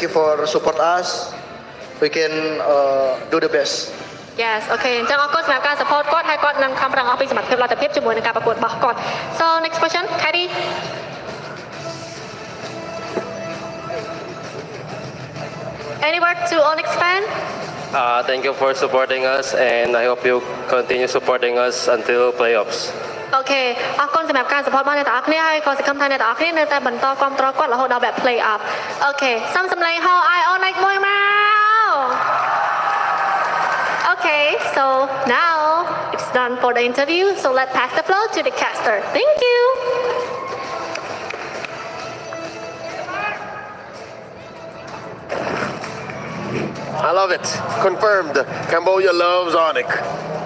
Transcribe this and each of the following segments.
you for support us. We can do the best. Yes โอเคអញ្ចឹងអរគុណសម្រាប់ការ support គាត់ហើយគាត់នឹងខំប្រឹងអស់ពីសមត្ថភាពលទ្ធភាពជាមួយនឹងការប្រកួតរបស់គាត់ So next question Kyrie Any word to Onyx fan Thank you for supporting us, and I hope you continue supporting us until playoffs. អូខេអរគុណសម្រាប់ការ support របស់អ្នកទាំងអស់គ្នាហើយក៏សង្ឃឹមថាអ្នកទាំងអស់គ្នានៅតែបន្តគាំទ្រគាត់រហូតដល់ bet play off អូខេសុំសម្លេង Ho I Onyx មួយមក Okay so now it's done for the interview so let's pass the floor to the caster Thank you I love it. Confirmed. Cambodia loves Onyx.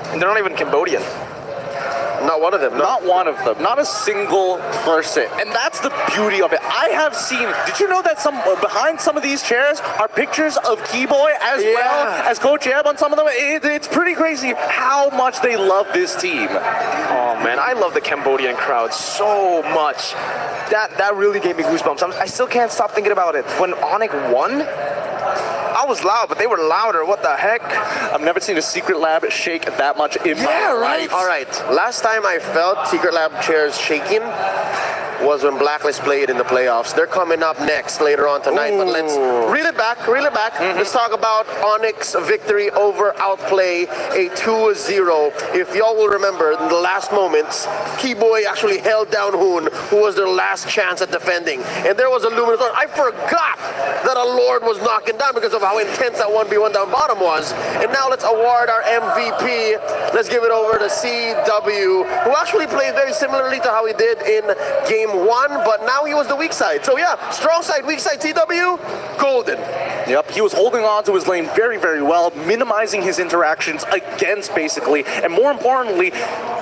And they're not even Cambodian. Not one of them. No. Not one of them. Not a single person. And that's the beauty of it. I have seen, did you know that behind some of these chairs are pictures of Keyboy as well as Coach Eb on some of them? It's pretty crazy how much they love this team. Oh man, I love the Cambodian crowd so much. That really gave me goosebumps. I still can't stop thinking about it. When Onyx won, I was loud, but they were louder. What the heck? I've never seen a Secret Lab shake that much in my life. All right. Last time I felt Secret Lab chairs shaking was when Blacklist played in the playoffs. They're coming up next later on tonight, but let's reel it back. Let's talk about Onyx victory over Outplay, a 2-0. If y'all will remember, in the last moments, Keyboy actually held down Hoon, who was their last chance at defending. And there was a luminous thought. I forgot that a Lord was knocking down because of how intense that 1v1 down bottom was. And now let's award our MVP. Let's give it over to CW, who actually played very similarly to how he did in game 1, but now he was the weak side. So yeah, strong side, weak side, CW, golden. Yep, he was holding on to his lane very, very well, minimizing his interactions against basically, and more importantly,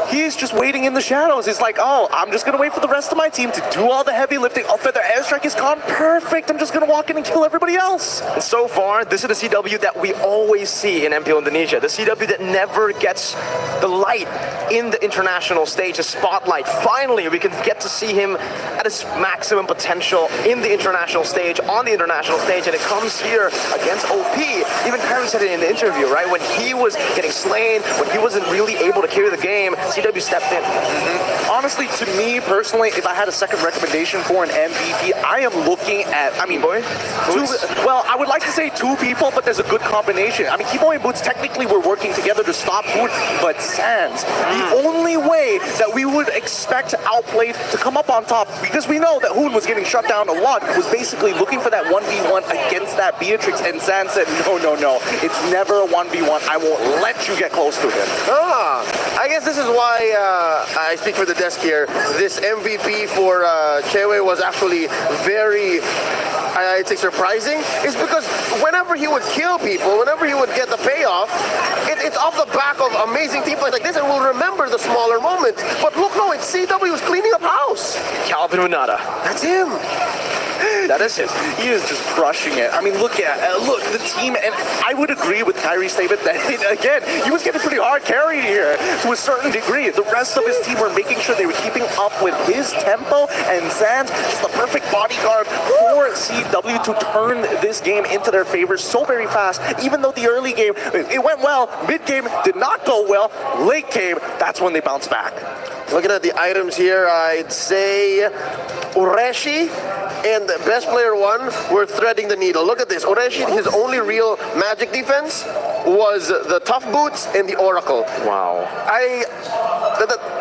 he's just waiting in the shadows. He's like, oh, I'm just gonna wait for the rest of my team to do all the heavy lifting. Oh, Feather Airstrike is gone, perfect. I'm just gonna walk in and kill everybody else. And so far, this is the CW that we always see in MPL Indonesia. The CW that never gets the light in the international stage, the spotlight. Finally, we can get to see him at his maximum potential in the international stage, on the international stage, and it comes here against OP. Even Kyrie said it in the interview, right? When he was getting slain, when he wasn't really able to carry the game, CW stepped in. Honestly, to me personally, if I had a second recommendation for an MVP, I am looking at, I would like to say two people, but there's a good combination. I mean, Keyboy and Boots technically were working together to stop Hoon, but Sans, the only way that we would expect Outplay to come up on top, because we know that Hoon was getting shut down a lot, was basically looking for that 1v1 against that Beatrix, and Sans said, no, it's never a 1v1. I won't let you get close to him. I guess this is why I speak for the desk here. This MVP for Chewe was actually very, I'd say, surprising. Is because whenever he would kill people, whenever he would get the payoff, it's off the back of amazing team plays like this, and we'll remember the smaller moments. But look, no, it's CW's cleaning up house. Calvin Unada. That's him. That is him. He is just crushing it. I mean, look the team, and I would agree with Kyrie's statement that, again, he was getting pretty hard carried here to a certain degree. The rest of his team were making sure they were keeping up with his tempo, and Sans, just the perfect bodyguard for CW to turn this game into their favor so very fast. Even though the early game, it went well, mid-game did not go well, late game, that's when they bounced back. Looking at the items here, I'd say Ureshi and Best Player 1 were threading the needle. Look at this. Ureshi, his only real magic defense was the Tough Boots and the Oracle. Wow.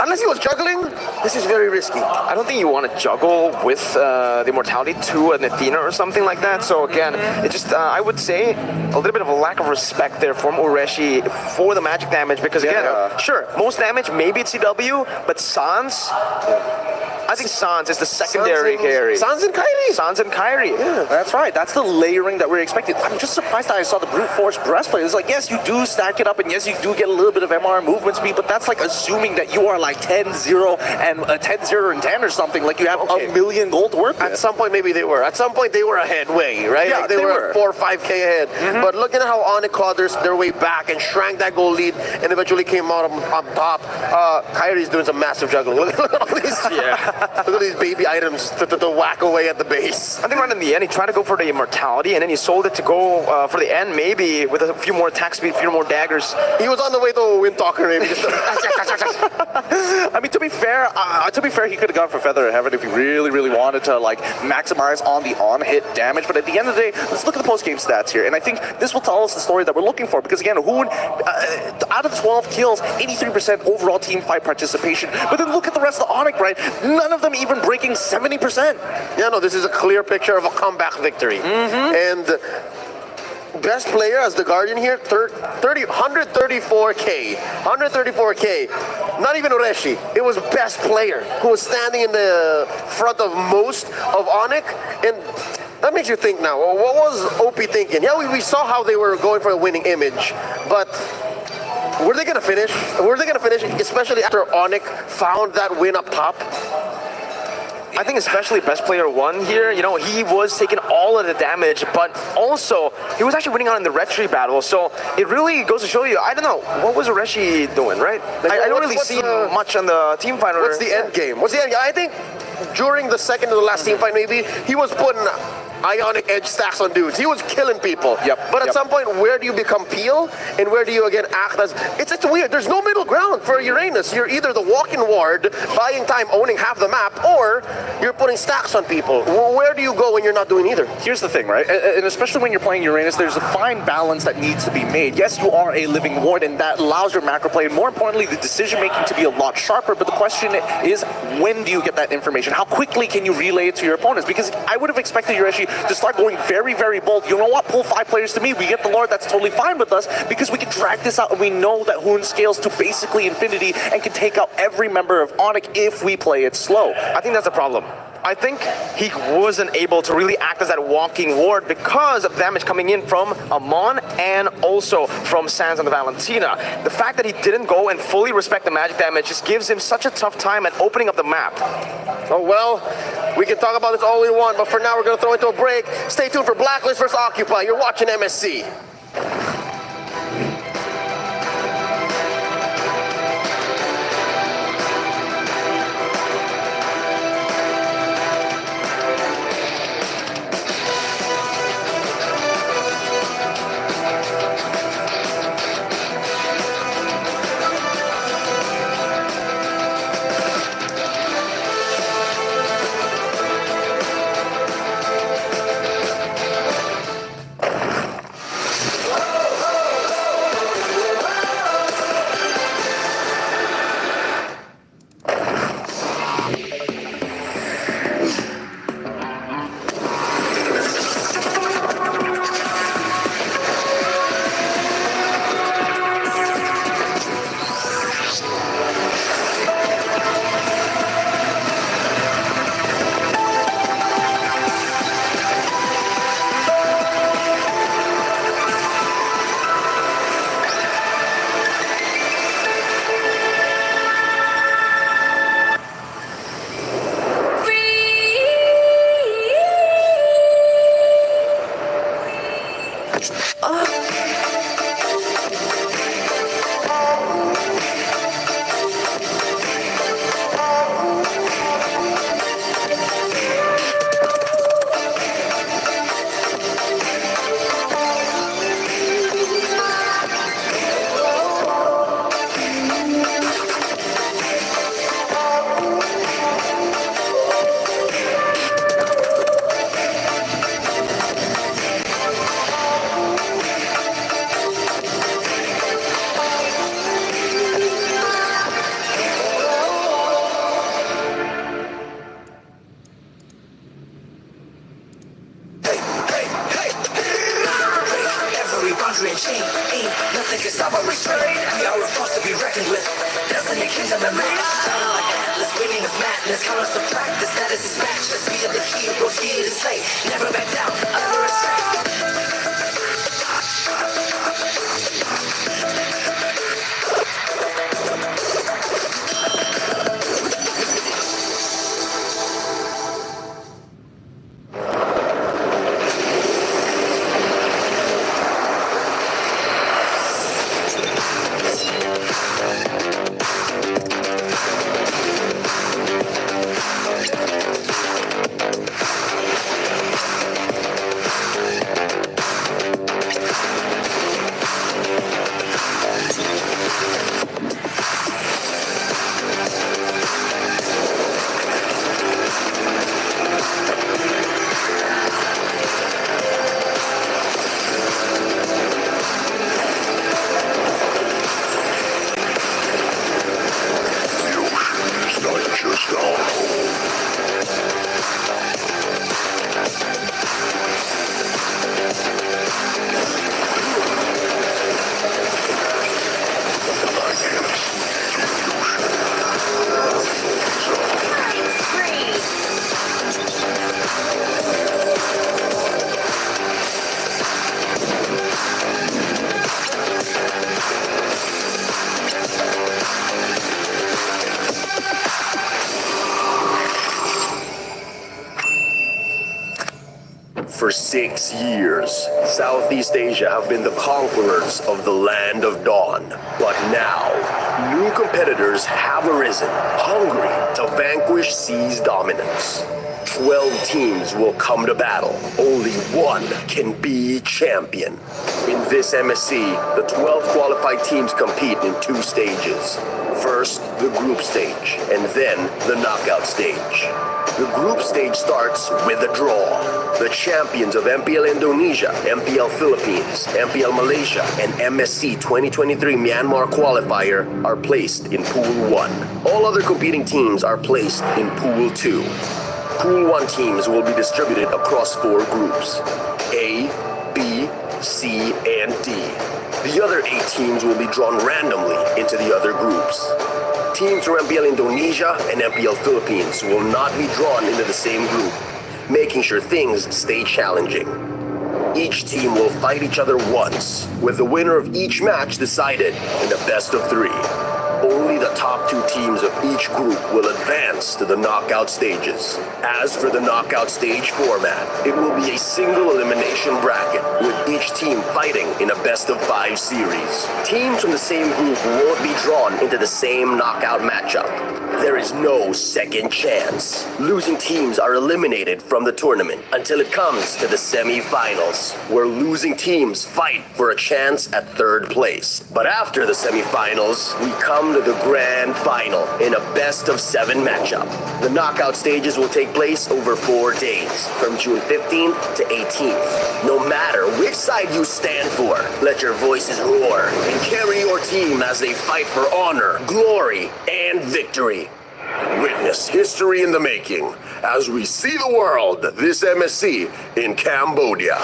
Unless he was juggling, this is very risky. I don't think you want to juggle with the Immortality to an Athena or something like that. So again, it just, I would say, a little bit of a lack of respect there from Ureshi for the magic damage. Because again, sure, most damage, maybe it's CW, but Sans, I think Sans is the secondary carry. Sans and Kyrie. Sans and Kyrie. Yeah, that's right. That's the layering that we're expecting. I'm just surprised that I saw the brute force breastplate. It's like, yes, you do stack it up, and yes, you do get a little bit of MR movement speed, but that's like assuming that you are like 10-0 and 10-0 and 10 or something. Like you have a million gold to work with. At some point, maybe they were. At some point, they were ahead way, right? Yeah, like they were 4 or 5K ahead. But looking at how Onyx clawed their way back and shrank that goal lead and eventually came out on top, Kyrie's doing some massive juggling. Look at all these. Yeah. Look at these baby items to whack away at the base. I think right in the end, he tried to go for the immortality, and then he sold it to go for the end, maybe with a few more attack speed, a few more daggers. He was on the way to a Wind Talker, maybe. Just I mean, to be fair, he could have gone for Feather in Heaven if he really, really wanted to like maximize on the on-hit damage. But at the end of the day, let's look at the post-game stats here, and I think this will tell us the story that we're looking for. Because again, Hoon, out of 12 kills, 83% overall team fight participation. But then look at the rest of the Onyx, right? None of them even breaking 70%. Yeah, no, this is a clear picture of a comeback victory. And best player as the Guardian here, 134K. 134K. Not even Ureshi. It was best player who was standing in the front of most of Onyx. And that makes you think now, well, what was OP thinking? Yeah, we saw how they were going for a winning image, but were they going to finish? Were they going to finish, especially after Onyx found that win up top? I think especially best player one here, you know, he was taking all of the damage, but also he was actually winning out in the retry battle. So it really goes to show you, I don't know, what was Ureshi doing, right? I don't really see much on the team fight. What's the end game? What's the end game? I think during the second to the last team fight, maybe, he was putting Ionic edge stacks on dudes. He was killing people. But at some point, where do you become Peel, and where do you again act as... It's weird. There's no middle ground for Uranus. You're either the walking ward, buying time, owning half the map, or you're putting stacks on people. Where do you go when you're not doing either? Here's the thing, right? And especially when you're playing Uranus, there's a fine balance that needs to be made. Yes, you are a living ward, and that allows your macro play, and more importantly, the decision-making to be a lot sharper. But the question is, when do you get that information? How quickly can you relay it to your opponents? Because I would have expected Ureshi to start going very, very bold. You know what? Pull 5 players to me. We get the Lord. That's totally fine with us because we can drag this out, and we know that Hoon scales to basically infinity and can take out every member of Onyx if we play it slow. I think that's a problem. I think he wasn't able to really act as that walking ward because of damage coming in from Amon and also from Sans and the Valentina. The fact that he didn't go and fully respect the magic damage just gives him such a tough time at opening up the map. Oh, well, we can talk about this all we want, but for now we're going to throw into a break. Stay tuned for Blacklist versus Occupy. You're watching MSC. Nothing can stop our restraint. We are a force to be reckoned with. Destiny kingdom and match. Shining like Atlas, winning is madness. Count us to practice, status is matchless. We are the heroes here to slay. Never back down, under restraint. For 6 years, Southeast Asia have been the conquerors of the land of dawn. But now, new competitors have arisen, hungry to vanquish C's dominance. 12 teams will come to battle. Only one can be champion. In this MSC, the 12 qualified teams compete in 2 stages. First, the group stage, and then the knockout stage. The group stage starts with a draw. The champions of MPL Indonesia, MPL Philippines, MPL Malaysia, and MSC 2023 Myanmar qualifier are placed in Pool 1. All other competing teams are placed in Pool 2. Pool 1 teams will be distributed across 4 groups, A, B, C, and D. The other 8 teams will be drawn randomly into the other groups. Teams from MPL Indonesia and MPL Philippines will not be drawn into the same group, making sure things stay challenging. Each team will fight each other once, with the winner of each match decided in a best of 3. Only the top 2 teams of each group will advance to the knockout stages. As for the knockout stage format, it will be a single elimination bracket, with each team fighting in a best of 5 series. Teams from the same group won't be drawn into the same knockout matchup. There is no second chance. Losing teams are eliminated from the tournament until it comes to the semi-finals, where losing teams fight for a chance at 3rd place. But after the semi-finals, we come to the grand final in a best of 7 matchup. The knockout stages will take place over 4 days, from June 15th to 18th. No matter which side you stand for, let your voices roar and carry your team as they fight for honor, glory, and victory. Witness history in the making as we see the world this MSC in Cambodia.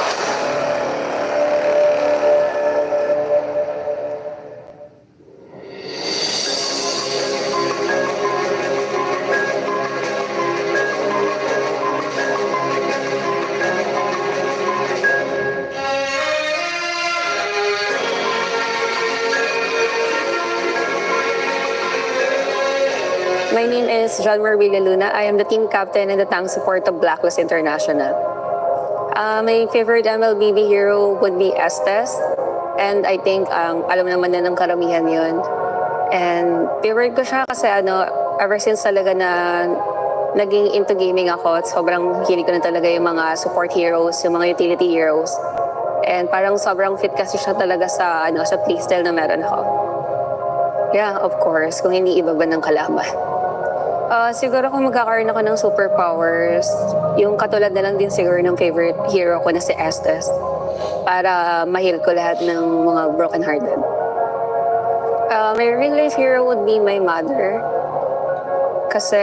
My name is John Marvilla Luna. I am the team captain and the tank support of Blacklist International. My favorite Mlbb hero would be Estes. And I think alam naman na ng karamihan yun. And favorite ko siya kasi ever since talaga na naging into gaming ako, sobrang hilig ko na talaga yung mga support heroes, yung mga utility heroes. And parang sobrang fit kasi siya talaga sa playstyle na meron ako. Yeah, of course, kung hindi iba ba ng kalaban. Siguro kung magkakaroon ako ng superpowers, yung katulad na lang din siguro ng favorite hero ko na si Estes. Para ma-heal ko lahat ng mga broken-hearted. My real-life hero would be my mother. Kasi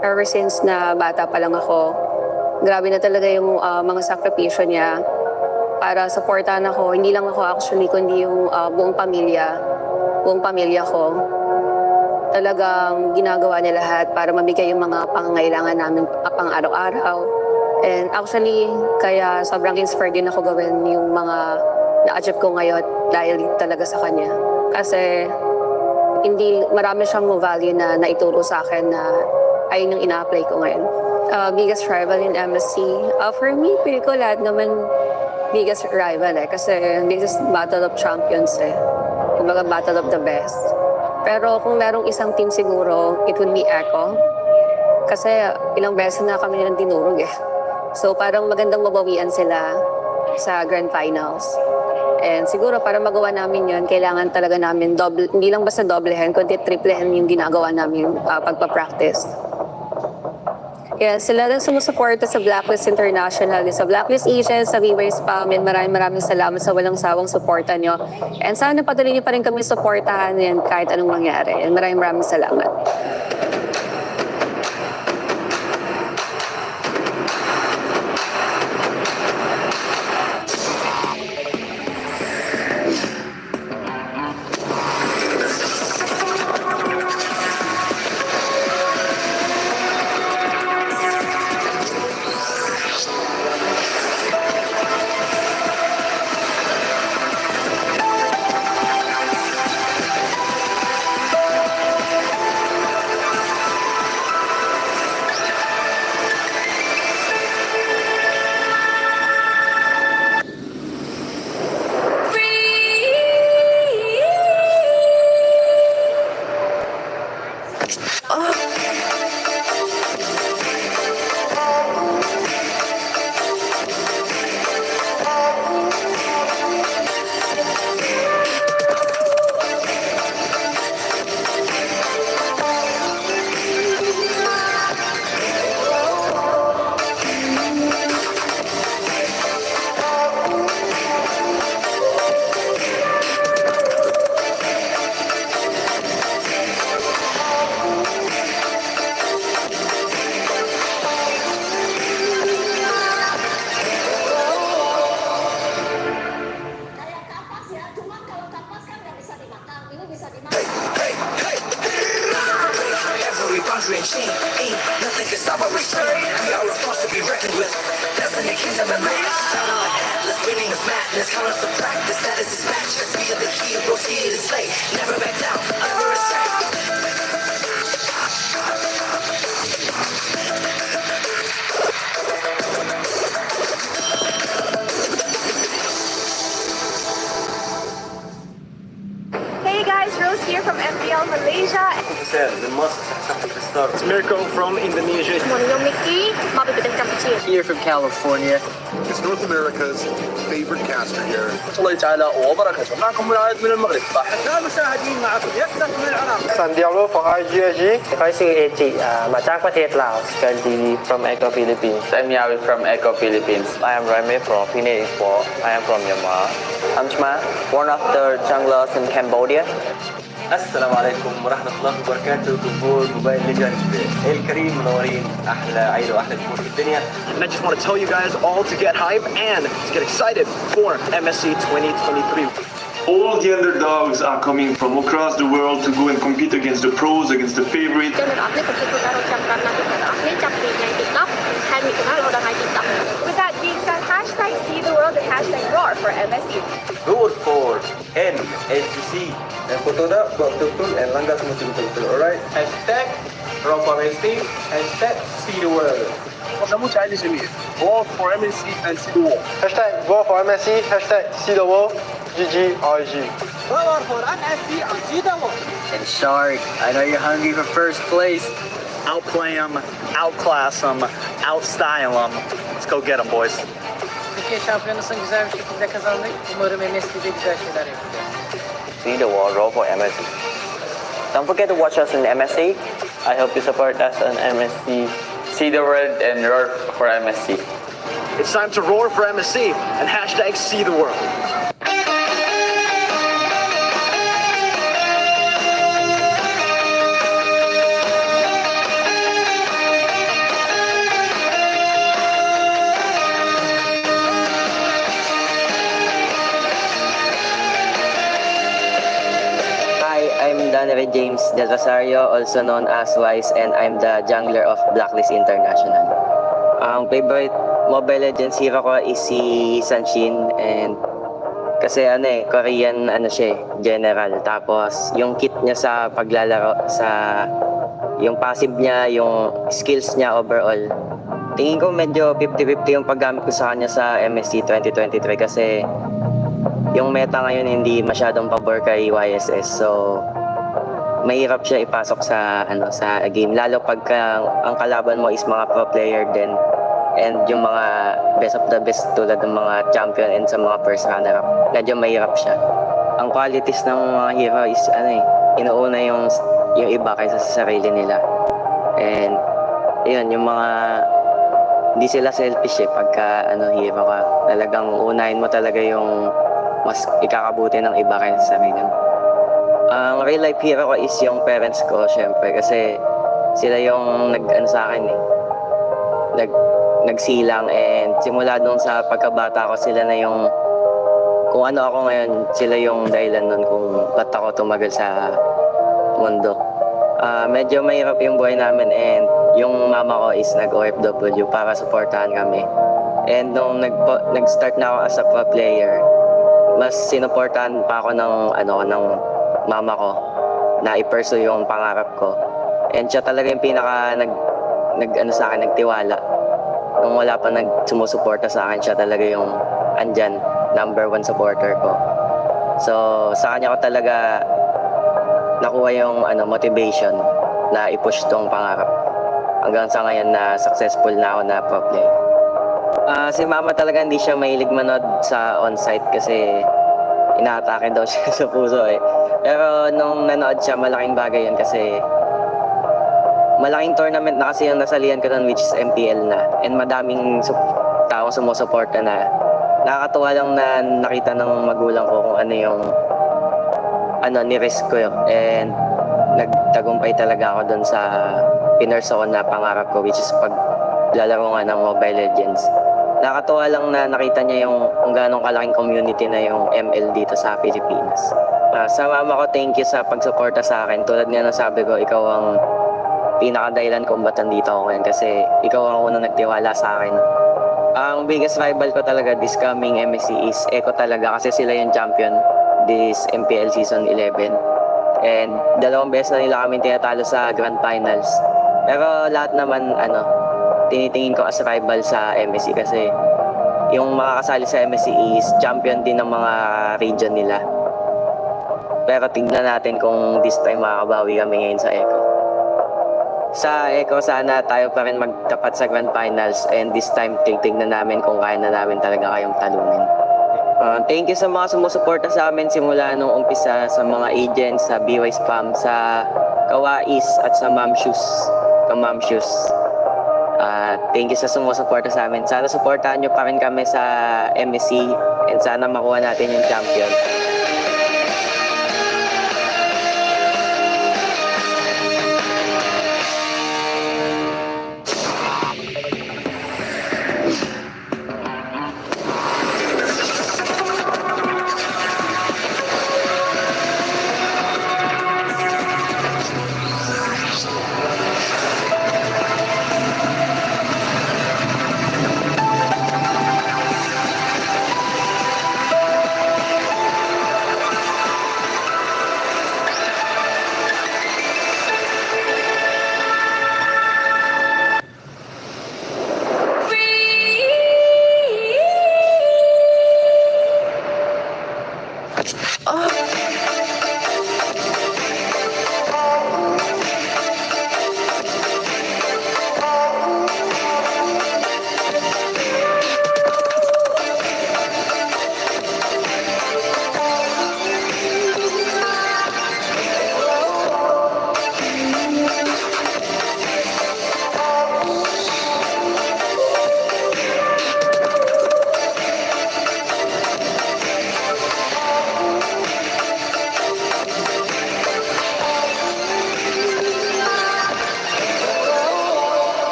ever since na bata pa lang ako, grabe na talaga yung mga sakripisyo niya para supportahan ako. Hindi lang ako actually, kundi yung buong pamilya ko. Talagang ginagawa niya lahat para mabigay yung mga pangangailangan namin pang araw-araw. And actually, kaya sobrang inspired din ako gawin yung mga na-achieve ko ngayon dahil talaga sa kanya. Kasi marami siyang value na naituro sa akin na ayun yung ina-apply ko ngayon. Biggest rival in MSC? For me, pili ko lahat naman biggest rival kasi this is Battle of Champions Kumbaga Battle of the Best. Pero kung merong isang team siguro, it would be Echo. Kasi ilang beses na kami nilang dinurog So parang magandang mabawian sila sa Grand Finals. And siguro para magawa namin yun, kailangan talaga namin hindi lang basta doblehan, kundi triplehan yung ginagawa namin pagpa-practice. Kaya sila lang sumusuporta sa Blacklist International, sa Blacklist Asia, sa viewers pa. Maraming salamat sa walang sawang suporta nyo. And sana patuloy nyo pa rin kami suportahan yan kahit anong mangyari. And maraming salamat. Every boundary and chain, ain't nothing can stop or restrain. We are a force to be reckoned with. Destiny, kingdom, and reign. Battle like Atlas, winning is madness. Count us to practice, that is his matchless. We are the heroes, here to slay. Never back down, never restrain. Hey guys, Rose here from MPL Malaysia. It's Mirko from Indonesia. Monica Mickey, Bobby Bidin Kampuchea. Here from California. It's North America's favorite caster here. الله تعالى وبركاته. معكم ملعب من المغرب. أحباء المشاهدين معكم يكتب من العراق. Santiago from IGSG. คอยซื้อเอจิมาจากประเทศลาว Sky TV from Echo Philippines. I'm Yawi from Echo Philippines. I am Raime from Pine Expo. I am from Myanmar. I'm Chma, one of the junglers in Cambodia. السلام عليكم ورحمة الله وبركاته. جمهور موبايل ليجند الكريم منورين. أحلى عيلة وأحلى جمهور في الدنيا. And I just want to tell you guys all to get hype and to get excited for MSC 2023. All the underdogs are coming from across the world to go and compete against the pros, against the favorites. Cho nên đó là cái cuộc đấu tranh đó là trong ngày TikTok, hay mình cũng nói là ngày TikTok. With that being said, hashtag see the world and hashtag roar for MSC. Roar for NSC. Dan foto dah buat betul-betul and langgar semua betul-betul. Alright. Hashtag roar for MSC. Hashtag see the world. وسموه عادي جميل. Roar for MSC and see the world. Hashtag War for MSC. Hashtag See the World. GGRG. Roar for MSC and see the world. And Shark, I know you're hungry for first place. Outplay them, outclass them, outstyle them. Let's go get them, boys. Türkiye şampiyonasını güzel bir şekilde kazandık. Umarım MSC'de güzel şeyler yapacağız. See the world, roll for MSC. Don't forget to watch us in MSC. I hope you support us on MSC. See the world and roar for MSC. It's time to roar for MSC and hashtag see the world. I'm Danere James Del Rosario, also known as Wise, and I'm the jungler of Blacklist International. Ang favorite Mobile Legends hero ko is si Sanshin, and kasi Korean siya general. Tapos yung kit niya sa paglalaro, sa yung passive niya, yung skills niya overall. Tingin ko medyo 50-50 yung paggamit ko sa kanya sa MSC 2023 kasi yung meta ngayon hindi masyadong pabor kay YSS, so mahirap siya ipasok sa sa game, lalo pagka ang kalaban mo is mga pro player din and yung mga best of the best tulad ng mga champion and sa mga first runner up. Medyo mahirap siya. Ang qualities ng mga hero is inuuna yung iba kaysa sa sarili nila, and yun yung mga hindi sila selfish pagka hero ka, talagang uunahin mo talaga yung mas ikakabuti ng iba kaysa sa sarili mo. Ang real life hero ko is yung parents ko, syempre, kasi sila yung sa akin nagsilang, and simula doon sa pagkabata ko, sila na yung kung ano ako ngayon, sila yung dahilan nun kung ba't ako tumagal sa mundo. Medyo mahirap yung buhay namin, and yung mama ko is nag-OFW para supportahan kami. And nung nag-start na ako as a pro player, mas sinuportahan pa ako ng mama ko na i-pursue yung pangarap ko. And siya talaga yung pinaka sa akin, nagtiwala. Nung wala pa sumusuporta sa akin, siya talaga yung andyan, number 1 supporter ko. So sa kanya ko talaga nakuha yung motivation na i-push tong pangarap. Hanggang sa ngayon na successful na ako na pro player. Si mama talaga hindi siya mahilig manood sa on-site kasi inaatake daw siya sa puso eh. Pero nung nanood siya, malaking bagay yun kasi malaking tournament na kasi yung nasalihan ko nun, which is MPL na. And madaming tao sumusuporta na. Nakakatuwa lang na nakita ng magulang ko kung ano yung ni-risk ko yun. And nagtagumpay talaga ako dun sa pinurse ako na pangarap ko, which is paglalaro nga ng Mobile Legends. Nakakatuwa lang na nakita niya yung kung gano'ng kalaking community na yung ML dito sa Pilipinas. Sa mama ko, thank you sa pagsuporta sa akin. Tulad nga ng sabi ko, ikaw ang pinakadahilan kung ba't nandito ako ngayon kasi ikaw ang unang nagtiwala sa akin. Ang biggest rival ko talaga this coming MSC is Echo talaga kasi sila yung champion this MPL Season 11. And 2 beses na nila kami tinatalo sa Grand Finals. Pero lahat naman, tinitingin ko as rival sa MSC kasi yung makakasali sa MSC is champion din ng mga region nila. Pero tignan natin kung this time makakabawi kami ngayon sa Echo. Sa Echo, sana tayo pa rin magtapat sa Grand Finals and this time tignan namin kung kaya na namin talaga kayong talunin. Thank you sa mga sumusuporta sa amin simula nung umpisa, sa mga agents, sa BY Spam, sa Kawais at sa Ma'am Shoes. Thank you sa sumusuporta sa amin. Sana suportahan nyo pa rin kami sa MSC and sana makuha natin yung champion.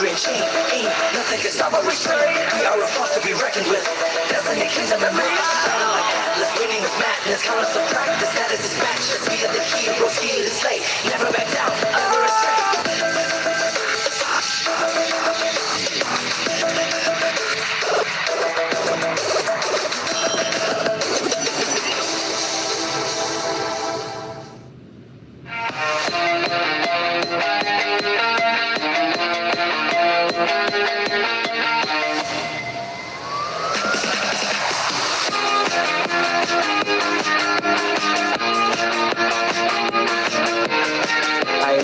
Nothing can stop our restraint. We are a force to be reckoned with. Destiny, kingdom, and maze. Battle like Atlas, winning with madness. Count us to practice, that is his matchless. We are the heroes, here to slay. Never back down, never restrain.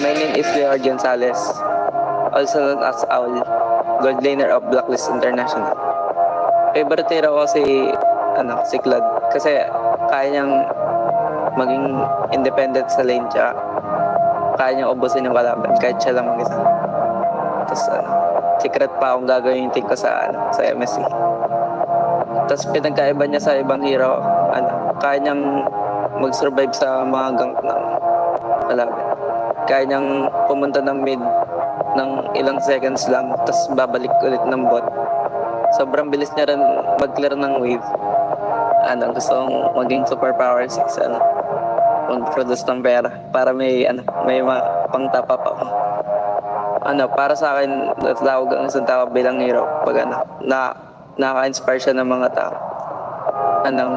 My name is Leo Gonzalez, also known as Owl, gold laner of Blacklist International. Favorite hero ko si Clad kasi kaya niyang maging independent sa lane tsaka kaya niyang ubusin yung kalaban kahit siya lang mag-isa. Tapos secret pa akong gagawin yung team ko sa MSC. Tapos pinagkaiba niya sa ibang hero, kaya niyang mag-survive sa mga gank ng kalaban. Kaya niyang pumunta ng mid ng ilang seconds lang, tapos babalik ulit ng bot. Sobrang bilis niya rin mag-clear ng wave. Gusto kong maging superpower 6, mag-produce ng pera para may pang-top up ako. Para sa akin, natawag ang isang tao bilang hero pag nakaka-inspire siya ng mga tao.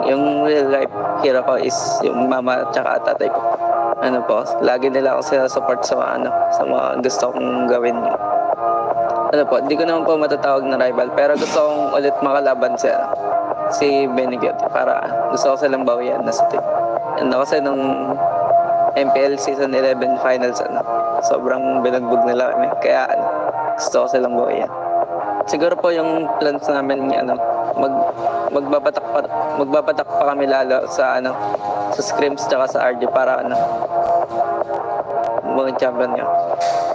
Yung real life hero ko is yung mama at saka tatay ko. Lagi nila ako support sa mga gusto kong gawin. ano po, di ko naman po matatawag na rival, pero gusto kong ulit makalaban si Beniguet para gusto ko silang bawian na sa team. And kasi nung MPL Season 11 Finals, sobrang binugbog nila kami. Kaya gusto ko silang bawian. Siguro po yung plans namin, magbabatak pa kami lalo sa scrims tsaka sa RD para mga champion nyo.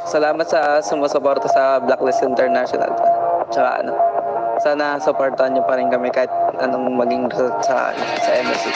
Salamat sa sumusuporta sa Blacklist International. Tsaka sana supportahan nyo pa rin kami kahit anong maging result sa MSC.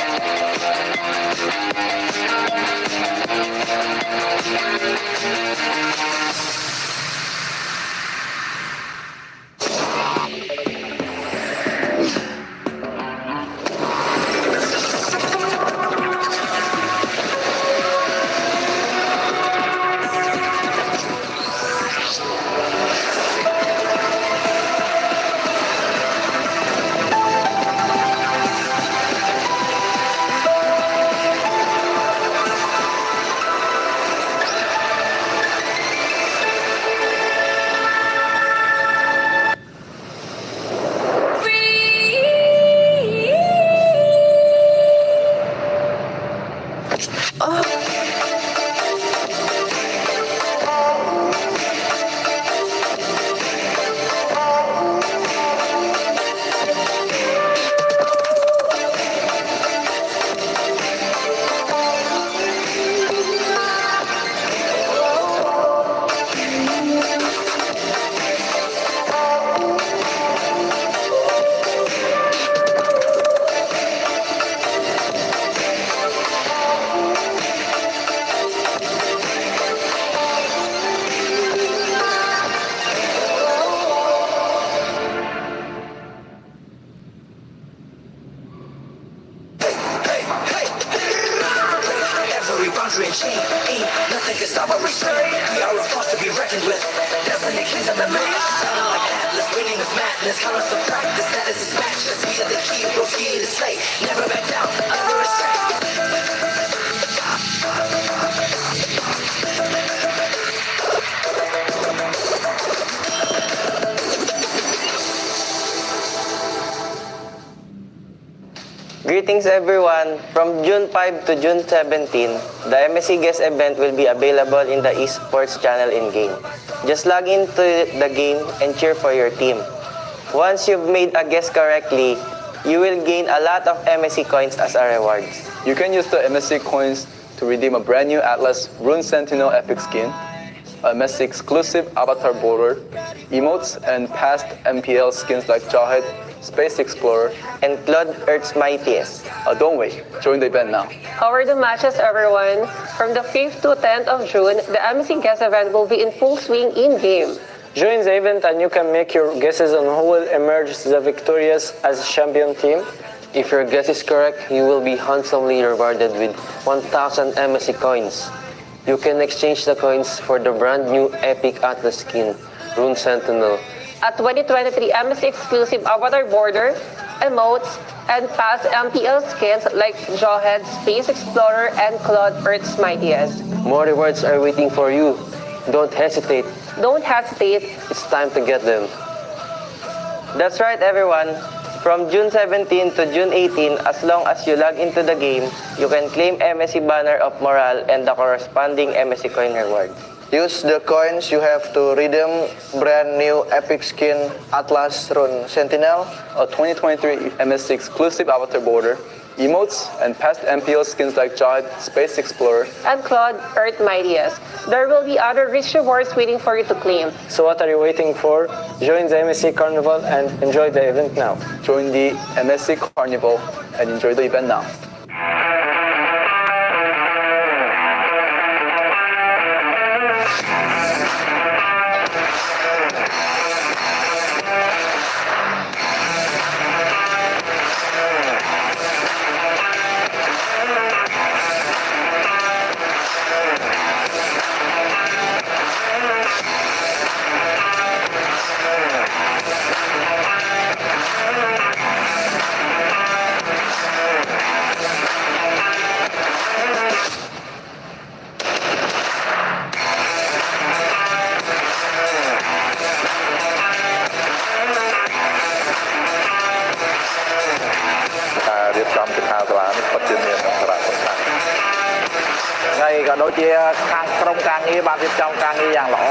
Nothing can stop or restrain. We are a force to be reckoned with. Destiny kings of the maze. Shining like Atlas, winning with madness. Count us to practice, that is his matchless. We are the heroes here to slay. Never back down, under restraint. Greetings everyone! From June 5 to June 17, the MSC Guest event will be available in the esports channel in-game. Just log into the game and cheer for your team. Once you've made a guess correctly, you will gain a lot of MSC coins as a rewards. You can use the MSC coins to redeem a brand new Atlas Rune Sentinel epic skin, a MSC exclusive avatar border, emotes, and past MPL skins like Jawhead, Space Explorer, and Claude Earth's Mightiest. Don't wait, join the event now. How are the matches, everyone? From the 5th to 10th of June, the MSC Guest event will be in full swing in-game. Join the event and you can make your guesses on who will emerge the victorious as champion team. If your guess is correct, you will be handsomely rewarded with 1,000 MSC coins. You can exchange the coins for the brand new Epic Atlas skin, Rune Sentinel. A 2023 MSC exclusive avatar border, emotes, and past MPL skins like Jawhead, Space Explorer, and Claude Earth's Mightiest. More rewards are waiting for you. Don't hesitate. Don't hesitate. It's time to get them. That's right, everyone. From June 17 to June 18, as long as you log into the game, you can claim MSC Banner of Morale and the corresponding MSC coin reward. Use the coins you have to redeem brand new epic skin Atlas Rune Sentinel, a 2023 MSC exclusive avatar border, emotes, and past MPL skins like Jawhead, Space Explorer, and Claude Earth Mightiest. There will be other rich rewards waiting for you to claim. So what are you waiting for? Join the MSC Carnival and enjoy the event now. Join the MSC Carnival and enjoy the event now. បចំពីខាងសាលានេះពិតជាមានសារៈសំខាន់ ហើយក៏ដូចជាខាងក្រុមការងារបានរៀបចំការងារយ៉ាងល្អ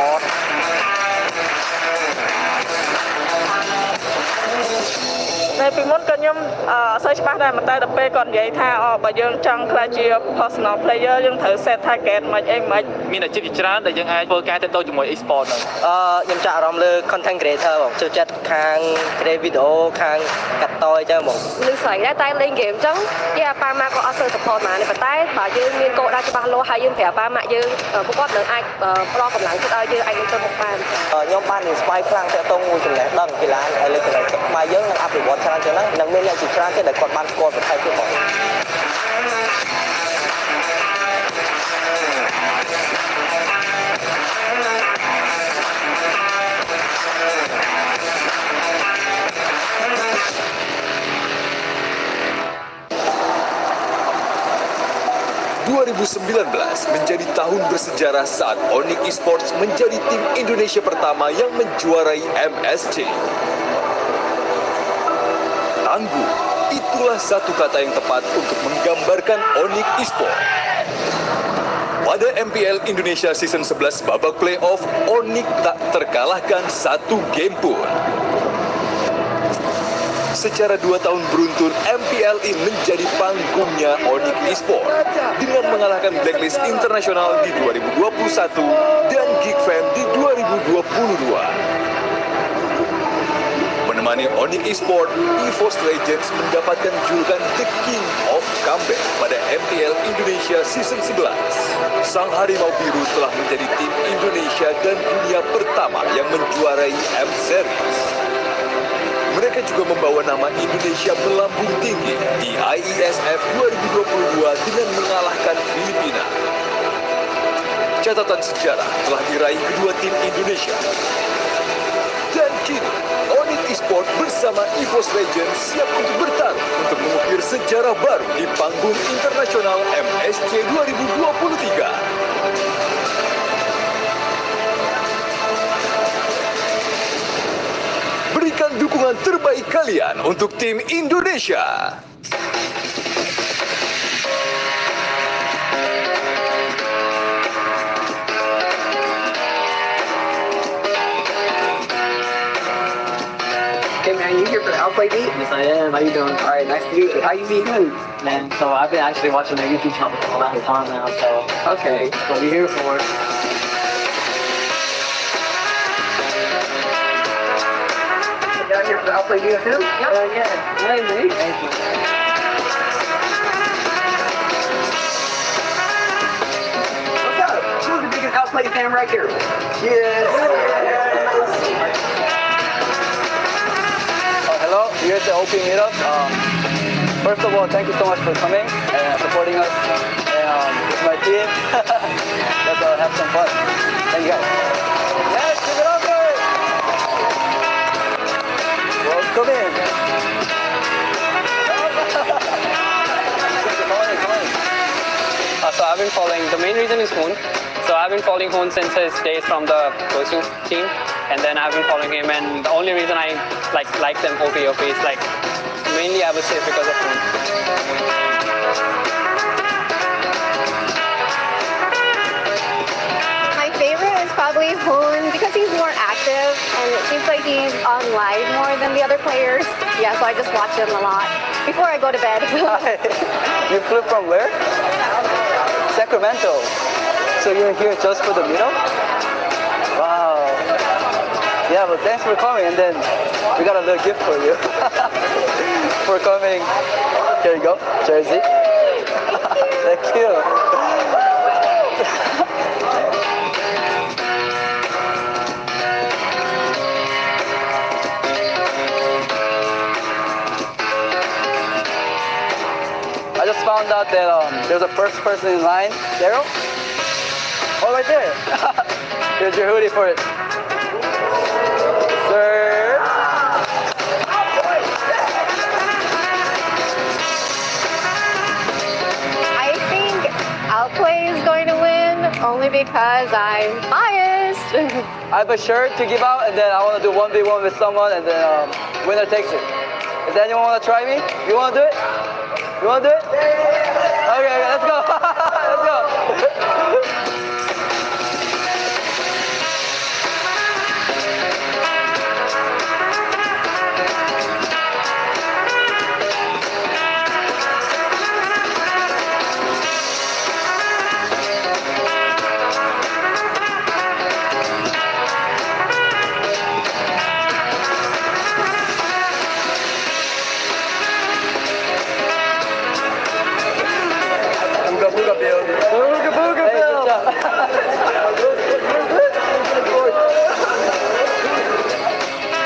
នៅពីមុនក៏ខ្ញុំអត់សូវច្បាស់ដែរតែដល់ពេលគាត់និយាយថាបើយើងចង់ខ្លាចជា personal player យើងត្រូវ set target មិនអីមិនមានអាជីពជាច្រើនដែលយើងអាចធ្វើការទៅជាមួយ e-sport ហ្នឹងខ្ញុំចាក់អារម្មណ៍លើ content creator បងចូលចិត្តខាង create video ខាងកាត់តអញ្ចឹងបងលឺស្រីដែរតែលេង game អញ្ចឹងយ៉ាប៉ាម៉ាក៏អត់សូវ support មកទេប៉ុន្តែបើយើងមានគោលដៅច្បាស់លាស់ហើយយើងប្រាប់ប៉ាម៉ាយើងពួកគាត់នឹងអាចផ្ដល់កម្លាំងចិត្តឲ្យយើងអាចទៅមុខបានខ្ញុំបាន inspire ខ្លាំងតាក់ទងមួយចំណេះដឹងកីឡាអេឡិចត្រូនិកខ្មែរយើងនឹងអភិវឌ្ឍច្រើនជាងហ្នឹងនឹងមានអ្នកជាច្រើនទៀតដែលគាត់បានស្គាល់ប្រទេសទៀតបង 2019 menjadi tahun bersejarah saat Onyx Esports menjadi tim Indonesia pertama yang menjuarai MSC. Tangguh, itulah satu kata yang tepat untuk menggambarkan Onyx Esports. Pada MPL Indonesia Season 11 babak playoff, Onyx tak terkalahkan satu game pun. Secara 2 tahun beruntun, MPLI menjadi panggungnya Onyx Esports dengan mengalahkan Blacklist Internasional di 2021 dan Geekfam di 2022. Menemani Onyx Esports, EVOS Legends mendapatkan julukan The King of Comeback pada MPL Indonesia Season 11. Sang Harimau Biru telah menjadi tim Indonesia dan dunia pertama yang menjuarai M-Series. Mereka juga membawa nama Indonesia melambung tinggi di IESF 2022 dengan mengalahkan Filipina. Catatan sejarah telah diraih kedua tim Indonesia. Dan kini, Onyx Esports bersama EVOS Legends siap untuk bertarung untuk mengukir sejarah baru di panggung internasional MSC 2023. Berikan dukungan terbaik kalian untuk tim Indonesia. Hey man, you here for the Outplay beat? Yes I am. How you doing? Alright, nice to meet you. How you been? Man, so I've been actually watching their YouTube channel for a long time now, so okay, what we here for? Here for the Outplay beat too? Yeah. Hey man. Thank you. What's up? Who's the biggest Outplay fan right here? Yes. Hello, we're at the OP meetup. First of all, thank you so much for coming and supporting us. And with my team, let's have some fun. Thank you guys. Yes, give it up for it. Welcome in. So I've been following, the main reason is Hoon. So I've been following Hoon since his days from the coaching team. And then I've been following him, and the only reason I like them OP is like mainly I would say because of Hoon. My favorite is probably Hoon because he's more active and it seems like he's on live more than the other players. Yeah, so I just watch him a lot before I go to bed. You flew from where? Sacramento. So you're here just for the meetup? Wow. Yeah, but thanks for coming, and then we got a little gift for you. For coming. Here you go, jersey. Thank you. I just found out that there's a first person in line. Daryl? Oh, right there. Here's your hoodie for it. Sir. I think Outplay is going to win only because I'm biased. I have a shirt to give out, and then I want to do 1v1 with someone, and then winner takes it. Does anyone want to try me? You want to do it? You want to do it? Okay, let's go. Let's go.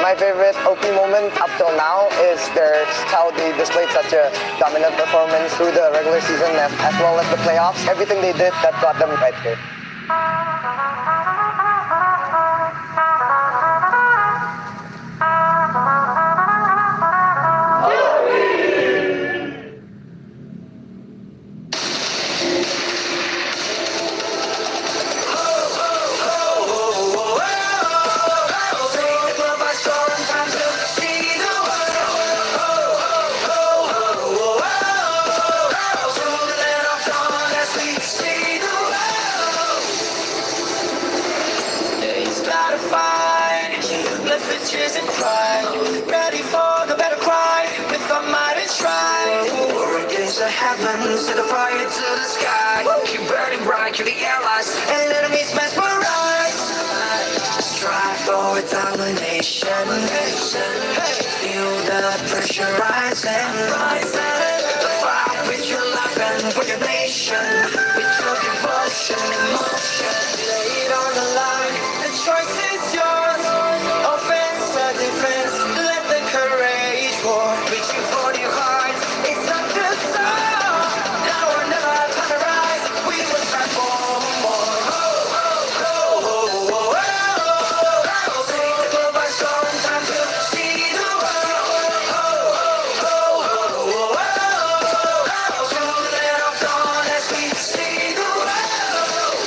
My favorite OP moment up till now is how they displayed such a dominant performance through the regular season as well as the playoffs. Everything they did that got them right here. Ready for the battle cry with our might and strive. We're against the heavens, set the fire to the sky. Keep burning bright, kill the allies and enemies mesmerize. Strive for domination. Feel the pressure rising. The fight with your life and for your nation. With your devotion and emotion. Lay it on the line, the choice is yours. Offense or defense, let the courage roar. Reaching for your heart, it's not the song. Now or never, time to rise. We will strive for more. Take the globe by storm, time to see the world. Through the land of dawn as we see the world.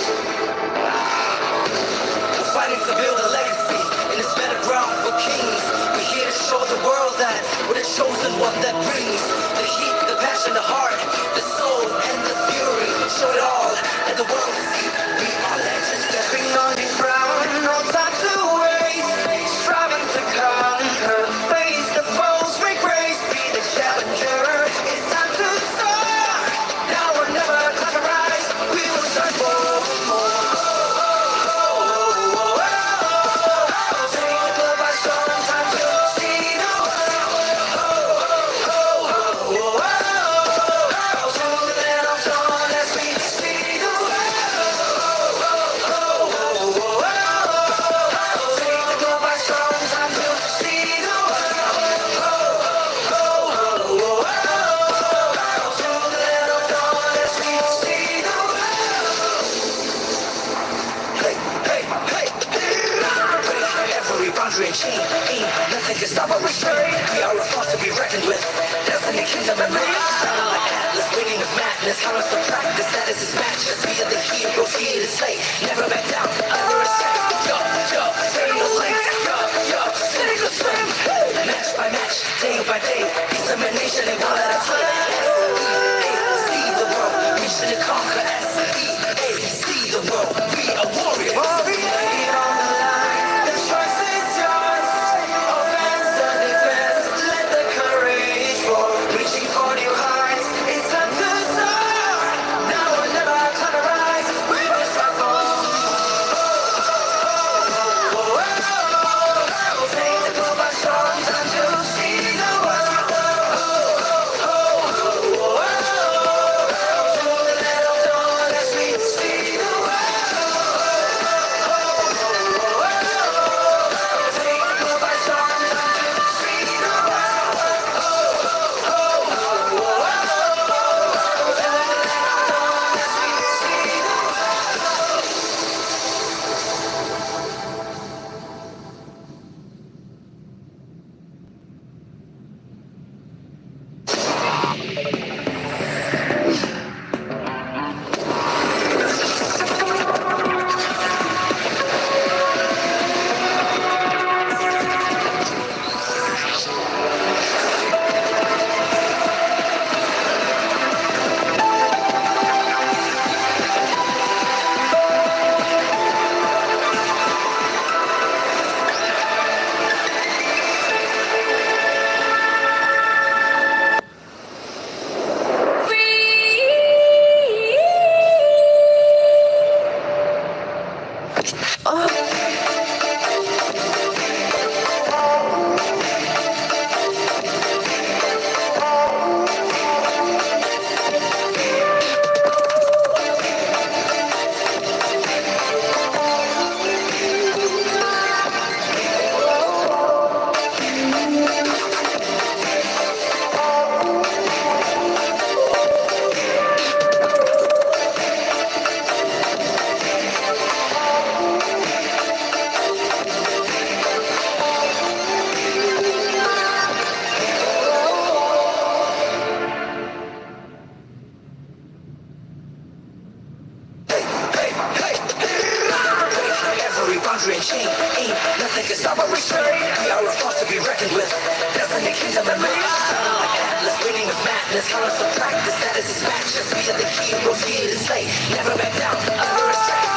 chain. Ain't nothing can stop or restrain. We are a force to be reckoned with. Destiny, kingdom, and reign. Battle like Atlas, waiting with madness. How us to practice, that is his matchless. We are the heroes, here to slay. Never back down, under restraint.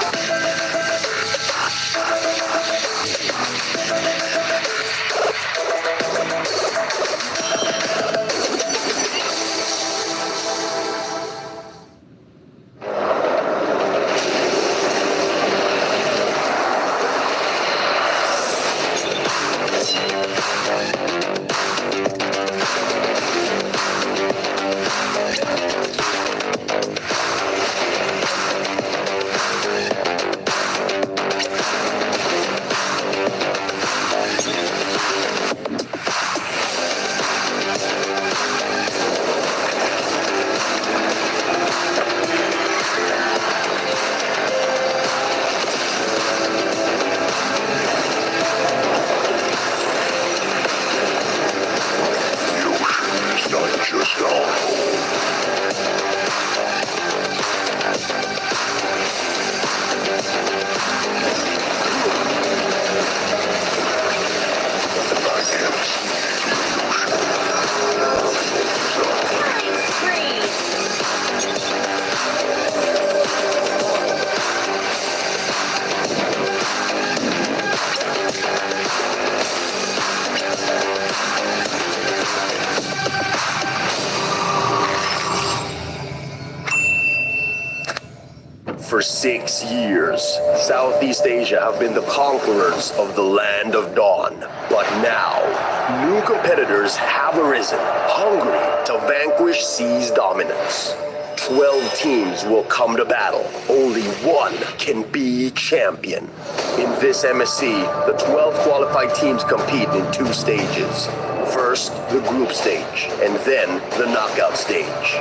For 6 years, Southeast Asia have been the conquerors of the Land of Dawn. But now, new competitors have arisen, hungry to vanquish C's dominance. 12 teams will come to battle. Only one can be champion. In this MSC, the 12 qualified teams compete in 2 stages. First, the group stage, and then the knockout stage.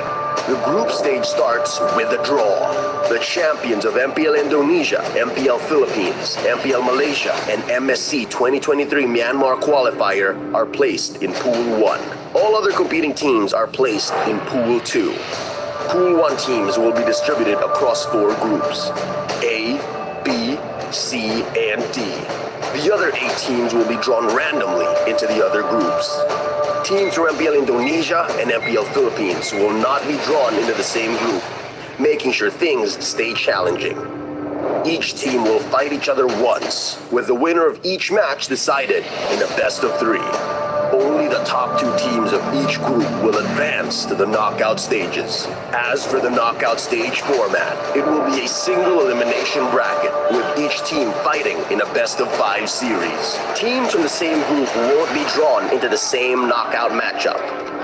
The group stage starts with a draw. The champions of MPL Indonesia, MPL Philippines, MPL Malaysia, and MSC 2023 Myanmar qualifier are placed in Pool 1. All other competing teams are placed in Pool 2. Pool 1 teams will be distributed across 4 groups: A, B, C, and D. The other 8 teams will be drawn randomly into the other groups. Teams from MPL Indonesia and MPL Philippines will not be drawn into the same group, making sure things stay challenging. Each team will fight each other once, with the winner of each match decided in a best of 3. Only the top 2 teams of each group will advance to the knockout stages. As for the knockout stage format, it will be a single elimination bracket, with each team fighting in a best of 5 series. Teams from the same group won't be drawn into the same knockout matchup.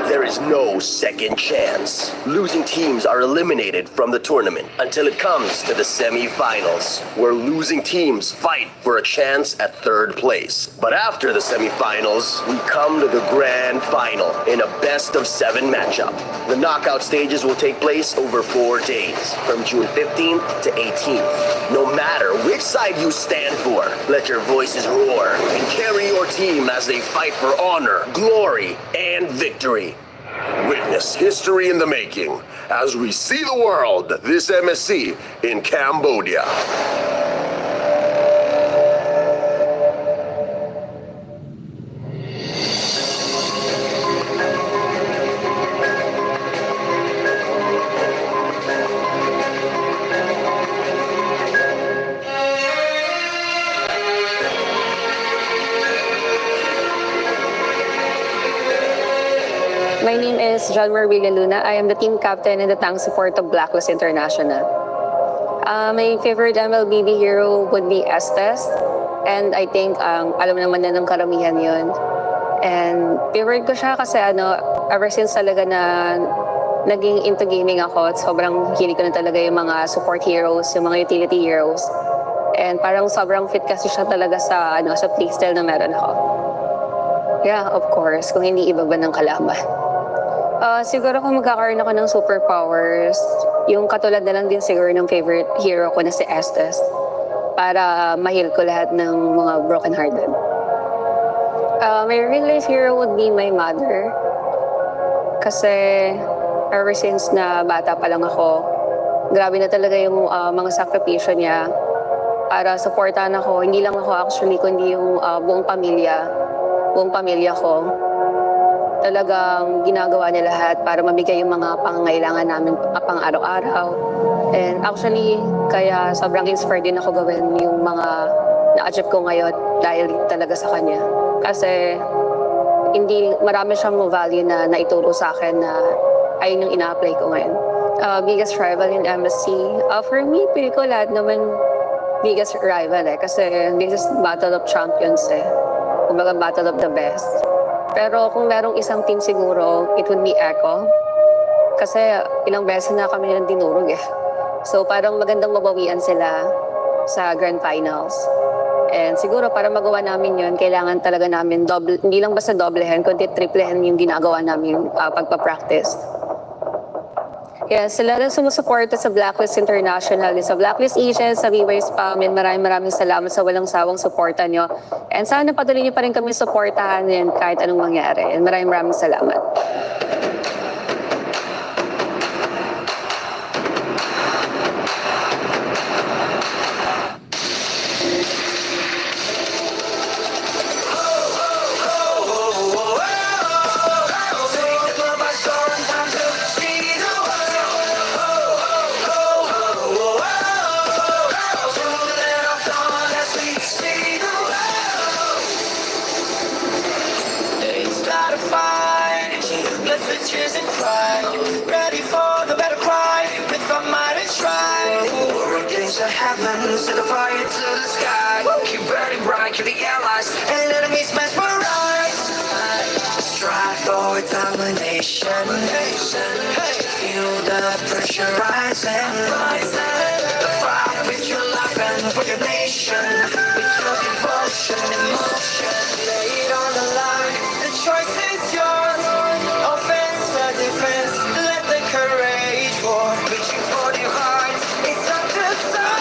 There is no second chance. Losing teams are eliminated from the tournament until it comes to the semi-finals, where losing teams fight for a chance at 3rd place. But after the semi-finals, we come to the grand final in a best of 7 matchup. The knockout stages will take place over 4 days, from June 15th to 18th. No matter which side you stand for, let your voices roar and carry your team as they fight for honor, glory, and victory. Witness history in the making as we see the world this MSC in Cambodia. My name is John Marvilla Luna. I am the team captain and the tank support of Blacklist International. My favorite Mlbb hero would be Estes. And I think alam naman na ng karamihan yun. And favorite ko siya kasi ever since talaga na naging into gaming ako, sobrang hilig ko na talaga yung mga support heroes, yung mga utility heroes. And parang sobrang fit kasi siya talaga sa playstyle na meron ako. Yeah, of course, kung hindi iba ba ng kalaban. Siguro kung magkakaroon ako ng superpowers, yung katulad na lang din siguro ng favorite hero ko na si Estes para ma-heal ko lahat ng mga broken-hearted. My real-life hero would be my mother kasi ever since na bata pa lang ako, grabe na talaga yung mga sakripisyo niya para supportahan ako. Hindi lang ako actually, kundi yung buong pamilya ko. Talagang ginagawa niya lahat para mabigay yung mga pangangailangan namin pang araw-araw. And actually, kaya sobrang inspired din ako gawin yung mga na-achieve ko ngayon dahil talaga sa kanya. Kasi marami siyang value na naituro sa akin na ayun yung ina-apply ko ngayon. Biggest rival in MSC. For me, pili ko lahat naman biggest rival kasi this is Battle of Champions Kumbaga Battle of the Best. Pero kung merong isang team siguro, it would be Echo. Kasi ilang beses na kami nilang dinurog So parang magandang mabawian sila sa Grand Finals. And siguro para magawa namin yun, kailangan talaga namin hindi lang basta doblehan, kundi triplehan yung ginagawa namin pagpa-practice. Yes, sila na sumusuporta sa Blacklist International, sa Blacklist Asia, sa viewers pa. Maraming salamat sa walang sawang suporta nyo. And sana patuloy nyo pa rin kami suportahan yan kahit anong mangyari. And maraming salamat. Set the fire to the sky. Keep burning bright, keep the allies and enemies mesmerized. Strive for domination. Feel the pressure rising. The fight with your life and for your nation. With your devotion and emotion. Lay it on the line. The choice is yours. Offense or defense. Let the courage roar. Reaching for your heart. It's up to start.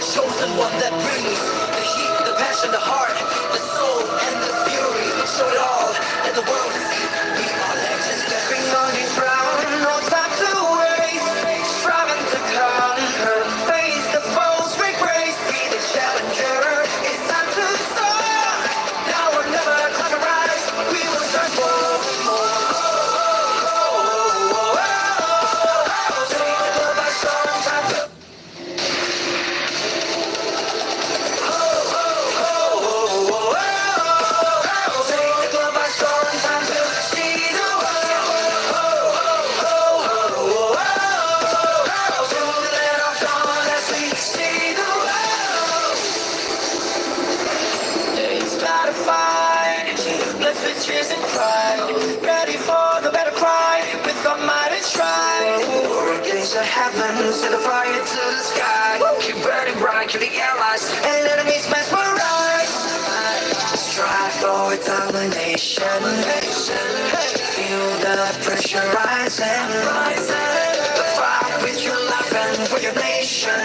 Chosen one that brings the heat, the passion, the heart, the soul, and the fury. Show it all, let the world see. We are legends, bearing on your crown. No time to waste, striving to conquer. Face the foes, great grace, be the challenger. It's time to soar. Now or never, climb and rise. We will search for more. Take the globe by storm, time to. Heaven, set the fire to the sky. Keep burning bright, keep the allies and enemies mesmerized. Strive for domination. Feel the pressure rising. The fight with your life and for your nation.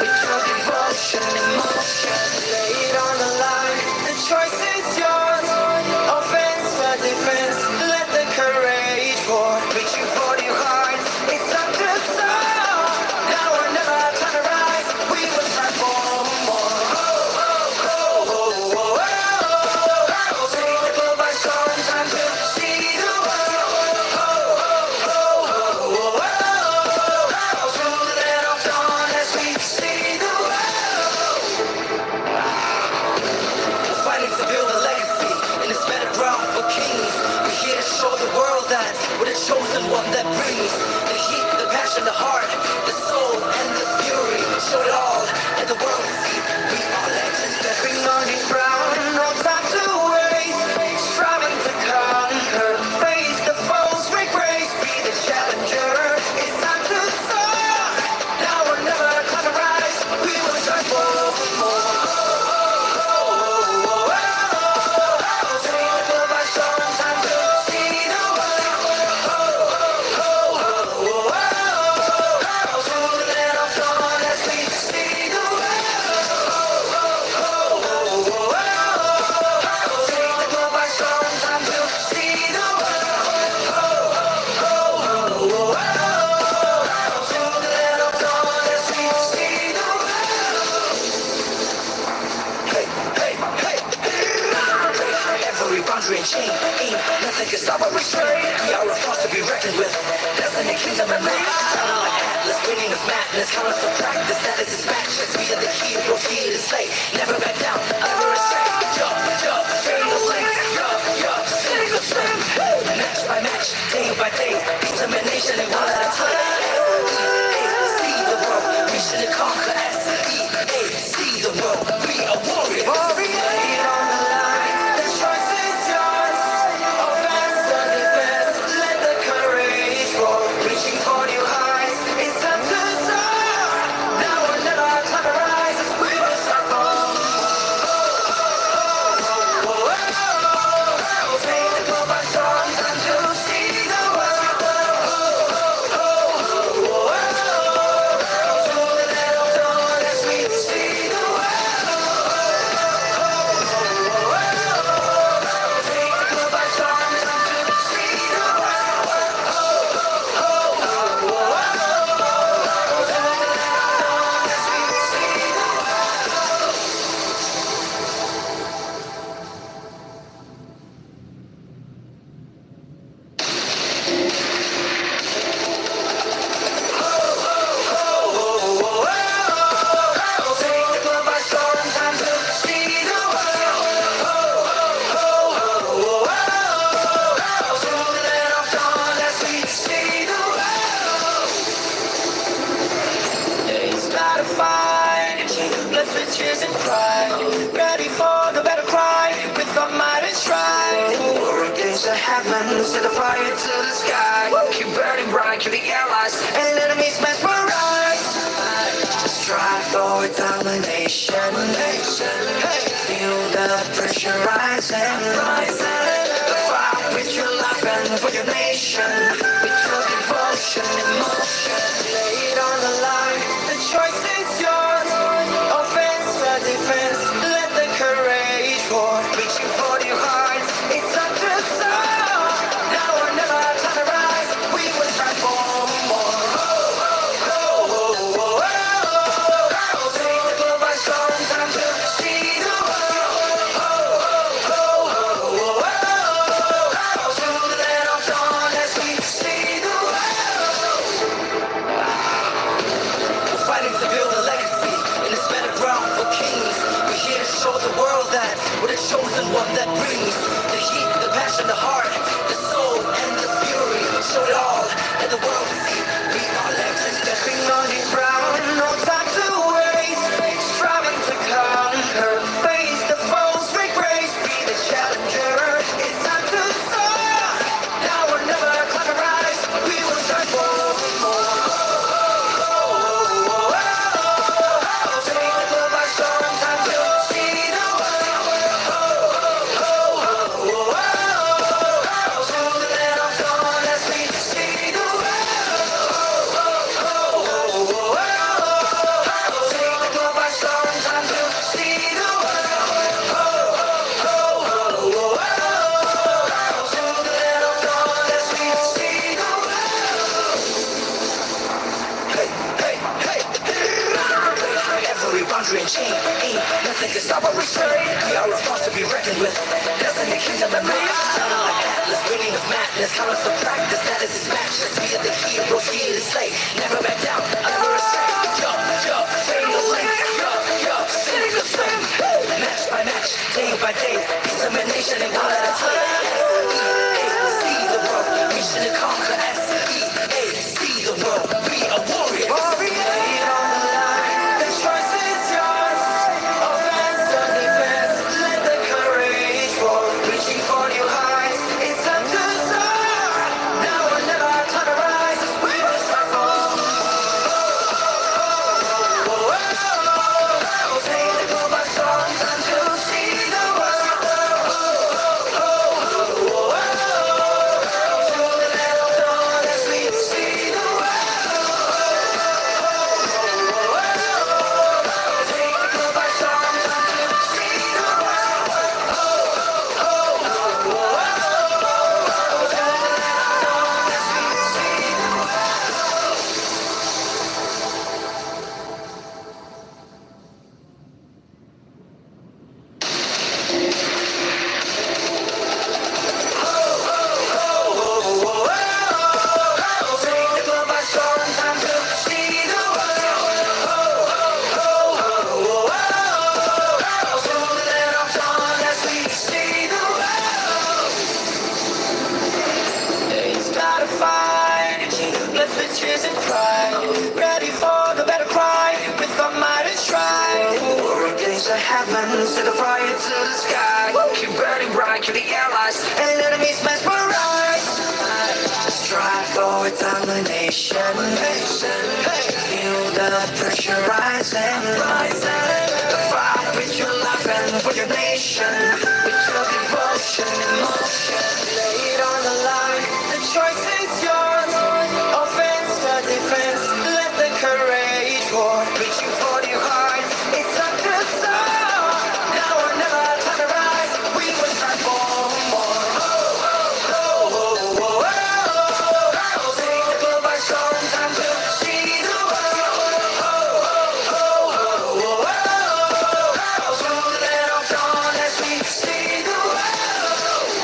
With your devotion and emotion. Lay it on the line. The choice is yours. Offense or defense. Let the courage roar. Reaching for your heart. It's up to start. See chain. Ain't nothing can stop or restrain. We are a force to be reckoned with. Destiny, kingdom, and reign. Battle like Atlas, winning of madness. Count us to practice, that is his matchless. We are the heroes here to slay. Never back down, ever astray. Jump, jump, fatal length. Yup, sing the same. Match by match, day by day. Determination and one at a time. See the world, mission to conquer. See the world, be a warrior. Warrior on the line, the choice is yours. Offense or defense, let the courage roar. Reaching for new heights, it's time to soar. Now or never, time to rise as we will start from. Take the globe by storm, time to see the world. Cheers and cry, ready for the battle cry, with our might and stride. War against the heavens, set the fire to the sky. Keep burning bright, kill the allies, and enemies mesmerize. Strive for domination, feel the pressure rising. Fight with your life and for your nation, with your devotion and motion. Lay it on the line, the choice is yours. Defense, let the courage roar. Reaching for new heights, it's time to soar. Now or never, time to rise. We will strive for more. Take the globe by storm, time to see the world. To the land of dawn as we see the world. We're fighting to build a legacy in this battleground for kings. We're here to show the world that we're the chosen one that brings the heat, the passion, the heart, the soul, and the fury. Show it all, let the world see. We are legends stepping on the ground. No time to waste, striving to conquer. Face the foes, break grace, be the challenger. It's time to soar. Now or never, climb a rise. We will strive for more. And chain, ain't nothing can stop or restrain. We are a force to be reckoned with. Destiny, kingdom, and reign. Battle like Atlas, winning of madness. Count us to practice, that is his matchless. We are the heroes here to slay. Never back down, ever astray. Jump, jump, fatal length. Yup, sing the same. Match by match, day by day. Determination and one at a time. See the world, mission to conquer. See the world, be a warrior. Warrior on the line, the choice is yours. Offense or defense, let the courage roar. Reaching for new heights, it's time to soar. Now or never, time to rise. We will strive for. Take the globe by storm, time to see the world. heavens, set the fire to the sky. Keep burning bright, keep the allies and enemies mesmerized. Strive for domination. Feel the pressure rising. Fight with your life and for your nation. With your devotion and motion. Lay it on the line. The choice is yours. Offense or defense. Let the courage pour. Reaching for your heart. It's a good song. Now or never, time to rise. We will strive for more. Take the world by storm. Time to see the world. Through the land of dawn as we see the world.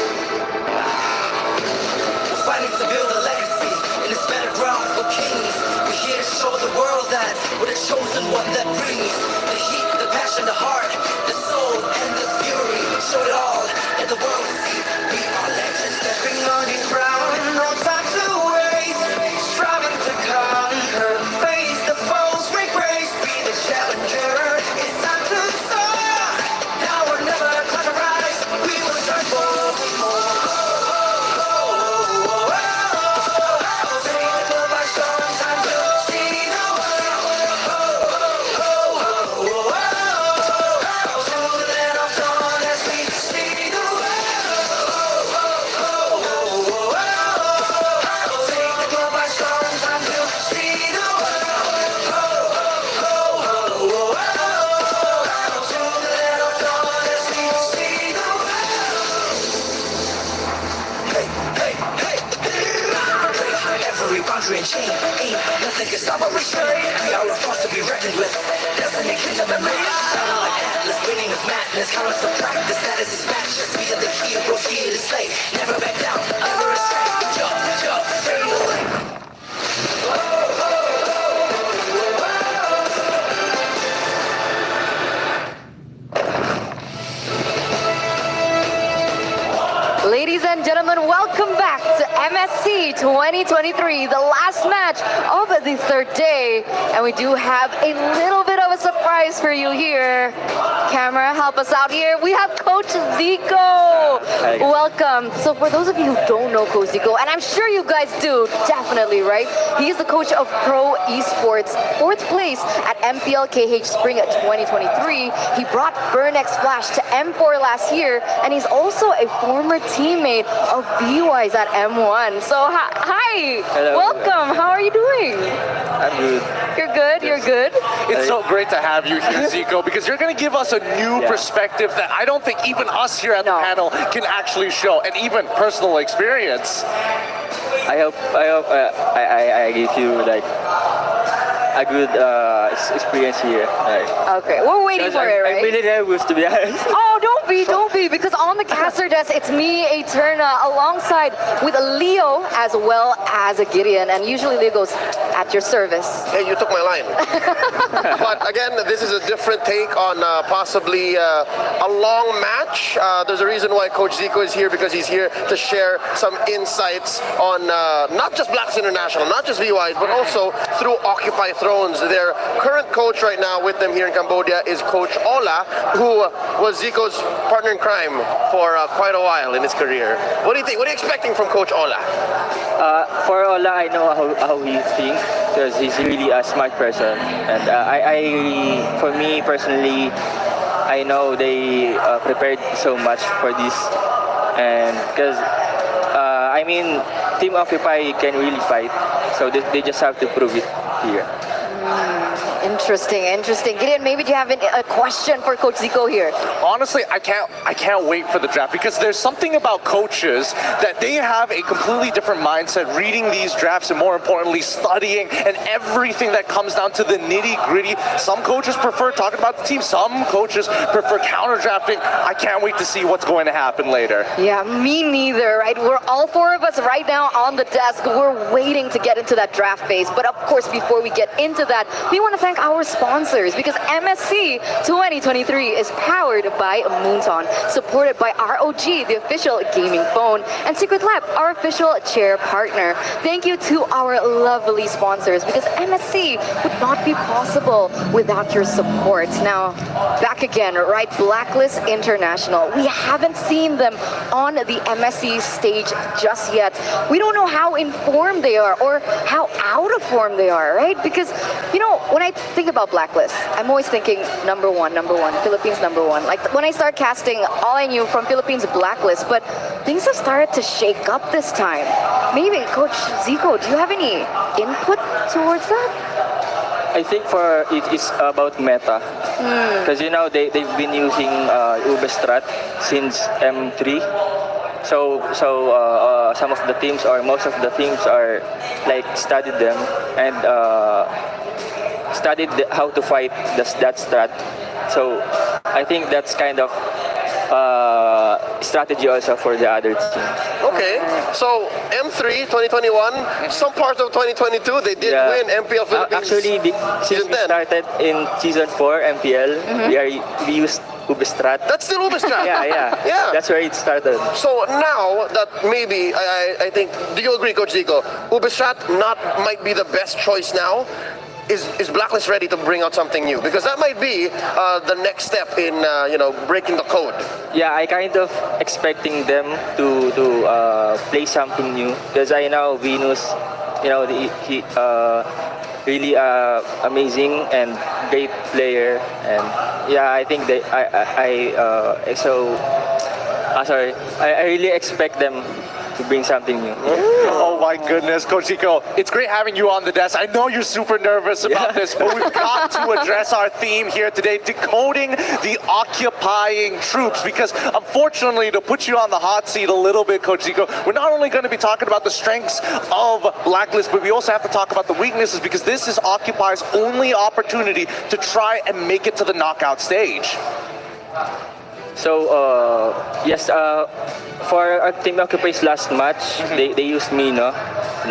Fighting to build a legacy in this battleground for kings. We're here to show the world that we're the chosen one that brings the heat, the passion, the heart, the soul, and the fury. Show it all, let the world see we are legends. Stepping on your crown, no time to waste. Striving to conquer, face the foes, we grace. Be the challenger, it's time to soar. Now or never, time to rise. We will strive for more. Every boundary and chain, ain't nothing can stop our restraint. We are a force to be reckoned with. Destiny kingdom and made. Battle like Atlas, winning is madness. Count us to practice, that is his matches. We are the heroes here to slay. Never back down, never restrained. Jump, fade away. Ladies and gentlemen, welcome back to MSC 2023, the last match of the third day. And we do have a little bit of a surprise for you here. Camera, help us out here. We have Coach Zico. Welcome. So for those of you who don't know Coach Zico, and I'm sure you guys do, definitely, right? He is the coach of Pro Esports, 4th place at MPL KH Spring 2023. He brought Burnex Flash to M4 last year, and he's also a former teammate of BY's at M1. So hi, hello. Welcome. How are you doing? I'm good. You're good. You're good. It's so great to have you here, Zico, because you're going to give us a new perspective that I don't think even us here at the panel can actually show, and even personal experience. I hope I give you like a good experience here. Okay, we're waiting for it, right? I'm really nervous, to be honest. Oh, don't be, because on the caster desk, it's me, Eterna, alongside with Leo as well as Gideon, and usually Leo goes at your service. Hey, you took my line. But again, this is a different take on possibly a long match. There's a reason why Coach Zico is here, because he's here to share some insights on not just Blacklist International, not just VYs, but also through Occupy Thrones. Their current coach right now with them here in Cambodia is Coach Ola, who was Zico's partner in crime for quite a while in his career. What do you think? What are you expecting from Coach Ola? For Ola, I know how he thinks, because he's really a smart person. And for me personally, I know they prepared so much for this. And because, I mean, Team Occupy can really fight. So they just have to prove it here. Interesting. Gideon, maybe do you have a question for Coach Zico here? Honestly, I can't wait for the draft, because there's something about coaches that they have a completely different mindset reading these drafts, and more importantly studying and everything that comes down to the nitty-gritty. Some coaches prefer talking about the team, some coaches prefer counter drafting. I can't wait to see what's going to happen later. Yeah, me neither, right? We're all four of us right now on the desk. We're waiting to get into that draft phase. But of course, before we get into that, we want to thank our our sponsors, because MSC 2023 is powered by Moonton, supported by ROG, the official gaming phone, and Secret Lab, our official chair partner. Thank you to our lovely sponsors, because MSC would not be possible without your support. Now, back again, right? Blacklist International. We haven't seen them on the MSC stage just yet. We don't know how informed they are or how out of form they are, right? Because, you know, when I think about Blacklist, I'm always thinking number one, Philippines number one. Like when I start casting, all I knew from Philippines Blacklist, but things have started to shake up this time. Maybe, Coach Zico, do you have any input towards that? I think for it is about meta, because you know they've been using Mlbb strat since M3. So some of the teams or most of the teams are like studied them and studied how to fight that strat. So I think that's kind of strategy also for the other teams. Okay, so M3 2021, some parts of 2022 they did win MPL Philippines. Actually, since we started in season 4 MPL, we used Mlbb strat. That's still Mlbb strat. yeah. That's where it started. So now that maybe I think, do you agree, Coach Zico? Mlbb strat might be the best choice now. Is Blacklist ready to bring out something new? Because that might be the next step in breaking the code. Yeah, I kind of expecting them to play something new, because I know Venus, you know, he really amazing and great player, and yeah, I think they I really expect them to bring something new. Oh my goodness, Coach Zico, it's great having you on the desk. I know you're super nervous about this, but we've got to address our theme here today, decoding the occupying troops, because unfortunately, to put you on the hot seat a little bit, Coach Zico, we're not only going to be talking about the strengths of Blacklist, but we also have to talk about the weaknesses, because this is Occupy's only opportunity to try and make it to the knockout stage. So yes, for our team Occupy's last match, they used Mino,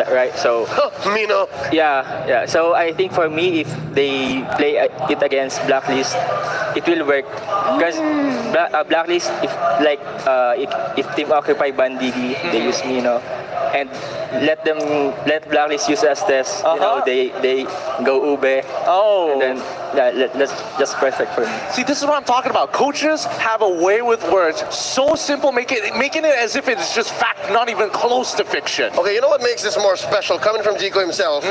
right? So Mino. Yeah. So I think for me, if they play it against Blacklist, it will work, because Blacklist, if team Occupy Bandigi, they use Mino, and let Blacklist use Estes. You know, they go Ube. Oh. And then that's just perfect for me. See, this is what I'm talking about. Coaches have a way with words, so simple, making it as if it's just fact, not even close to fiction. Okay, you know what makes this more special? Coming from Zico himself.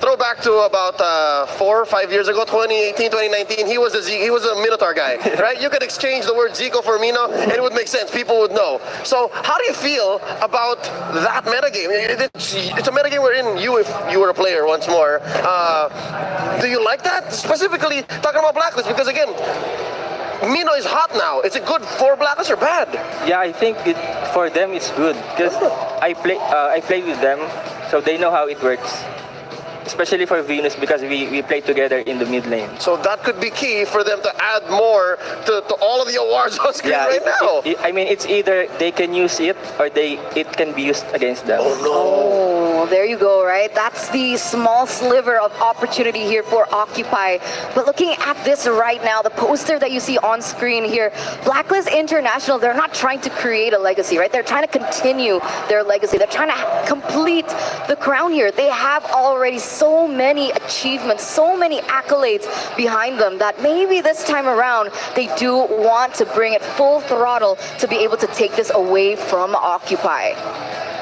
Throw back to about 4 or 5 years ago, 2018, 2019. He was a Minotaur guy, right? You could exchange the word Zico for Mino, and it would make sense. People would know. So, how do you feel about that metagame? It's a metagame wherein if you were a player once more. Do you like that? Specifically talking about Blacklist, because again, Mino is hot now. Is it good for Blacklist or bad? Yeah, I think for them it's good, because I play with them, so they know how it works. Especially for Venus, because we play together in the mid lane. So that could be key for them to add more to all of the awards on screen right now. I mean, it's either they can use it or it can be used against them. Oh no. Oh, there you go, right? That's the small sliver of opportunity here for Occupy. But looking at this right now, the poster that you see on screen here, Blacklist International, they're not trying to create a legacy, right? They're trying to continue their legacy. They're trying to complete the crown here. They have already so many achievements, so many accolades behind them, that maybe this time around they do want to bring it full throttle to be able to take this away from Occupy.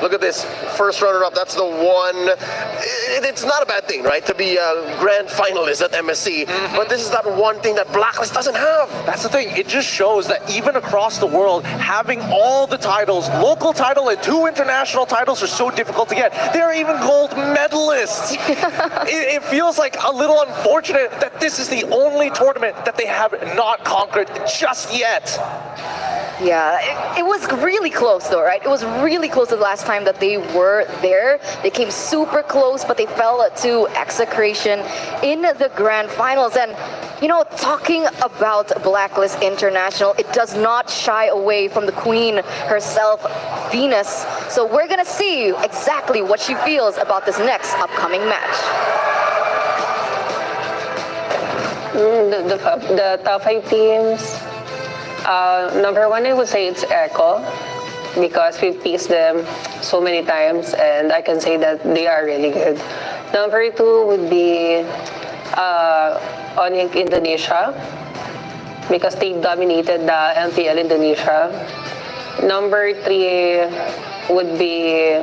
Look at this, first runner-up, that's the one. It's not a bad thing, right, to be a grand finalist at MSC, but this is that one thing that Blacklist doesn't have. That's the thing, it just shows that even across the world, having all the titles, local title and 2 international titles, are so difficult to get. They're even gold medalists. It feels like a little unfortunate that this is the only tournament that they have not conquered just yet. Yeah, it was really close though, right? It was really close the last time that they were there. They came super close, but they fell to execration in the grand finals. And, you know, talking about Blacklist International, it does not shy away from the queen herself, Venus. So we're gonna see exactly what she feels about this next upcoming match. The top 5 teams. Number 1, I would say it's Echo, because we've pieced them so many times, and I can say that they are really good. Number 2 would be Onyx Indonesia, because they dominated the MPL Indonesia. Number 3 would be,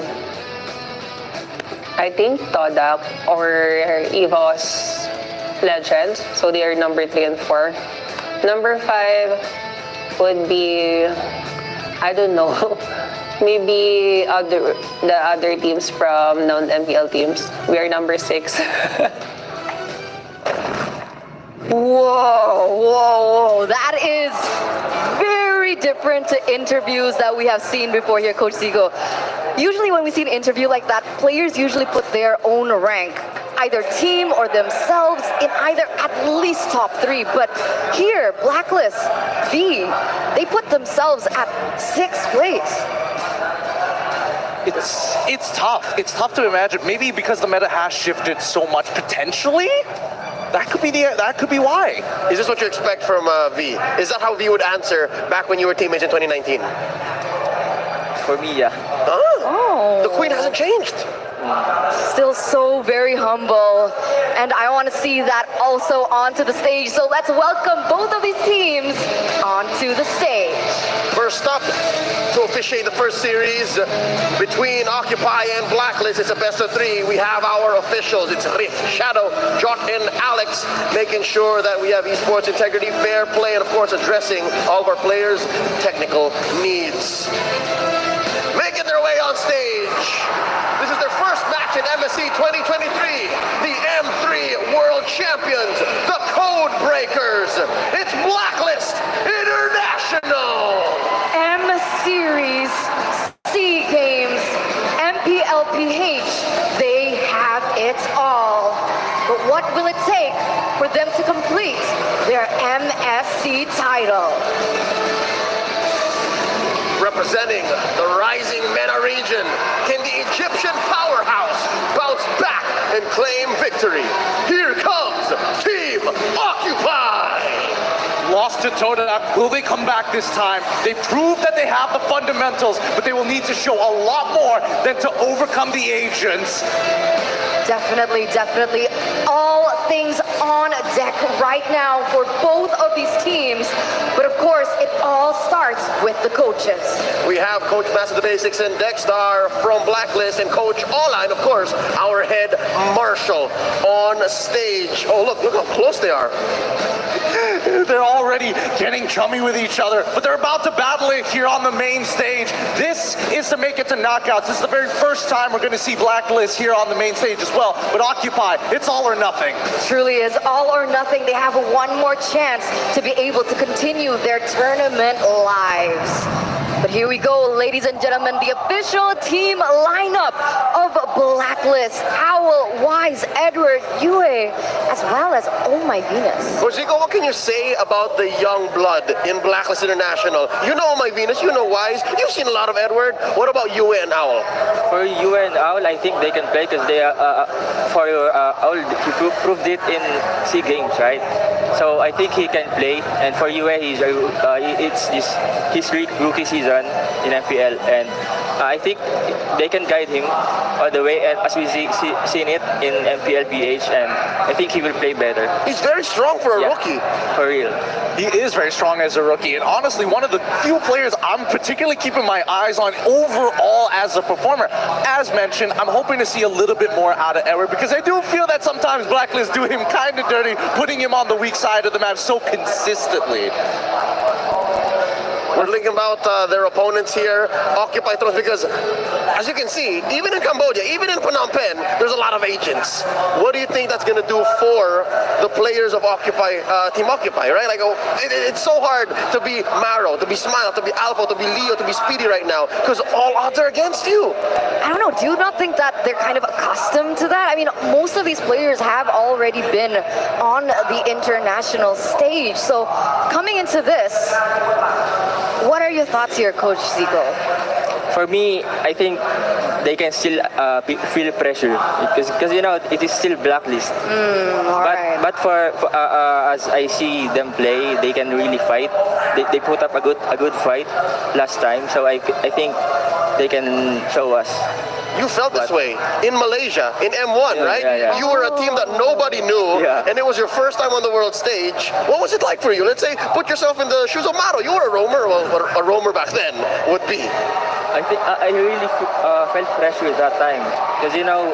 I think, Todak or EVOS Legends. So they are number 3 and 4. Number 5 would be, I don't know, maybe the other teams from non-MPL teams. We are number 6. Whoa. That is very different to interviews that we have seen before here, Coach Zico. Usually when we see an interview like that, players usually put their own rank, either team or themselves, in either at least top 3. But here, Blacklist, V, they put themselves at 6th place. It's tough. It's tough to imagine. Maybe because the meta has shifted so much, potentially. That could be why. Is this what you expect from V? Is that how V would answer back when you were teammates in 2019? For me, yeah. Oh. The Queen hasn't changed. Still so very humble, and I want to see that also onto the stage. So let's welcome both of these teams onto the stage. First up, to officiate the first series between Occupy and Blacklist, it's a best of 3. We have our officials. It's Riff, Shadow, Jot, and Alex, making sure that we have esports integrity, fair play, and of course addressing all of our players' technical needs. Making their way on stage. This is their first match in MSC 2023. The M3 World Champions, the Code Breakers. It's Blacklist International. M Series, C Games, MPLPH, they have it all. But what will it take for them to complete their MSC title? Representing the rising MENA region, can the Egyptian powerhouse bounce back and claim victory? Here comes Team Occupy! Lost to Todak. Will they come back this time? They proved that they have the fundamentals, but they will need to show a lot more than to overcome the agents. Definitely. All things on deck right now for both of these teams. But of course, it all starts with the coaches. We have Coach Master the Basics and Dexstar from Blacklist, and Coach Online, of course, our head marshal on stage. Oh, look how close they are. They're already getting chummy with each other, but they're about to battle it here on the main stage. This is to make it to knockouts. This is the very first time we're going to see Blacklist here on the main stage as well. But Occupy, it's all or nothing. Truly is all or nothing. They have one more chance to be able to continue their tournament lives. But here we go, ladies and gentlemen, the official team lineup of Blacklist. Owl, Wise, Edward, Yue, as well as Oh My Venus. Zico, what can you say about the young blood in Blacklist International? You know Oh My Venus, you know Wise, you've seen a lot of Edward. What about Yue and Owl? For Yue and Owl, I think they can play because they are, for Owl, he proved it in SEA Games, right? So I think he can play. And for Yue, it's his rookie season in FPL, and I think they can guide him all the way, and as we seen it in MPLPH, and I think he will play better. He's very strong for a rookie. For real. He is very strong as a rookie, and honestly, one of the few players I'm particularly keeping my eyes on overall as a performer. As mentioned, I'm hoping to see a little bit more out of Edward, because I do feel that sometimes Blacklist do him kind of dirty, putting him on the weak side of the map so consistently. We're thinking about their opponents here, Occupy Thrones, because as you can see, even in Cambodia, even in Phnom Penh, there's a lot of agents. What do you think that's going to do for the players of Occupy, Team Occupy, right? Like, it's so hard to be Maro, to be Smile, to be Alpha, to be Leo, to be Speedy right now, because all odds are against you. I don't know, do you not think that they're kind of accustomed to that? I mean, most of these players have already been on the international stage. So coming into this, what are your thoughts here, Coach Zico? For me, I think they can still feel pressure because you know it is still Blacklist. But as I see them play, they can really fight. They put up a good fight last time, so I think they can show us. You felt this way in Malaysia, in M1, right? Yeah. You were a team that nobody knew, and it was your first time on the world stage. What was it like for you? Let's say, put yourself in the shoes of Maro. You were a roamer, well, a roamer back then would be. I think I really felt pressure that time because you know,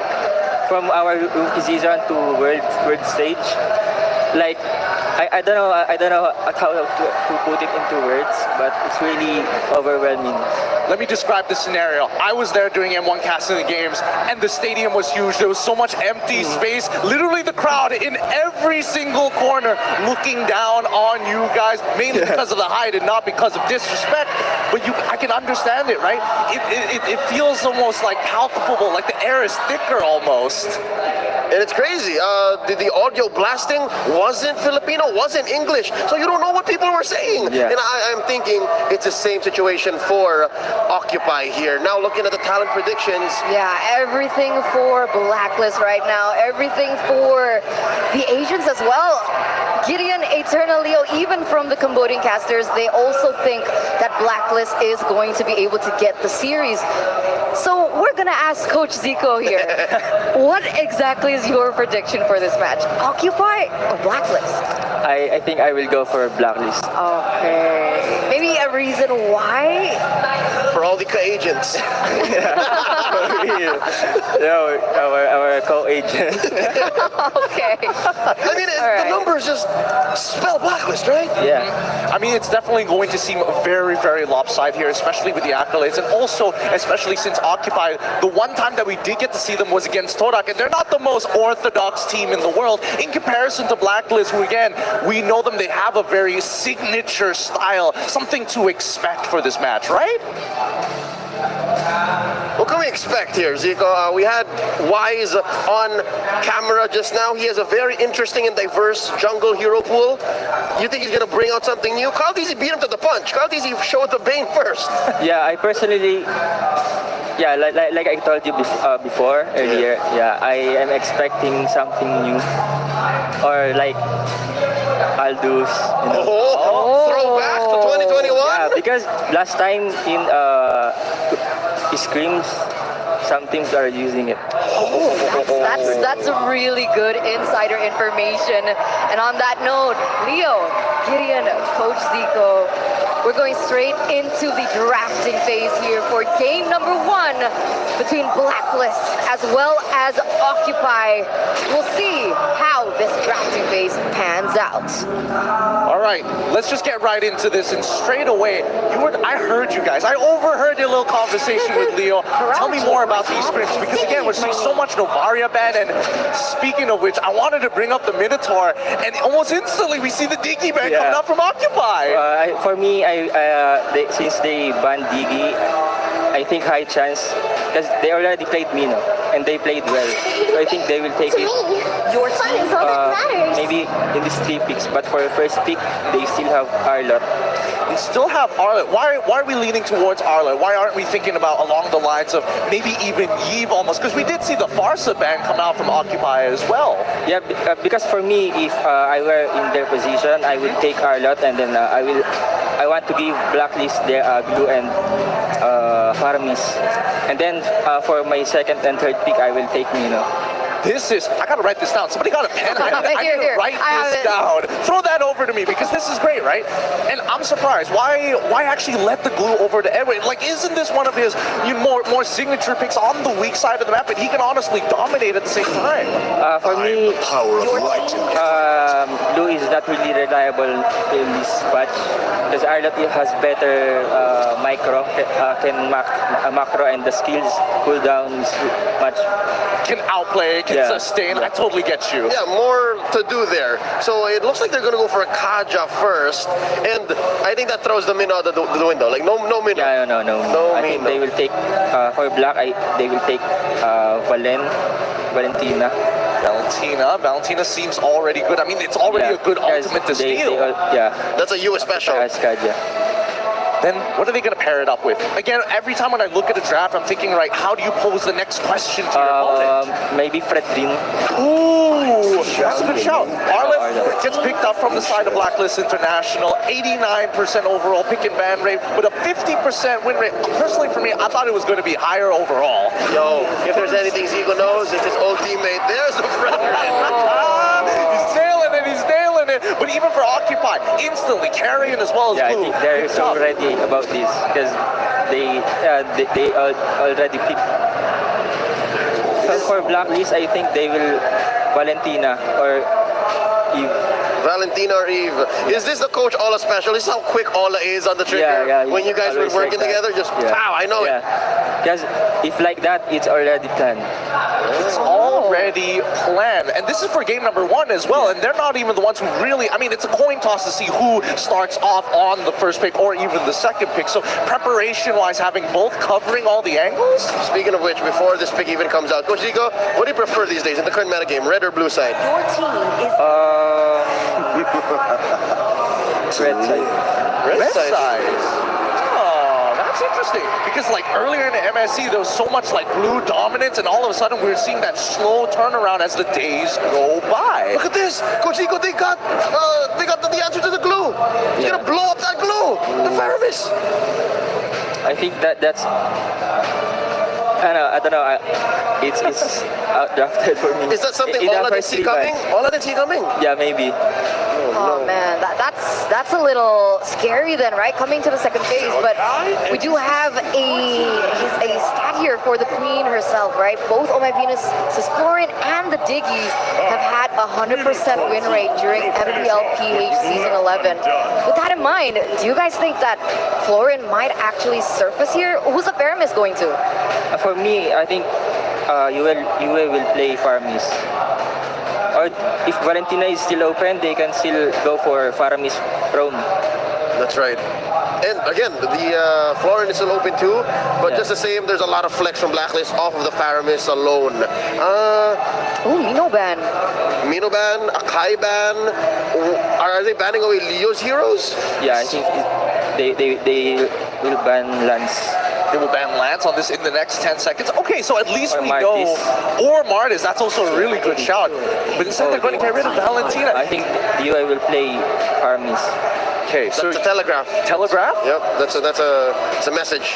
from our rookie season to world stage, like I don't know how to put it into words, but it's really overwhelming. Let me describe the scenario. I was there during M1 casting the games, and the stadium was huge. There was so much empty space. Literally the crowd in every single corner looking down on you guys, mainly because of the height and not because of disrespect. But I can understand it, right? It feels almost like palpable, like the air is thicker almost. And it's crazy. The audio blasting wasn't Filipino, wasn't English. So you don't know what people were saying. Yeah. And I'm thinking it's the same situation for Occupy here. Now looking at the talent predictions. Yeah, everything for Blacklist right now. Everything for the Asians as well. Gideon, Eternal Leo, even from the Cambodian casters, they also think that Blacklist is going to be able to get the series. So we're gonna ask Coach Zico here. What exactly is your prediction for this match? Occupy or Blacklist? I think I will go for Blacklist. Okay. Maybe a reason why? For all the agents. No, our co-agent. Okay. I mean, the numbers just spell Blacklist, right? Yeah. I mean, it's definitely going to seem very, very lopsided here, especially with the accolades, and also, especially since Occupy, the one time that we did get to see them was against Torak, and they're not the most orthodox team in the world in comparison to Blacklist, who again, we know them, they have a very signature style, something to expect for this match, right? What can we expect here, Zico? We had Wise on camera just now. He has a very interesting and diverse jungle hero pool. You think he's going to bring out something new? Carl DZ beat him to the punch. Carl DZ showed the Bane first. Yeah, I personally, like I told you before earlier, I am expecting something new, or like Aldous. You know. Throwback to 2021. Yeah, because last time in Screams, some teams are using it. That's really good insider information. And on that note, Leo, Gideon, Coach Zico, we're going straight into the drafting phase here for game number 1 between Blacklist as well as Occupy. We'll see how this drafting phase pans out. All right, let's just get right into this, and straight away, I heard you guys. I overheard your little conversation with Leo. Tell me more about these scripts, because again, we're seeing so much Novaria ban, and speaking of which, I wanted to bring up the Minotaur, and almost instantly we see the Diggy ban coming up from Occupy. For me, since they banned Diggy, I think high chance, because they already played Mino, and they played well. So I think they will take it. Your team is all that matters. Maybe in these 3 picks, but for the first pick, they still have Arlot. They still have Arlot. Why are we leaning towards Arlot? Why aren't we thinking about along the lines of maybe even Yves almost? Because we did see the Farsa ban come out from Occupy as well. Yeah, because for me, if I were in their position, I would take Arlot, and then I want to give Blacklist their Glue and Farmis. And then for my second and third pick, I will take Mino. I gotta write this down. Somebody got a pen. I didn't write this down. Throw that over to me, because this is great, right? And I'm surprised. Why actually let the Glue over to Edwin? Like, isn't this one of his more signature picks on the weak side of the map? But he can honestly dominate at the same time. For me, Glue is not really reliable in this patch, because Arlot has better micro, can macro, and the skills cooldown is much. Can outplay, can sustain. I totally get you. Yeah, more to do there. So it looks like they're going to go for a Kaja first, and I think that throws the Mino out the window. Like no Mino. Yeah, no. I think they will take for Black. They will take Valentina. Valentina seems already good. I mean, it's already a good ultimate to steal. That's a US special. then what are they going to pair it up with? Again, every time when I look at a draft, I'm thinking, right, how do you pose the next question to your opponent? Maybe Fred Green. Ooh, that's a good shout. Arleth gets picked up from the side of Blacklist International. 89% overall pick and ban rate with a 50% win rate. Personally, for me, I thought it was going to be higher overall. Yo, if there's anything Zico knows, it's his old teammate. There's a friend. He's nailing it, he's nailing it. But even for Occupy, instantly carrying as well as Yeah, Blue. I think they're so ready about this because they already picked. So for Blacklist, I think they will Valentina or Eve. Valentina or Eve. Is this the coach Ola special? This is how quick Ola is on the trigger. Yeah, when you guys were always working like that. together, just pow, I know it. Because if like that, it's already planned. It's already planned. And this is for game number 1 as well. And they're not even the ones who really, I mean, it's a coin toss to see who starts off on the first pick or even the second pick. So preparation-wise, having both covering all the angles. Speaking of which, before this pick even comes out, Coach Zico, what do you prefer these days in the current metagame, red or blue side? Your team is... Red side. Red side. Oh, that's interesting. Because like earlier in the MSC, there was so much like blue dominance, and all of a sudden we were seeing that slow turnaround as the days go by. Look at this, Coach Zico, they got the answer to the glue. He's gonna blow up that glue. The Faramis. I think that's. I don't know. It's outdrafted for me. Is that something Ola didn't see coming? Ola didn't see coming? Yeah, maybe. Oh man, that's a little scary then, right? Coming to the second phase, but we do have a stat here for the queen herself, right? Both Oh My Venus, Florin and the Diggy have had 100% win rate during MPL PH Season 11. With that in mind, do you guys think that Florin might actually surface here? Who's the Faramis going to? For me, I think UA will play Faramis. Or if Valentina is still open, they can still go for Faramis Roam. That's right. And again, the Florin is still open too, but just the same, there's a lot of flex from Blacklist off of the Faramis alone. Mino ban. Mino ban, Akai ban. Are they banning away Leo's heroes? Yeah, I think they will ban Lance. They will ban Lance on this in the next 10 seconds. Okay, so at least or we Martis. know. Or Martis, that's also a really good shout. But instead they're going to get rid of Valentina. I think UA will play Faramis. Okay, so that's a telegraph. Telegraph? Yep, that's a message.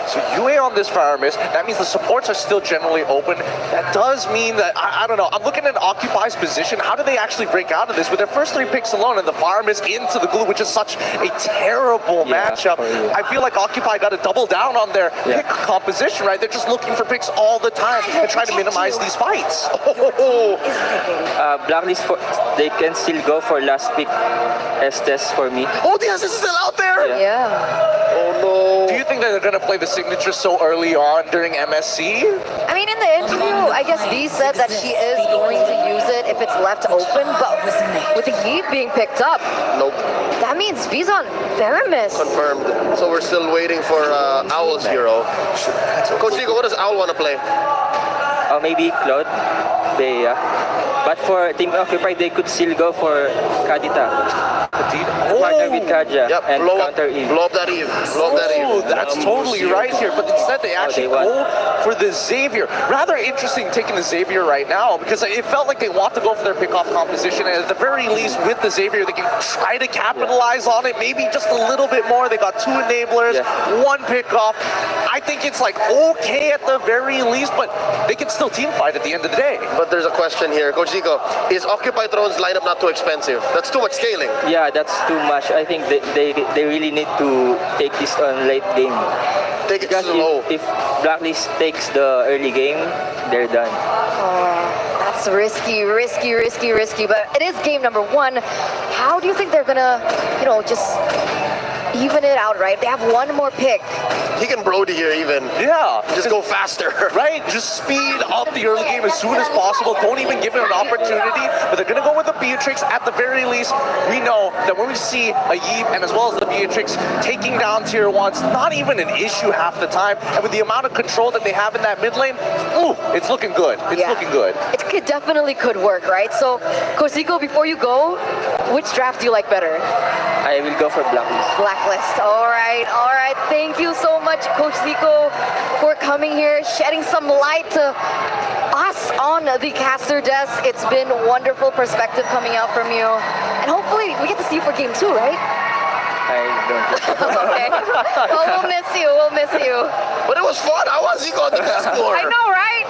So UA on this Faramis, that means the supports are still generally open. That does mean that, I don't know, I'm looking at Occupy's position. How do they actually break out of this? With their first 3 picks alone and the Faramis into the glue, which is such a terrible matchup. I feel like Occupy got to double down on their pick composition, right? They're just looking for picks all the time and trying to minimize these fights. Blacklist, they can still go for last pick Estes for me. Oh, the Estes is still out there? Yeah. Oh no. Do you think that they're going to play the signature so early on during MSC? I mean, in the interview, I guess V said that she is going to use it if it's left open, but with the Yeet being picked up, nope. That means V's on Faramis. Confirmed. So we're still waiting for Owl's hero. Coach Zico, what does Owl want to play? Maybe Claude, Bea. But for Team Occupy, they could still go for Kadita. Partner with Kaja and counter Eve. Blow up that Eve. Blow up that Eve. That's totally right here. But instead, they actually go for the Xavier. Rather interesting taking the Xavier right now because it felt like they want to go for their pickoff composition. And at the very least, with the Xavier, they can try to capitalize on it. Maybe just a little bit more. They got 2 enablers, 1 pickoff. I think it's like okay at the very least, but they can still team fight at the end of the day. But there's a question here. Coach Zico, is Occupy Throne's lineup not too expensive? That's too much scaling. Yeah, that's too much. I think they really need to take this on late game. Take it slow. If Blacklist takes the early game, they're done. That's risky. But it is game number 1. How do you think they're gonna, just even it out, right? They have 1 more pick. He can Brody here even. Yeah. Just go faster. Right? Just speed up the early game as soon as possible. Don't even give it an opportunity. But they're going to go with the Beatrix. At the very least, we know that when we see a Yeet and as well as the Beatrix taking down tier 1s, not even an issue half the time. And with the amount of control that they have in that mid lane, it's looking good. It's looking good. It definitely could work, right? So, Coach Zico, before you go, which draft do you like better? I will go for Blacklist. Blacklist. All right, all right. Thank you so much, Coach Zico, for coming here, shedding some light to us on the caster desk. It's been wonderful perspective coming out from you. And hopefully we get to see you for game 2, right? I don't think Okay. Well, we'll miss you. We'll miss you. But it was fun. How was he going to desk more? I know, right?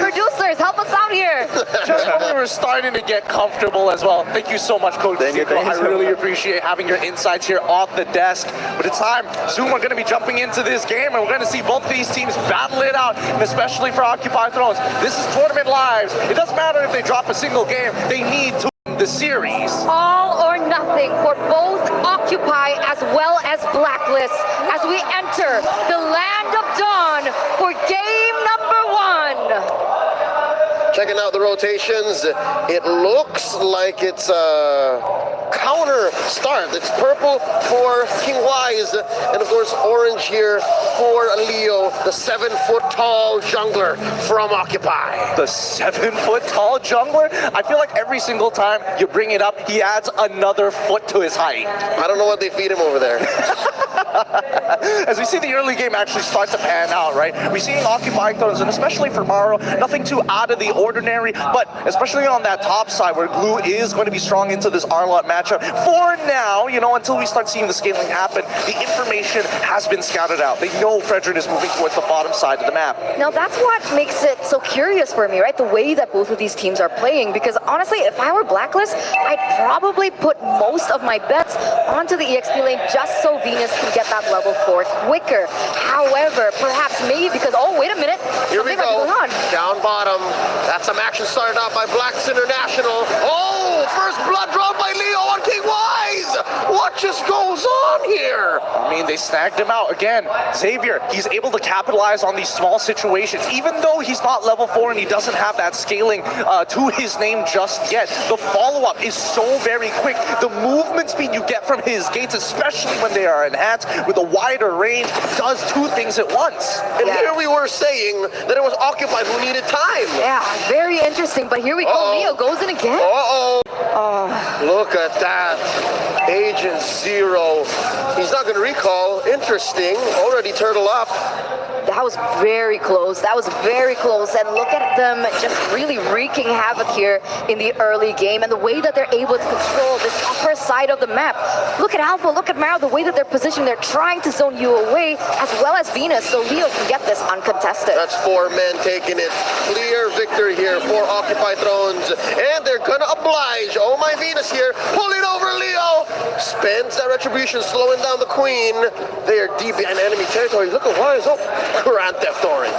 Producers, help us out here. Just when we were starting to get comfortable as well. Thank you so much, Coach Zico. I really appreciate having your insights here off the desk. But it's time. Soon we're going to be jumping into this game, and we're going to see both these teams battle it out, and especially for Occupy Thrones. This is Tournament Lives. It doesn't matter if they drop a single game. They need to win the series. All or nothing for both Occupy as well as Blacklist as we enter the Land of Dawn for game number 1. Checking out the rotations, it looks like it's a counter start. It's purple for King Wise, and of course orange here for Leo, the 7-foot-tall jungler from Occupy. The 7-foot-tall jungler? I feel like every single time you bring it up, he adds another foot to his height. I don't know what they feed him over there. As we see the early game actually start to pan out, right? We're seeing Occupy Thrones, and especially for Maro, nothing too out of the ordinary, but especially on that top side where Glue is going to be strong into this Arlott matchup. For now, you know, until we start seeing the scaling happen, the information has been scouted out. They know Fredrin is moving towards the bottom side of the map. Now that's what makes it so curious for me, right? The way that both of these teams are playing, because honestly, if I were Blacklist, I'd probably put most of my bets onto the EXP lane just so Venus can get that level 4 quicker. However, perhaps maybe because, oh, wait a minute. Here we go. Going on. Down bottom. That's some action started out by Blacks International. Oh, first blood drawn by Leo on King Wise. What just goes on here? I mean, they snagged him out again. Xavier, he's able to capitalize on these small situations. Even though he's not level 4 and he doesn't have that scaling to his name just yet, the follow-up is so very quick. The movement speed you get from his gates, especially when they are enhanced with a wider range, does 2 things at once. And here we were saying that it was Occupy who needed time. Yeah, very interesting, but here we go. Leo goes in again. Uh-oh. Look at that. Agent Zero. He's not going to recall. Interesting. Already turtle up. That was very close. That was very close. And look at them just really wreaking havoc here in the early game and the way that they're able to control this upper side of the map. Look at Alpha, look at Maro, the way that they're positioned. They're trying to zone you away as well as Venus, so Leo can get this uncontested. That's 4 men taking it. Clear victory here for Occupy Thrones. And they're going to oblige. Oh, my Venus here. Pulling over Leo. Spends that retribution, slowing down the Queen. They are deep in enemy territory. Look at Wise. Oh, Grand Theft Orange.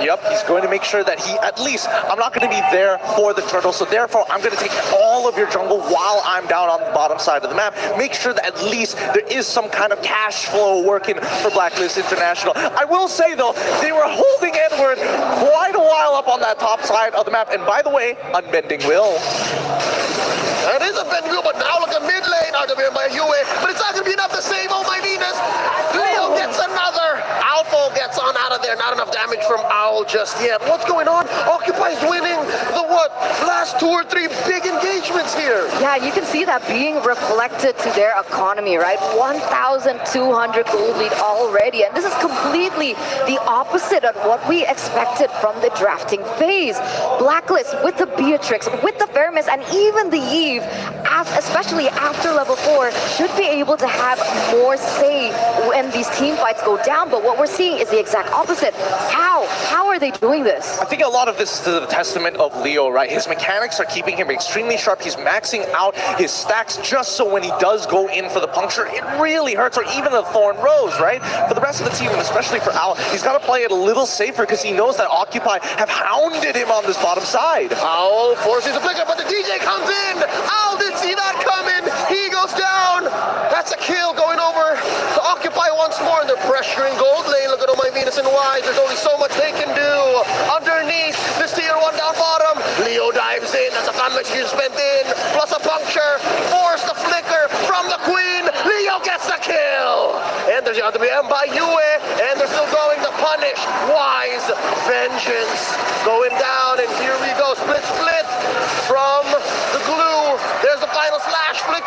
Yep, he's going to make sure that he, at least, I'm not going to be there for the turtle, so therefore I'm going to take all of your jungle while I'm down on the bottom side of the map. Make sure that at least there is some kind of cash flow working for Blacklist International. I will say, though, they were holding Edward quite a while up on that top side of the map, and by the way, Unbending Will. That is a bend wheel, but now look at mid lane. RWM by Yue, but it's not going to be enough to save. Oh, my Venus. Leo gets another. Alpha gets on out of there. Not enough damage from Owl just yet. What's going on? Occupy's winning the what? Last 2 or 3 big engagements here. Yeah, you can see that being reflected to their economy, right? 1,200 gold lead already. And this is completely the opposite of what we expected from the drafting phase. Blacklist with the Beatrix, with the Fermis, and even the Eve, especially after level 4, should be able to have more say when these team fights go down. But what we're seeing is the exact opposite. How are they doing this? I think a lot of this is a testament of Leo, right? His mechanics are keeping him extremely sharp. He's maxing out his stacks just so when he does go in for the puncture, it really hurts, or even the Thorn Rose, right? For the rest of the team, and especially for Owl, he's got to play it a little safer because he knows that Occupy have hounded him on this bottom side. Owl forces the flicker, but the DJ comes in. Owl didn't see that coming. He goes down. That's a kill going over to Occupy once more, and they're pressuring gold lane. Look at all my Venus and Wise. There's only so much they can do. Underneath, this tier 1 down bottom. Leo dives in. That's a fan execution spent in. Plus a puncture. Force the flicker from the Queen. Leo gets the kill. And there's the RWM by Yue. And they're still going to punish Wise. Vengeance going down. And here we go. Split from the Glue. There's the final slash. Flicker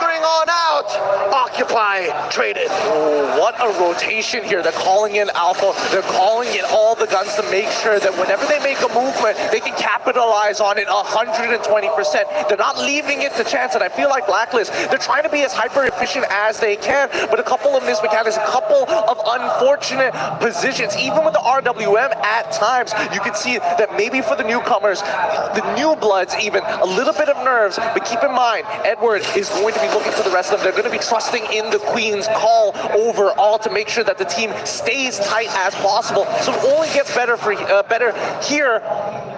out. Occupy traded. Oh, what a rotation here. They're calling in Alpha. They're calling in all the guns to make sure that whenever they make a movement, they can capitalize on it 120%. They're not leaving it to chance, and I feel like Blacklist, they're trying to be as hyper efficient as they can, but a couple of missed mechanics, a couple of unfortunate positions, even with the RWM at times, you can see that maybe for the newcomers, the new bloods even, a little bit of nerves, but keep in mind, Edward is going to be looking for the rest of them. They're going to be trusting in the Queen's call overall to make sure that the team stays tight as possible, so it only gets better here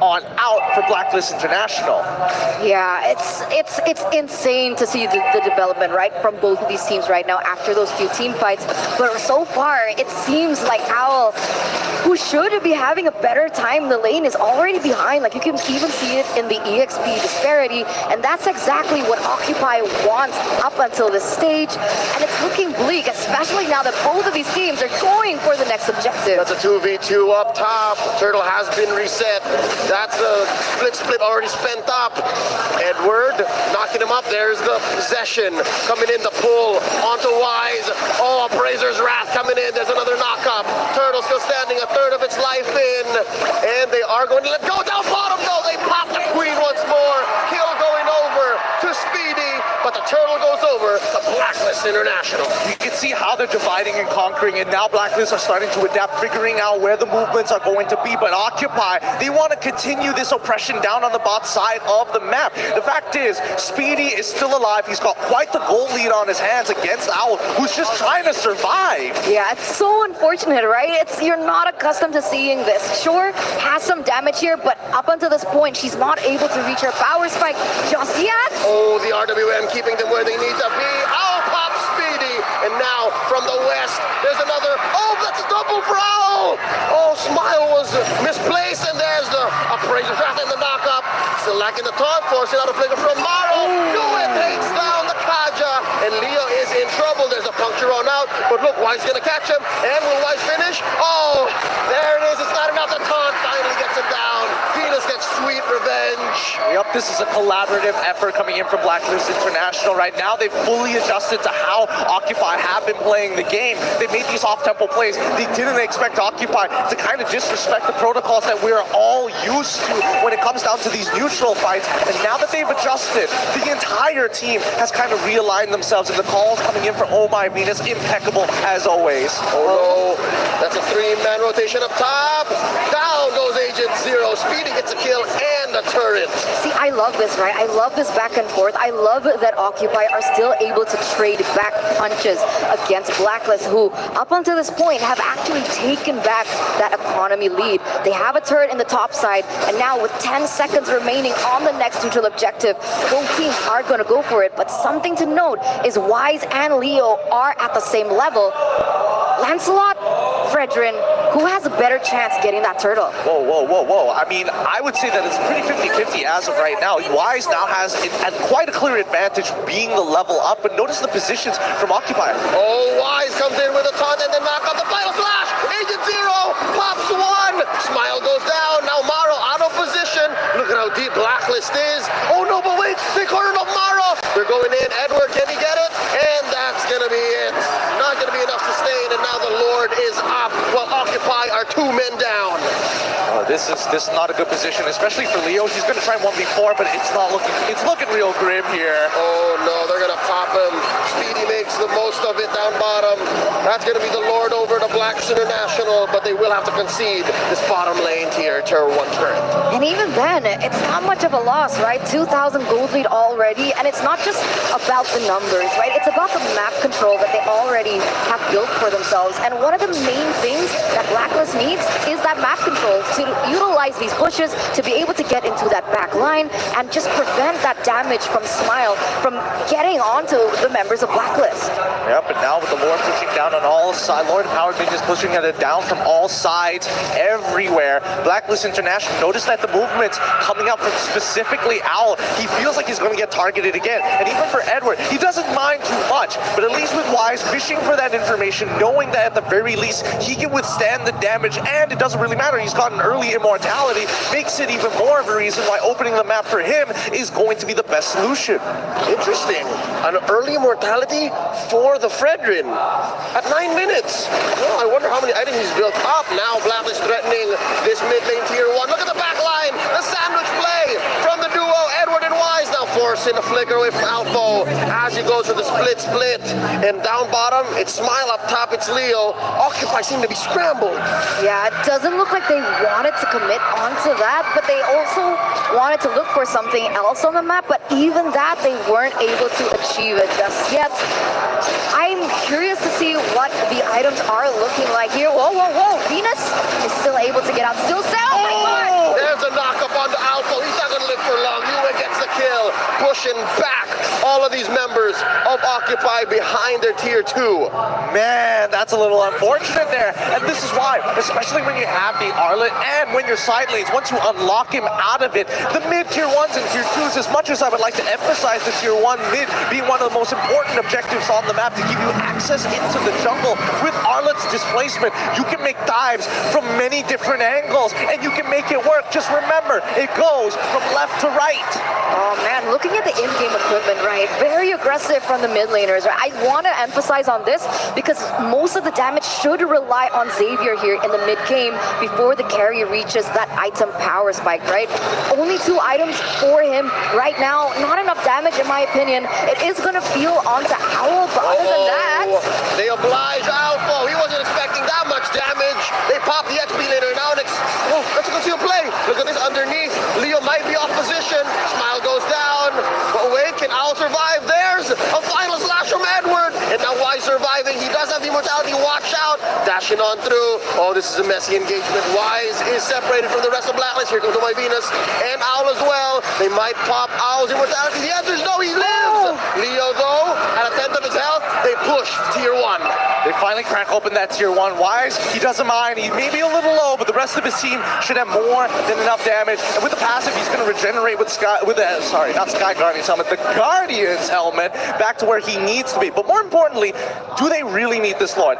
on out for Blacklist International. Yeah, it's insane to see the development, right, from both of these teams right now after those few team fights. But so far, it seems like Owl, who should be having a better time in the lane, is already behind. Like, you can even see it in the EXP disparity, and that's exactly what Occupy wants up until this stage. And it's looking bleak, especially now that both of these teams are going for the next objective. That's a 2v2 up top. Turtle has been reset. That's the split already spent up. Edward knocking him up. There's the possession coming in, the pull onto Wise. Oh, Appraiser's Wrath coming in. There's another knock up. Turtle still standing, a third of its life in. And they are going to let go down bottom though. They pop the Queen once more. Kill going over to Speedy, but the Turtle goes over to Blacklist International. You can see how they're dividing and conquering, and now Blacklist are starting to adapt, figuring out where the movements are going to be. But Occupy, they want to continue this oppression down on the bot side of the map. The fact is, Speedy is still alive. He's got quite the goal lead on his hands against Owl, who's just trying to survive. Yeah, it's so unfortunate, right? You're not accustomed to seeing this. Sure, has some damage here, but up until this point, she's not able to reach her power spike just yet. Oh, the RWM keeping them where they need to be. Owl pops Speedy, and now from the west, there's another. Oh, that's a double for Owl. Oh, Smile was misplaced, and there's the Appraiser Draft and the knockup. Still lacking the taunt, forcing out a flicker from Maro. It takes down the Kaja, and Leo is in trouble. There's a puncture on out, but look, Wise gonna catch him, and will Wise finish? Oh, there it is. It's not enough. The taunt finally gets him down. Venus gets sweet revenge. Yep, this is a collaborative effort coming in from Blacklist International right now. They've fully adjusted to how Occupy have been playing the game. They made these off-tempo plays. They didn't expect Occupy to kind of disrespect the protocols that we're all used to when it comes down to these neutral fights. And now that they've adjusted, the entire team has kind of realigned themselves, and the calls coming in from Oh My Venus, impeccable as always. Oh no, that's a three-man rotation up top. Down goes Agent Zero. Speedy gets a kill and a turret. See, I love this, right? I love this back and forth. I love that Occupy are still able to trade back punches against Blacklist, who up until this point have actually taken back that economy lead. They have a turret in the top side, and now with 10 seconds remaining on the next neutral objective, both teams are going to go for it. But something to note is Wise and Leo are at the same level. Lancelot, Fredrin, who has a better chance getting that turtle? Whoa, whoa, whoa, whoa. I mean, I would say that it's pretty 50-50 as of right now. Wise now has quite a clear advantage being the level up, but notice the positions from Occupy. Oh, Wise comes in with a taunt and then knock on the final slash. Agent Zero pops one. Smile goes down. Now Maro out of position. Look at how deep Blacklist is. Oh no, but wait, they cornered up Maro. They're going in. Edward, can he get it? And that's gonna be it. Not gonna be enough to sustain, and now the Lord is up while Occupy are 2 men down. This is not a good position, especially for Leo. He's gonna try 1v4, but it's looking real grim here. Oh no, they're gonna pop him. Speedy makes the most of it down bottom. That's gonna be the Lord over to Blacks International, but they will have to concede this bottom lane tier to one turret. And even then, it's not much of a loss, right? 2,000 gold lead already, and it's not just about the numbers, right? It's about the map control that they already have built for themselves. And one of the main things that Blacklist needs is that map control to utilize these bushes to be able to get into that back line and just prevent that damage from Smile from getting onto the members of Blacklist. Yep, and now with the Lord pushing down on all sides. Lord and Powered Ninjas pushing it down from all sides, everywhere. Blacklist International, notice that the movement's coming out from specifically Owl. He feels like he's going to get targeted again. And even for Edward, he doesn't mind too much, but at least with Wise, fishing for that information, knowing that at the very least, he can withstand the damage, and it doesn't really matter. He's got an early immortality, makes it even more of a reason why opening the map for him is going to be the best solution. Interesting. An early immortality for the Fredrin at 9 minutes. Oh, I wonder how many items he's built up. Now Blacklist threatening this mid lane tier 1. Look at the back line. The sandwich play from the duo Edward and Wise. Now forcing a flicker away from Outplay as he goes for the split. And down bottom, it's Smile. Up top, it's Leo. Occupy seem to be scrambled. Yeah, it doesn't look like they wanted to commit onto that, but they also wanted to look for something else on the map, but even that they weren't able to achieve it just yet. I'm curious to see what the items are looking like here. Whoa, whoa, whoa. Venus is still able to get out. Still sound. Oh my God. There's a knock up onto Alpha. He's not going to live for long. Yue gets the kill, pushing back all of these members of Occupy behind their tier 2. Man, that's a little unfortunate there. And this is why, especially when you have the Arlet and when you're side lanes, once you unlock him out of it, the mid tier 1s and tier 2s, as much as I would like to emphasize the tier 1 mid being one of the most important objectives on the map to give you access into the jungle, with Arlet's displacement, you can make dives from many different angles and you can make it work. Just remember, it goes from left to right. Oh man, looking at the in-game equipment, right? Very aggressive from the mid laners, right? I want to emphasize on this because most of the damage should rely on Xavier here in the mid game before the carry reaches that item power spike, right? Only 2 items for him right now. Not enough damage in my opinion. It is going to feel onto Owl, but other than that... They oblige Alpha. He wasn't expecting that much damage. They pop the XP later and Onyx. Oh, let's go see him play. Look at this underneath. Leo might be off position. Smile goes down. But wait, can Owl survive? There's a final slash from Edward. And now Wise surviving. He does have the immortality. Watch out. Dashing on through. Oh, this is a messy engagement. Wise is separated from the rest of Blacklist. Here comes my Venus and Owl as well. They might pop Owl's immortality. The answer is no, he lives. Leo, though, at a 10th of his health, they push tier 1. They finally crack open that tier 1. Wise, he doesn't mind. He may be a little low, but the rest of his team should have more than enough damage. And with the passive, he's going to regenerate with not Sky Guardian's helmet, the Guardian's helmet, back to where he needs to be. But more importantly, do they really need this Lord?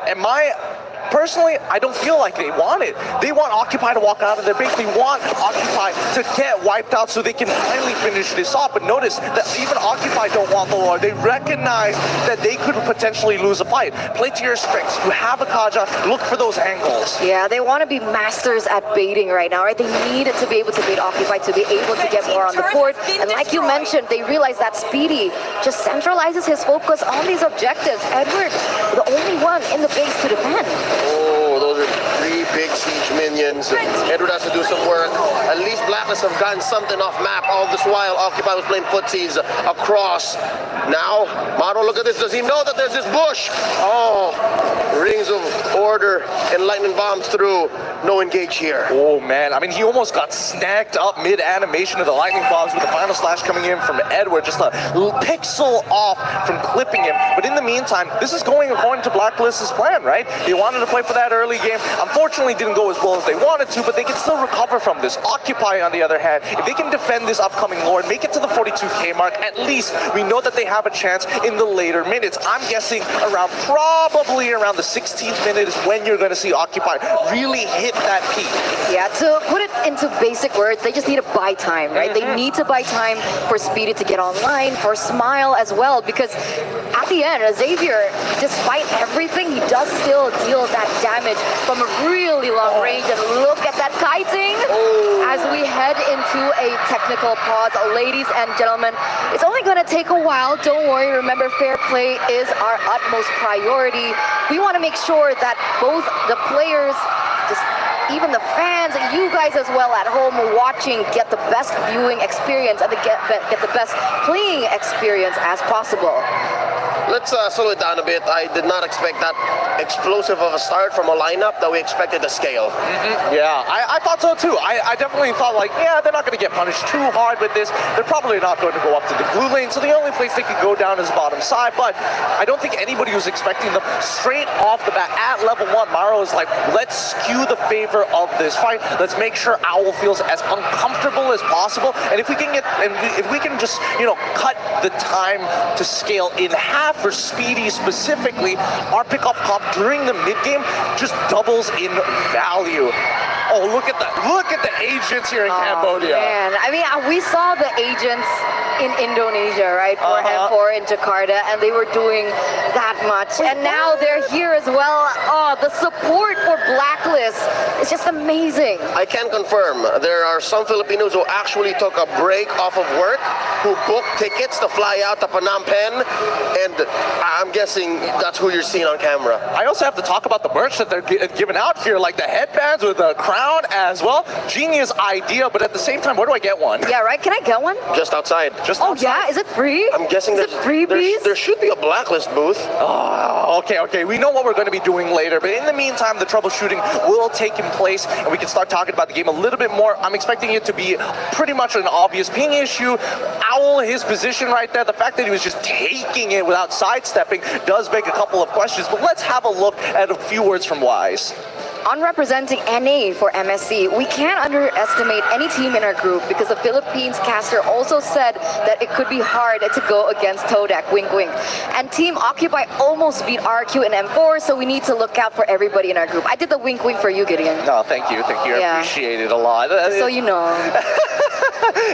Personally, I don't feel like they want it. They want Occupy to walk out of their base. They want Occupy to get wiped out so they can finally finish this off. But notice that even Occupy don't want the Lord. They recognize that they could potentially lose a fight. Play to your strengths. You have a Kaja. Look for those angles. Yeah, they want to be masters at baiting right now, right? They need to be able to bait Occupy to be able to get more on the board. And like you mentioned, they realize that Speedy just centralizes his focus on these objectives. Edward, the only one in the base to defend. Oh, those are 3 big siege minions. Edward has to do some work. At least Blacklist have gotten something off map. All this while, Occupy was playing footsies across. Now, Maro, look at this. Does he know that there's this bush? Oh, rings of order and lightning bombs through. No engage here. Oh, man. I mean, he almost got snagged up mid-animation of the lightning bombs with the final slash coming in from Edward. Just a pixel off from clipping him. But in the meantime, this is going according to Blacklist's plan, right? They wanted to play for that early game. Unfortunately, didn't go as well as they wanted to, but they can still recover from this. Occupy, on the other hand, if they can defend this upcoming Lord, make it to the 42k mark, at least we know that they have a chance in the later minutes. I'm guessing probably around the 16th minute is when you're going to see Occupy really hit that peak. Yeah, to put it into basic words, they just need to buy time, right? They need to buy time for Speedy to get online, for Smile as well, because at the end, Xavier, despite everything, he does still deal that damage from a really long range. And look at that kiting as we head into a technical pause. Ladies and gentlemen, it's only going to take a while. Don't worry. Remember, fair play is our utmost priority. We want to make sure that both the players, even the fans, you guys as well at home watching, get the best viewing experience and get the best playing experience as possible. let's slow it down a bit. I did not expect that explosive of a start from a lineup that we expected to scale. Yeah, I thought so too. I definitely thought like, yeah, they're not going to get punished too hard with this. They're probably not going to go up to the blue lane, so the only place they could go down is bottom side. But I don't think anybody was expecting them straight off the bat at level 1. Maro is like, let's skew the favor of this fight. Let's make sure Owl feels as uncomfortable as possible. And if we can get, if we can just, you know, cut the time to scale in half for Speedy specifically, our pickoff comp during the mid game just doubles in value. Oh, look at that! Look at the agents here in Cambodia. Man, I mean, we saw the agents in Indonesia, right? For M4 in Jakarta, and they were doing that much. And now they're here as well. Oh, the support for Blacklist is just amazing. I can confirm there are some Filipinos who actually took a break off of work, who booked tickets to fly out to Phnom Penh, and I'm guessing that's who you're seeing on camera. I also have to talk about the merch that they're giving out here, like the headbands with the crown as well. Genius idea, but at the same time, where do I get one? Yeah, right? Can I get one? Just outside. Just oh, outside? Yeah? Is it free? I'm guessing there's freebies? There should be a Blacklist booth. Oh, okay. We know what we're going to be doing later, but in the meantime, the troubleshooting will take in place, and we can start talking about the game a little bit more. I'm expecting it to be pretty much an obvious ping issue. Owl, his position right there, the fact that he was just taking it without sidestepping does beg a couple of questions, but let's have a look at a few words from Wise. On representing NA for MSC, we can't underestimate any team in our group because the Philippines caster also said that it could be hard to go against Todak, wink wink. And Team Occupy almost beat RQ and M4, so we need to look out for everybody in our group. I did the wink wink for you, Gideon. No, thank you. I appreciate it a lot. So you know.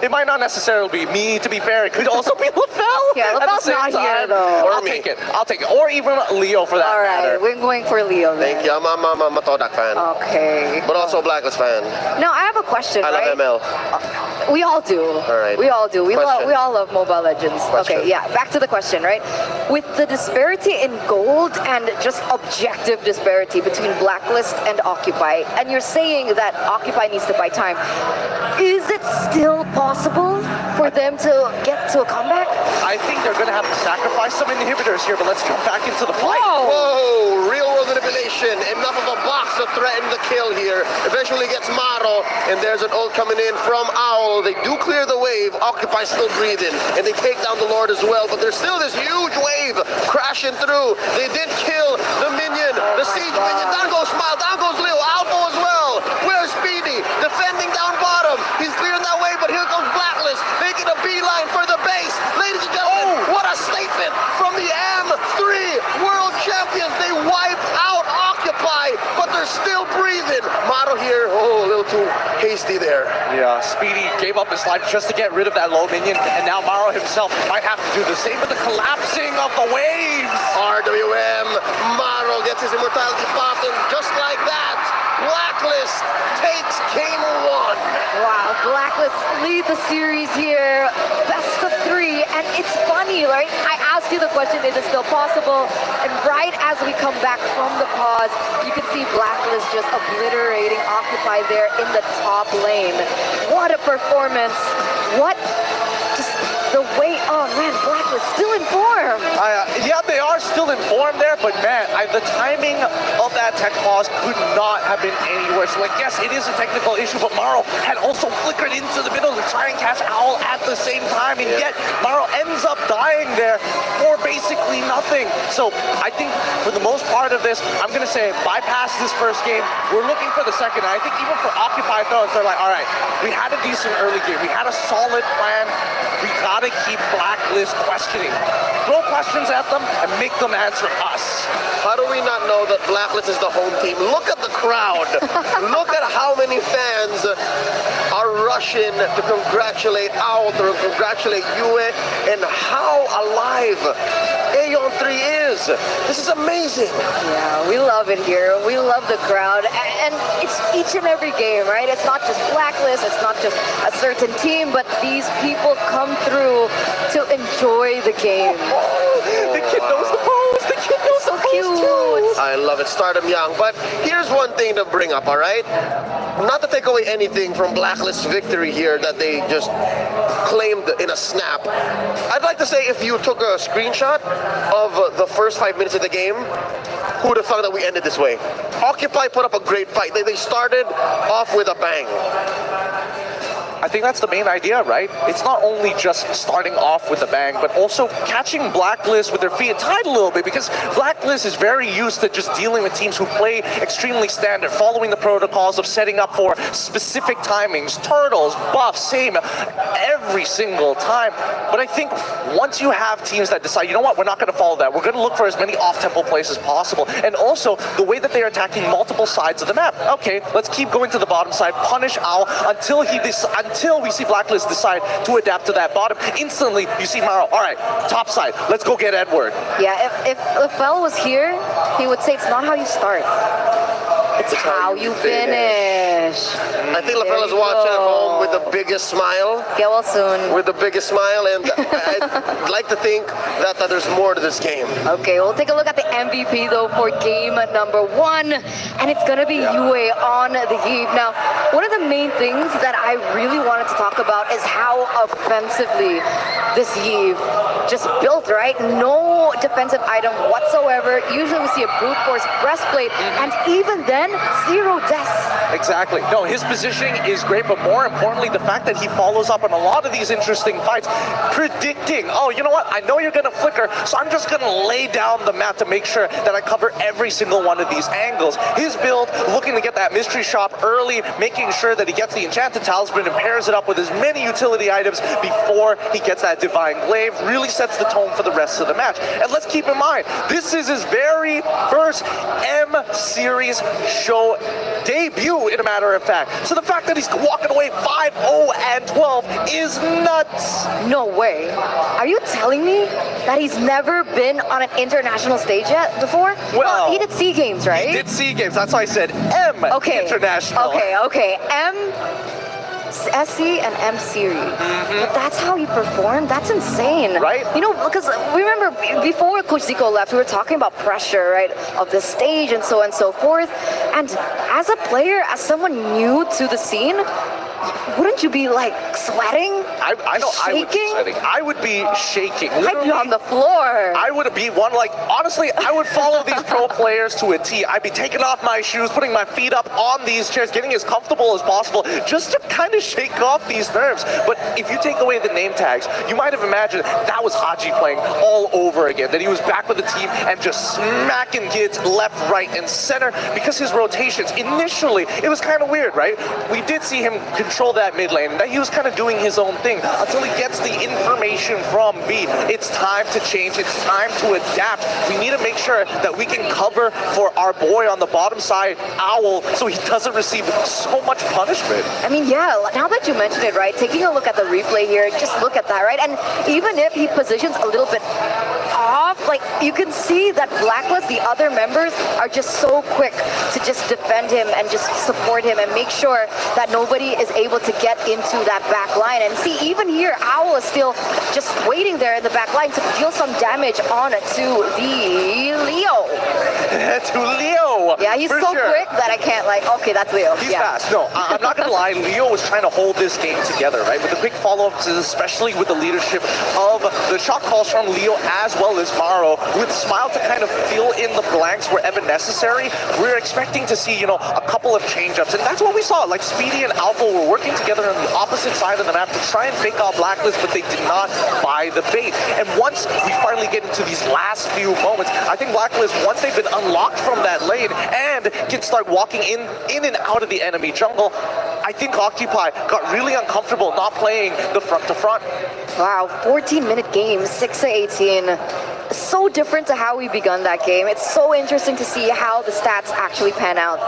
It might not necessarily be me, to be fair. It could also be LaFell. Yeah, LaFell's not here though. I'll take it. Or even Leo for that matter. Alright, we're going for Leo then. Thank you. I'm a Todak fan. Okay. But also a Blacklist fan. Now I have a question, I right? love ML. We all do. Alright. We all do. We all love Mobile Legends. Question. Okay, yeah. Back to the question, right? With the disparity in gold and just objective disparity between Blacklist and Occupy, and you're saying that Occupy needs to buy time, is it still possible for them to get to a comeback? I think they're going to have to sacrifice some inhibitors here, but let's jump back into the fight. Whoa! Real world manipulation. Enough of a box to threaten the kill here. Eventually gets Maro, and there's an ult coming in from Owl. They do clear the wave. Occupy still breathing, and they take down the Lord as well, but there's still this huge wave crashing through. They did kill the minion, the siege minion. Down goes Smile, down goes Leo, Alpha as well. Where's Speedy? Defending down bottom. He's clearing that wave, but here comes Blacklist, making a beeline for the base. Ladies and gentlemen, what a statement from the M3 World Champions. They wipe out Occupy, but they're still breathing. Maro here, a little too hasty there. Yeah, Speedy gave up his life just to get rid of that low minion, and now Maro himself might have to do the same with the collapsing of the waves. RWM, Maro gets his immortality popped, and just like that, Blacklist takes game 1. Wow, Blacklist lead the series here, best of 3, and it's funny, right? I asked you the question, is it still possible? And right as we come back from the pause, you can see Blacklist just obliterating Occupy there in the top lane. What a performance! What just the way, oh man, Blacklist still in form. Yeah, they are still in form there, but man, the timing of that tech pause could not have been any worse. Like, yes, it is a technical issue, but Maro had also flickered into the middle to try and catch Owl at the same time, and yet Maro ends up dying there for basically nothing. So I think for the most part of this, I'm going to say bypass this first game. We're looking for the second. And I think even for Occupy though, they're like, all right, we had a decent early game. We had a solid plan. We got to keep Blacklist questioning. Throw questions at them and make them answer us. How do we not know that Blacklist is the home team? Look at the crowd. Look at how many fans are rushing to congratulate Owl, to congratulate Yue, and how alive Aeon 3 is. This is amazing. Yeah, we love it here. We love the crowd. And it's each and every game, right? It's not just Blacklist, it's not just a certain team, but these people come through to enjoy the game. The kid knows the pose. The kid knows the pose too. I love it. Start them young. But here's one thing to bring up, all right? not to take away anything from Blacklist's victory here that they just claimed in a snap. I'd like to say if you took a screenshot of the first 5 minutes of the game, who would have thought that we ended this way? Occupy put up a great fight. They started off with a bang. I think that's the main idea, right? It's not only just starting off with a bang, but also catching Blacklist with their feet tied a little bit, because Blacklist is very used to just dealing with teams who play extremely standard, following the protocols of setting up for specific timings, turtles, buffs, same every single time. But I think once you have teams that decide, you know what, we're not going to follow that. We're going to look for as many off-tempo plays as possible. And also, the way that they are attacking multiple sides of the map. Okay, let's keep going to the bottom side, punish Owl until we see Blacklist decide to adapt to that bottom. Instantly, you see Maro, all right, top side, let's go get Edward. Yeah, if Fel was here, he would say it's not how you start. It's how you finish. I think LaFell is watching at home with the biggest smile. Get well soon. With the biggest smile, and I'd like to think that there's more to this game. Okay, we'll take a look at the MVP though for game number 1, and it's gonna be Yue on the Eve. Now, one of the main things that I really wanted to talk about is how offensively this Eve just built, right? No defensive item whatsoever. Usually we see a brute force breastplate, and even then, 0 deaths. Exactly. No, his positioning is great, but more importantly, the fact that he follows up on a lot of these interesting fights, predicting, oh, you know what, I know you're going to flicker, so I'm just going to lay down the map to make sure that I cover every single one of these angles. His build, looking to get that mystery shop early, making sure that he gets the enchanted talisman and pairs it up with as many utility items before he gets that divine glaive, really sets the tone for the rest of the match. And let's keep in mind, this is his very first M-Series show debut, in a matter of fact. So the fact that he's walking away 5-0 and 12 is nuts. No way. Are you telling me that he's never been on an international stage yet before? Well, he did SEA Games, right? He did SEA Games. That's why I said M International. Okay. SC and M Series. But that's how you perform? That's insane. Right? You know, because remember, before Coach Zico left, we were talking about pressure, right, of the stage and so on and so forth. And as a player, as someone new to the scene, wouldn't you be like sweating? I know shaking? I would be sweating. I would be shaking. I'd be on the floor. I would be one, like, honestly, I would follow these pro players to a T. I'd be taking off my shoes, putting my feet up on these chairs, getting as comfortable as possible, just to kind of shake off these nerves. But if you take away the name tags, you might have imagined that was Haji playing all over again, that he was back with the team and just smacking kids left, right, and center, because his rotations, initially, it was kind of weird, right? We did see him control that mid lane, and that he was kind of doing his own thing until he gets the information from V. It's time to change. It's time to adapt. We need to make sure that we can cover for our boy on the bottom side, Owl, so he doesn't receive so much punishment. I mean, yeah, now that you mention it, right, taking a look at the replay here, just look at that, right? And even if he positions a little bit off, like, you can see that Blacklist, the other members, are just so quick to just defend him and just support him and make sure that nobody is able to get into that back line. And see, even here, Owl is still just waiting there in the back line to deal some damage on to the Leo. To Leo! Yeah, he's so quick that I can't, like, okay, that's Leo. He's fast. No, I'm not going to lie. Leo was trying to hold this game together, right? With the quick follow-ups, especially with the leadership of the shot calls from Leo as well as Maro, with Smile to kind of fill in the blanks wherever necessary. We're expecting to see, you know, a couple of change-ups, and that's what we saw. Like, Speedy and Alpha were working together on the opposite side of the map to try and fake out Blacklist, but they did not buy the bait. And once we finally get into these last few moments, I think Blacklist, once they've been unlocked from that lane and can start walking in and out of the enemy jungle, I think Occupy got really uncomfortable not playing the front-to-front. Wow, 14-minute game, 6-18. So different to how we begun that game. It's so interesting to see how the stats actually pan out.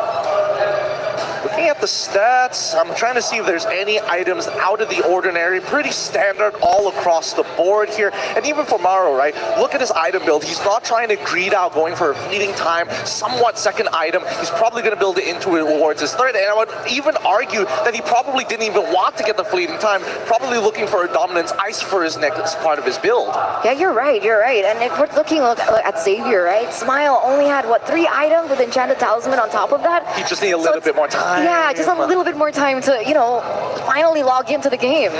Looking at the stats, I'm trying to see if there's any items out of the ordinary. Pretty standard all across the board here. And even for Maro, right? Look at his item build. He's not trying to greed out, going for a fleeting time, somewhat second item. He's probably going to build it into it towards his third. And I would even argue that he probably didn't even want to get the fleeting time, probably looking for a dominance ice for his next part of his build. Yeah, you're right. And if we're looking at Xavier, right? Smile only had, what, 3 items with Enchanted Talisman on top of that? He just needs a little bit more time. time. Yeah, just a little bit more time to, you know, finally log into the game.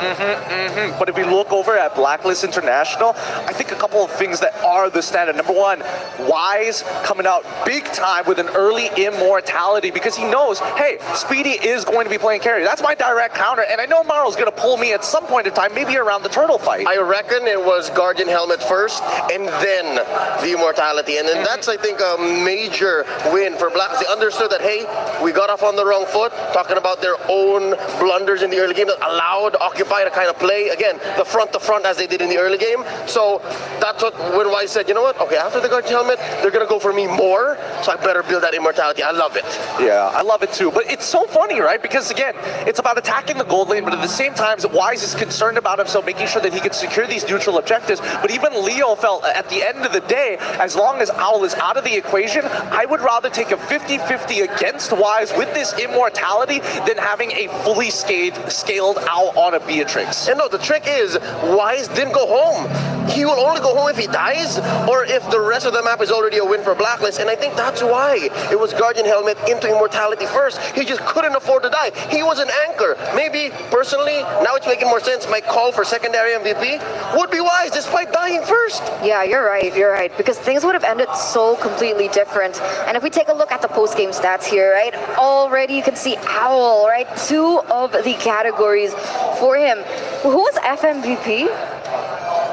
But if we look over at Blacklist International, I think a couple of things that are the standard. Number one, Wise coming out big time with an early immortality because he knows, hey, Speedy is going to be playing carry. That's my direct counter, and I know Maro's going to pull me at some point in time, maybe around the turtle fight. I reckon it was Guardian Helmet first, and then the immortality. And then that's, I think, a major win for Blacklist. They understood that, hey, we got off on the wrong foot, talking about their own blunders in the early game that allowed Occupy to kind of play, again, the front to front as they did in the early game. So that's what, when Wise said, you know what, okay, after the Guardian Helmet, they're going to go for me more, so I better build that immortality. I love it. Yeah, I love it too. But it's so funny, right? Because again, it's about attacking the gold lane, but at the same time, Wise is concerned about himself, making sure that he can secure these neutral objectives. But even Leo felt at the end of the day, as long as Owl is out of the equation, I would rather take a 50-50 against Wise with this immortality than having a fully scaled Owl on a Beatrix. And no, the trick is, Wise didn't go home. He will only go home if he dies, or if the rest of the map is already a win for Blacklist. And I think that's why it was Guardian Helmet into immortality first. He just couldn't afford to die. He was an anchor. Maybe, personally, now it's making more sense, my call for secondary MVP would be Wise, despite dying first. Yeah, you're right, because things would have ended so completely different. And if we take a look at the post-game stats here, right, already you can see Owl, right, 2 of the categories for him. Who was FMVP?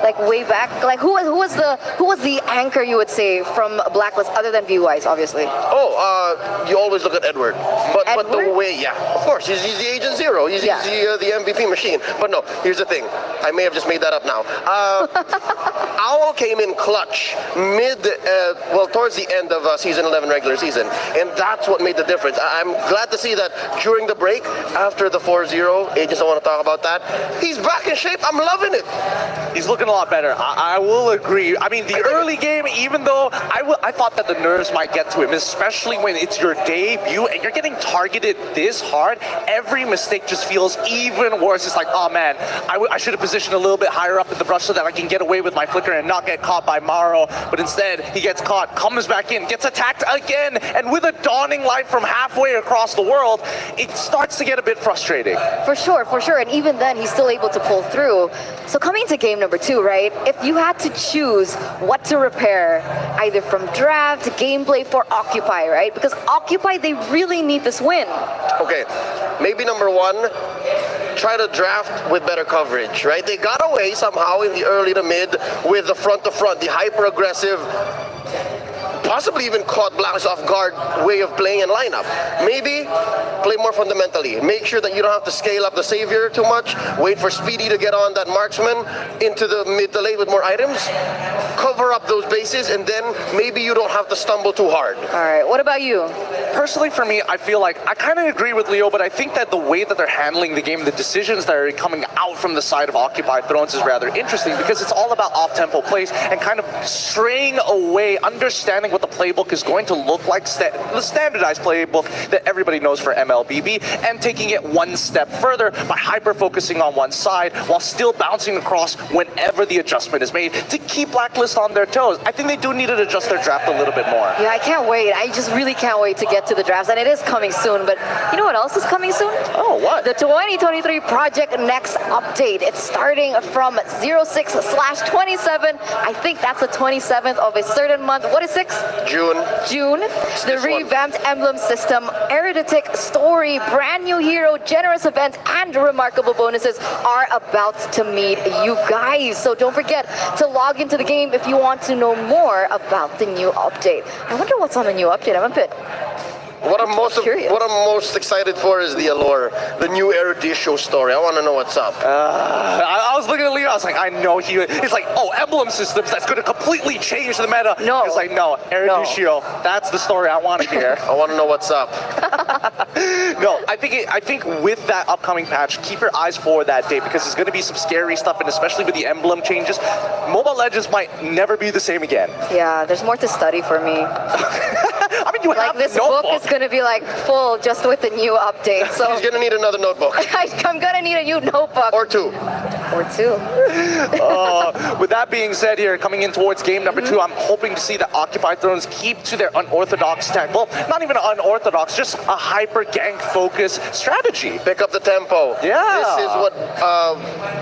Like way back, like who was the anchor, you would say, from Blacklist other than B-Wise, obviously? You always look at Edward, but the way, yeah, of course, he's the Agent Zero, he's the MVP machine. But no, here's the thing, I may have just made that up now. Owl came in clutch towards the end of season 11 regular season, and that's what made the difference. I'm glad to see that during the break after the 4-0, agents don't want to talk about that. He's back in shape. I'm loving it. He's looking a lot better. I will agree. I mean, the early game, even though I thought that the nerves might get to him, especially when it's your debut and you're getting targeted this hard, every mistake just feels even worse. It's like, oh man, I should have positioned a little bit higher up in the brush so that I can get away with my flicker and not get caught by Maro. But instead, he gets caught, comes back in, gets attacked again, and with a dawning light from halfway across the world, it starts to get a bit frustrating. For sure. And even then, he's still able to pull through. So coming to game number 2, right? If you had to choose what to repair, either from draft, gameplay, for Occupy, right? Because Occupy, they really need this win. Okay, maybe number 1, try to draft with better coverage, right? They got away somehow in the early to mid with the front to front, the hyper-aggressive, possibly even caught Blacklist off guard way of playing and lineup. Maybe play more fundamentally. Make sure that you don't have to scale up the Savior too much. Wait for Speedy to get on that marksman into the mid to late with more items. Cover up those bases, and then maybe you don't have to stumble too hard. All right, what about you? Personally, for me, I feel like I kind of agree with Leo, but I think that the way that they're handling the game, the decisions that are coming out from the side of Occupy Thrones is rather interesting because it's all about off-tempo plays and kind of straying away, understanding what the playbook is going to look like, the standardized playbook that everybody knows for Mlbb, and taking it one step further by hyper-focusing on one side while still bouncing across whenever the adjustment is made to keep Blacklist on their toes. I think they do need to adjust their draft a little bit more. Yeah, I can't wait. I just really can't wait to get to the drafts, and it is coming soon. But you know what else is coming soon? Oh, what? The 2023 Project Next update. It's starting from 06/27. I think that's the 27th of a certain month. What is 6? June. The revamped emblem system, eruditic story, brand new hero, generous events, and remarkable bonuses are about to meet you guys. So don't forget to log into the game if you want to know more about the new update. I wonder what's on the new update. I'm a bit What I'm most excited for is the Allure, the new Erudicio story. I want to know what's up. I was looking at Leo, I was like, I know he's like, oh, emblem systems, that's going to completely change the meta. No. He's like, no, Erudicio, that's the story I want to hear. I want to know what's up. No, I think with that upcoming patch, keep your eyes for that date because there's going to be some scary stuff, and especially with the emblem changes, Mobile Legends might never be the same again. Yeah, there's more to study for me. I mean, you like have this the notebook. book is going to be like full just with the new update. So he's going to need another notebook. I'm going to need a new notebook. Or 2. Or 2. With that being said here, coming in towards game number 2, I'm hoping to see the Occupy Thrones keep to their unorthodox tag. Well, not even unorthodox, just a hyper gank focus strategy. Pick up the tempo. Yeah. This is what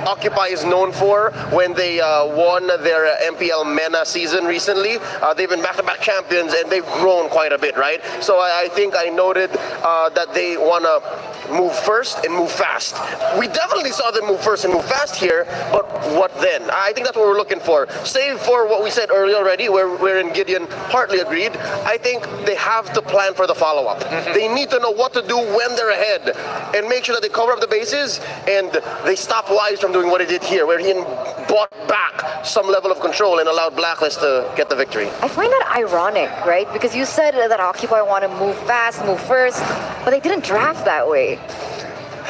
Occupy is known for. When they won their MPL MENA season recently, they've been back-to-back champions and they've grown quite a bit, right? So I think I noted that they want to move first and move fast. We definitely saw them move first and move fast here, but what then? I think that's what we're looking for. Save for what we said earlier already, wherein Gideon partly agreed. I think they have to plan for the follow-up. They need to know what to do when they're ahead and make sure that they cover up the bases and they stop Wise from doing what he did here, where he bought back some level of control and allowed Blacklist to get the victory. I find that ironic, right? Because you said that Occupy want to move fast, move first, but they didn't draft that way.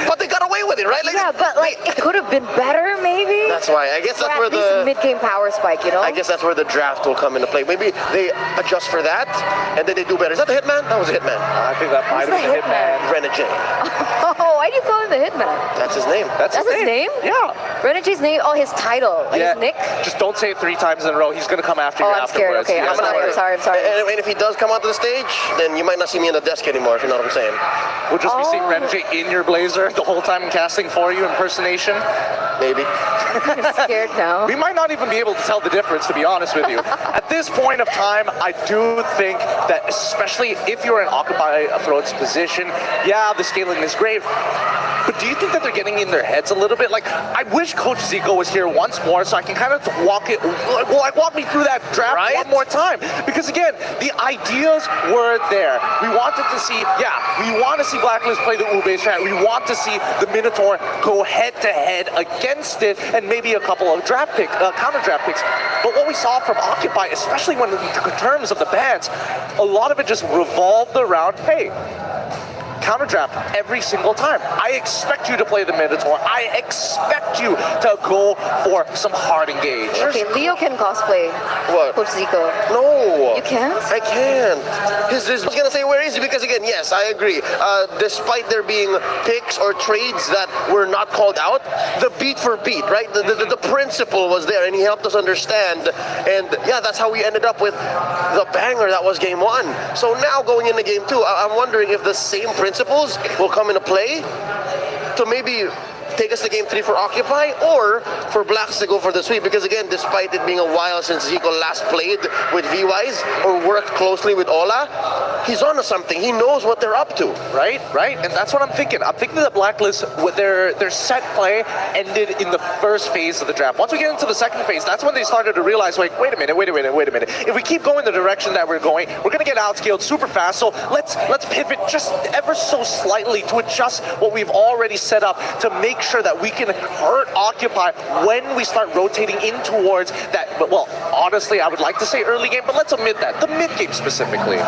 But they got away with it, right? Like, yeah, but like it could have been better, maybe. That's why. I guess that's where the mid-game power spike, you know. I guess that's where the draft will come into play. Maybe they adjust for that, and then they do better. Is that the Hitman? That was a Hitman. I think that might have been the Hitman. Renegade. Oh, why do you call him the Hitman? That's his name. That's his name? Yeah. Renegade's name. Oh, his title. Like his nick. Just don't say it 3 times in a row. He's gonna come after you I'm afterwards. Scared. Okay, I'm sorry. And if he does come onto the stage, then you might not see me on the desk anymore. If you know what I'm saying. We'll just be seeing Renegade in your blazer the whole time. Casting for you, impersonation? Maybe. I'm scared now. We might not even be able to tell the difference, to be honest with you. At this point of time, I do think that especially if you're in Occupy Thrones position, yeah, the scaling is great. But do you think that they're getting in their heads a little bit? Like, I wish Coach Zico was here once more so I can kind of walk me through that draft one more time. Because again, the ideas were there. We wanted to see, we want to see Blacklist play the Ube strat. We want to see the Minotaur go head-to-head against it and maybe a couple of draft picks, counter draft picks. But what we saw from Occupy, especially when in terms of the bans, a lot of it just revolved around, hey, counter draft every single time. I expect you to play the Minotaur. I expect you to go for some hard engage. Okay, Leo can cosplay. What? Coach Zico. No. You can't? I can't. I was going to say, where is he? Because again, yes, I agree. Despite there being picks or trades that were not called out, the beat for beat, right? The principle was there, and he helped us understand. And yeah, that's how we ended up with the banger that was game 1. So now going into game 2, I'm wondering if the same principles will come into play to maybe take us to game 3 for Occupy, or for Blacks to go for the sweep. Because again, despite it being a while since Zico last played with V-Wise or worked closely with Ola, he's on to something. He knows what they're up to. Right. And that's what I'm thinking. I'm thinking that Blacklist, with their set play ended in the first phase of the draft. Once we get into the second phase, that's when they started to realize, like, wait a minute. If we keep going the direction that we're going, we're going to get outscaled super fast. So let's pivot just ever so slightly to adjust what we've already set up to make sure that we can hurt Occupy when we start rotating in towards that. But well, honestly, I would like to say early game, but let's omit that. The mid game specifically.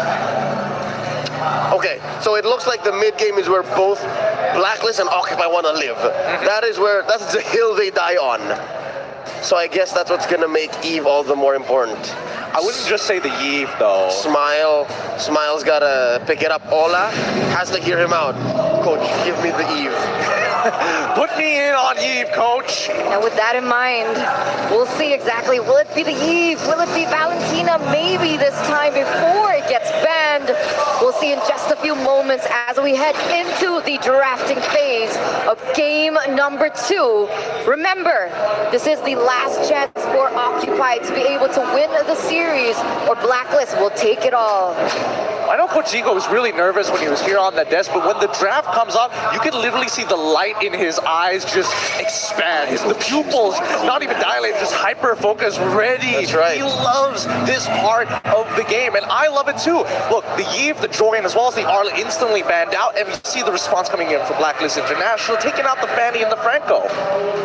Okay, so it looks like the mid game is where both Blacklist and Occupy want to live. That's the hill they die on. So I guess that's what's gonna make Eve all the more important. I wouldn't just say the Eve though. Smile's gotta pick it up. Ola has to hear him out. Coach, give me the Eve. Put me in on Eve, Coach. And with that in mind, we'll see exactly. Will it be the Eve? Will it be Valentina? Maybe this time before it gets banned. We'll see in just a few moments as we head into the drafting phase of game number 2. Remember, this is the last chance for Occupy to be able to win the series, or Blacklist will take it all. I know Coach Zico was really nervous when he was here on that desk, but when the draft comes up, you can literally see the light in his eyes just expand. The pupils not even dilate, just hyper-focused, ready. That's right. He loves this part of the game, and I love it too. Look, the Eve, the Joyan, as well as the Arla instantly banned out, and we see the response coming in from Blacklist International, taking out the Fanny and the Franco.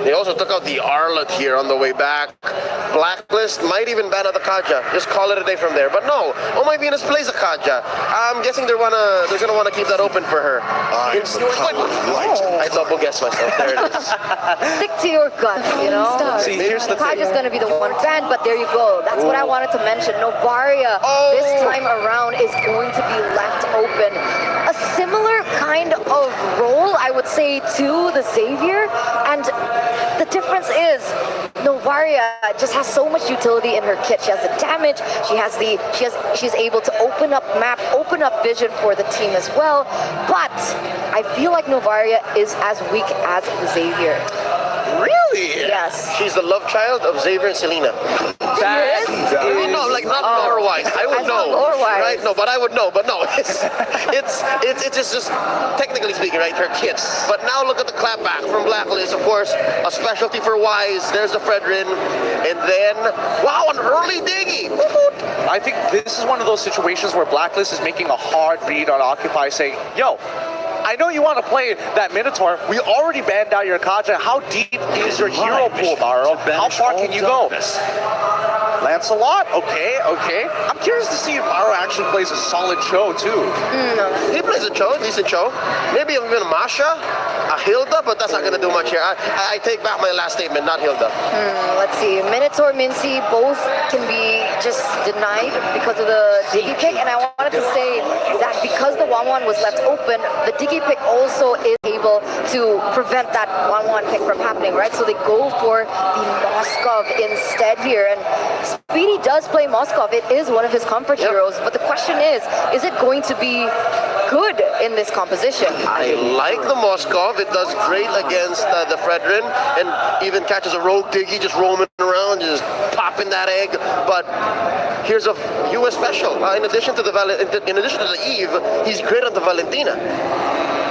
They also took out the Arlet here on the way back. Blacklist might even ban out the Kaja. Just call it a day from there. But no, Oh My Venus plays a Kaja. I'm guessing they're gonna wanna keep that open for her. I double guessed myself. There it is. Stick to your guts, you know? See, here's the thing. Kaja's gonna be the one banned, but there you go. That's what I wanted to mention. Nobaria this time around is going to be left open. A similar kind of role I would say, to the Xavier. And the difference is Novaria just has so much utility in her kit. She has the damage, she's able to open up map, open up vision for the team as well. But I feel like Novaria is as weak as the Xavier. Really? Yes. She's the love child of Xavier and Selena. That I mean, no, like not lore-wise. I would know, lore-wise. right? No, but I would know. But no, it's just technically speaking, right? Her kids. But now look at the clapback from Blacklist. Of course, a specialty for Wise. There's the Fredrin, and then wow, an early diggy. I think this is one of those situations where Blacklist is making a hard read on Occupy, saying, "Yo, I know you want to play that Minotaur. We already banned out your Kaja. How deep is your hero pool, Maro? How far can you go?" Lancelot? Okay. I'm curious to see if Maro actually plays a solid Cho, too. He plays a Cho, decent Cho. Maybe even a Masha, a Hilda, but that's not going to do much here. I take back my last statement, not Hilda. Let's see. Minotaur, Mincy, both can be just denied because of the Diggy pick. And I wanted to say that because the 1-1 was left open, the Diggy pick also is able to prevent that 1-1 pick from happening, right? So they go for the Moskov instead here. And Speedy does play Moskov. It is one of his comfort heroes. But the question is it going to be good in this composition? I like the Moskov. It does great against the Fredrin, and even catches a rogue Diggy just roaming around, just popping that egg. But here's a US special. In addition to the Eve, he's great on the Valentina.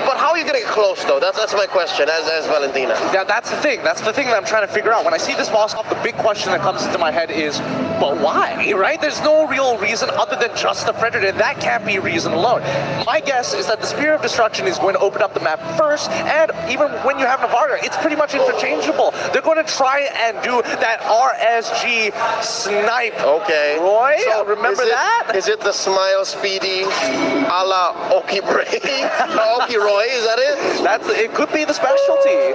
But how are you getting close, though? That's my question, as Valentina. Yeah, that's the thing. That's the thing that I'm trying to figure out. When I see this Moskov, the big question that comes into my head is, but why, right? There's no real reason other than just the Fredrin, and that can't be a reason alone. My guess is that the Spear of Destruction is going to open up the map first, and even when you have Navarra, it's pretty much interchangeable. They're going to try and do that RSG snipe. Okay. Roy, so remember that? Is it the Smile Speedy a la Oki Bray? Oki Roy, is that it? It could be the specialty.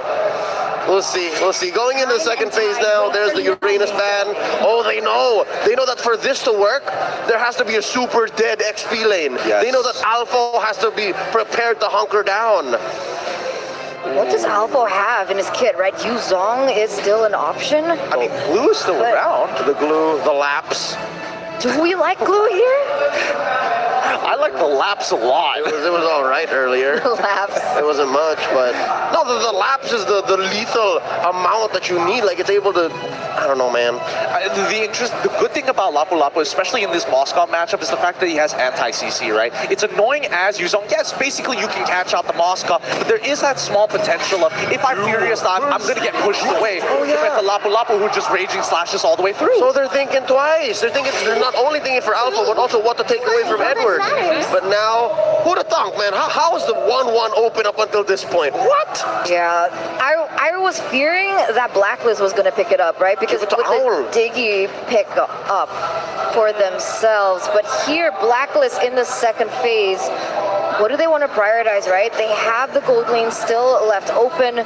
We'll see. Going into the second phase now, there's the Uranus ban. Oh, they know that for this to work, there has to be a super dead XP lane. Yes. They know that Alpha has to be prepared to hunker down. What does Alpha have in his kit, right? Yuzong is still an option. I mean, glue is still around. The glue, the laps. Do we like glue here? I like the laps a lot. It was all right earlier. Laps. It wasn't much, but no, the laps is the lethal amount that you need. Like it's able to, I don't know, man. The good thing about Lapu Lapu, especially in this Moskov matchup, is the fact that he has anti-CC, right? It's annoying as Yuzong. Yes, basically you can catch out the Moskov, but there is that small potential of if I'm furious, I'm going to get pushed away compared to Lapu Lapu, who just raging slashes all the way through. So they're thinking twice. They're not only thinking for Alpha, but also what to take away from Edward. But now, who'd have thunk, man? How is the 1-1 open up until this point? What? Yeah, I was fearing that Blacklist was going to pick it up, right? Because with the Diggy pick up for themselves. But here, Blacklist in the second phase, what do they want to prioritize, right? They have the gold lane still left open.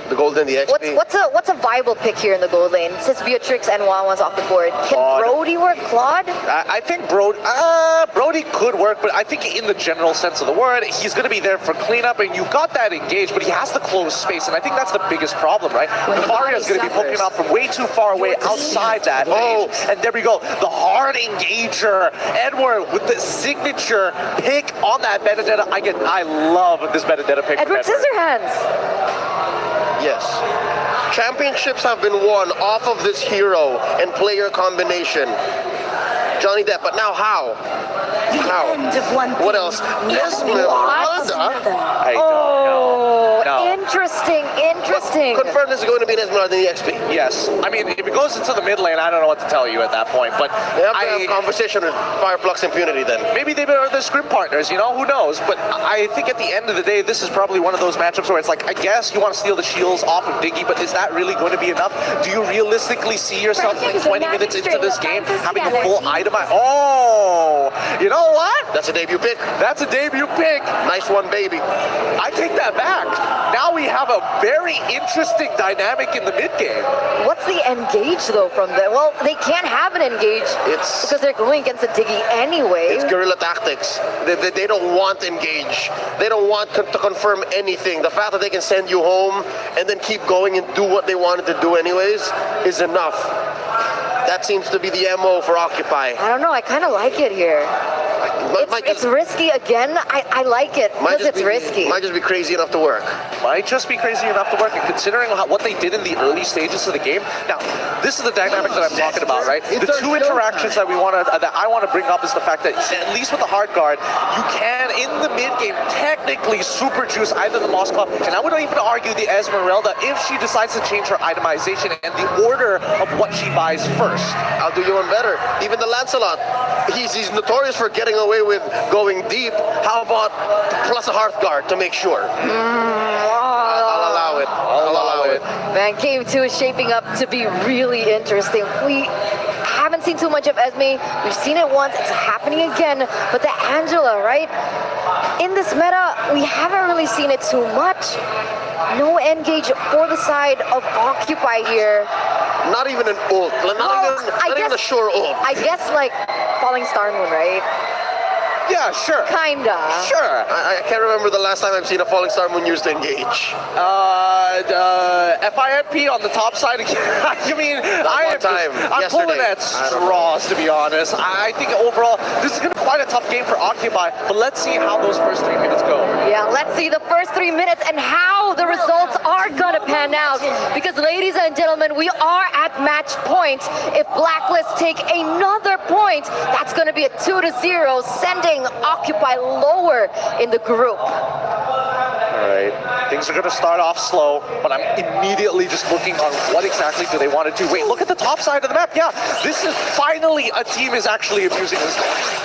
The gold and the XP. What's a viable pick here in the gold lane? Since Beatrix and Wawan's off the board, can Brody work? Claude? I think Brody could work, but I think in the general sense of the word, he's going to be there for cleanup, and you got that engaged, but he has to close space, and I think that's the biggest problem, right? Navarra is going to be poking out from way too far away outside that. And there we go, the hard engager, Edward with the signature pick on that Benedetta. I love this Benedetta pick. Edward Scissorhands. Yes. Championships have been won off of this hero and player combination. Johnny Depp, but now how? How? What else? Esmeralda? I don't know. No. Interesting. Confirm this is going to be an Esmeralda in the XP. Yes. I mean, if it goes into the mid lane, I don't know what to tell you at that point. But they have to have a conversation with Fireflux Impunity then. Maybe they are the script partners, you know? Who knows? But I think at the end of the day, this is probably one of those matchups where it's like, I guess you want to steal the shields off of Diggy, but is that really going to be enough? Do you realistically see yourself playing 20 minutes into this game, having a full item? Oh, you know what? That's a debut pick. That's a debut pick. Nice one, baby. I take that back. Now we we have a very interesting dynamic in the mid game. What's the engage though from them? Well, they can't have an engage because they're going against a Diggy anyway. It's guerrilla tactics. They don't want engage. They don't want to confirm anything. The fact that they can send you home and then keep going and do what they wanted to do anyways is enough. That seems to be the MO for Occupy. I don't know, I kind of like it here. It's risky again. I like it because it's risky. Might just be crazy enough to work. Might just be crazy enough to work, and considering what they did in the early stages of the game. Now, this is the dynamic that I'm talking about, right? The two interactions that I want to bring up is the fact that at least with the hard guard, you can in the mid game technically super juice either the Moskva, and I would even argue the Esmeralda if she decides to change her itemization and the order of what she buys first. I'll do you one better. Even the Lancelot, he's notorious for getting away with going deep. How about plus a Hearthguard to make sure? I'll allow it. I'll allow it. Man, game 2 is shaping up to be really interesting. We haven't seen too much of Esme. We've seen it once. It's happening again. But the Angela, right? In this meta, we haven't really seen it too much. No engage for the side of Occupy here. Not even an ult. Not even a sure ult. I guess like Falling Star Moon, right? Yeah, sure. Kinda. Sure. I can't remember the last time I've seen a Falling Star Moon used to engage. FIMP on the top side again. I mean, I'm pulling at straws, to be honest. I think overall, this is going to be quite a tough game for Occupy, but let's see how those first 3 minutes go. Yeah, let's see the first 3 minutes and how the results are going to pan out. Because, ladies and gentlemen, we are at match point. If Blacklist take another point, that's going to be a 2-0, sending Occupy lower in the group. Alright, things are going to start off slow, but I'm immediately just looking on what exactly do they want to do. Wait, look at the top side of the map. Yeah, this is finally a team is actually abusing this.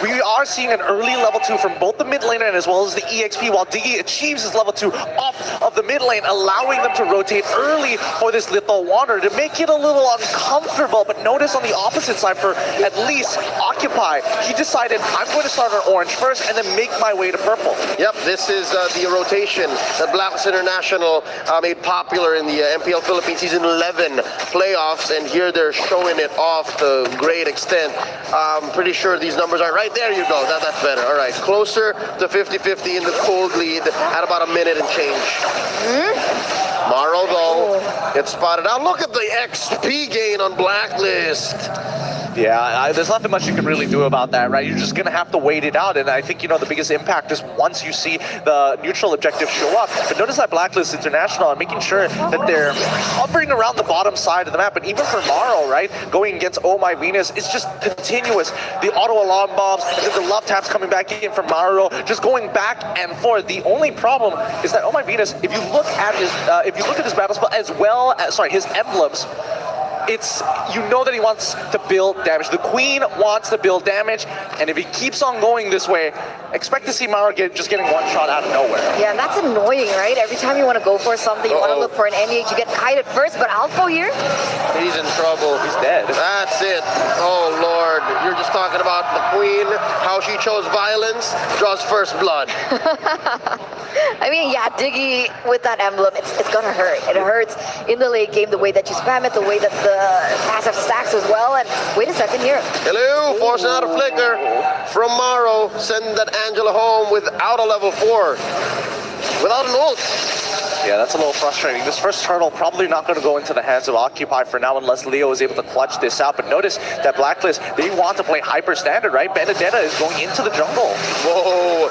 We are seeing an early level 2 from both the mid laner and as well as the EXP, while Diggy achieves his level 2 off of the mid lane, allowing them to rotate early for this Lethal Wanderer to make it a little uncomfortable. But notice on the opposite side for at least Occupy, he decided I'm going to start on orange first and then make my way to purple. Yep, this is the rotation that Blacklist International made popular in the MPL Philippines Season 11 playoffs, and here they're showing it off to a great extent. I'm pretty sure these numbers are right there. You go. That's better. All right, closer to 50-50 in the cold lead at about a minute and change. Maro, though, gets spotted out. Look at the XP gain on Blacklist. Yeah, there's nothing much you can really do about that, right? You're just going to have to wait it out. And I think, the biggest impact is once you see the neutral objective show up. But notice that Blacklist International are making sure that they're hovering around the bottom side of the map. And even for Maro, right, going against Oh My Venus, it's just continuous. The auto alarm bombs, and then the love taps coming back in from Maro, just going back and forth. The only problem is that Oh My Venus, if you look at his battle spell as well as, his emblems, it's, that he wants to build damage. The Queen wants to build damage, and if he keeps on going this way, expect to see Maro just getting one shot out of nowhere. Yeah, and that's annoying, right? Every time you want to go for something, you want to look for an NEH, you get kited first, but Alpha here? He's in trouble. He's dead. That's it. Oh, Lord. You're just talking about the Queen, how she chose violence, draws first blood. I mean, yeah, Diggy with that emblem, it's gonna hurt. It hurts in the late game, the way that you spam it, the way that the passive stacks as well. And wait a second here. Hello, forcing out a flicker from Maro, sending that Angela home without a level 4, without an ult. Yeah, that's a little frustrating. This first turtle probably not going to go into the hands of Occupy for now unless Leo is able to clutch this out. But notice that Blacklist, they want to play hyper standard, right? Benedetta is going into the jungle. Whoa,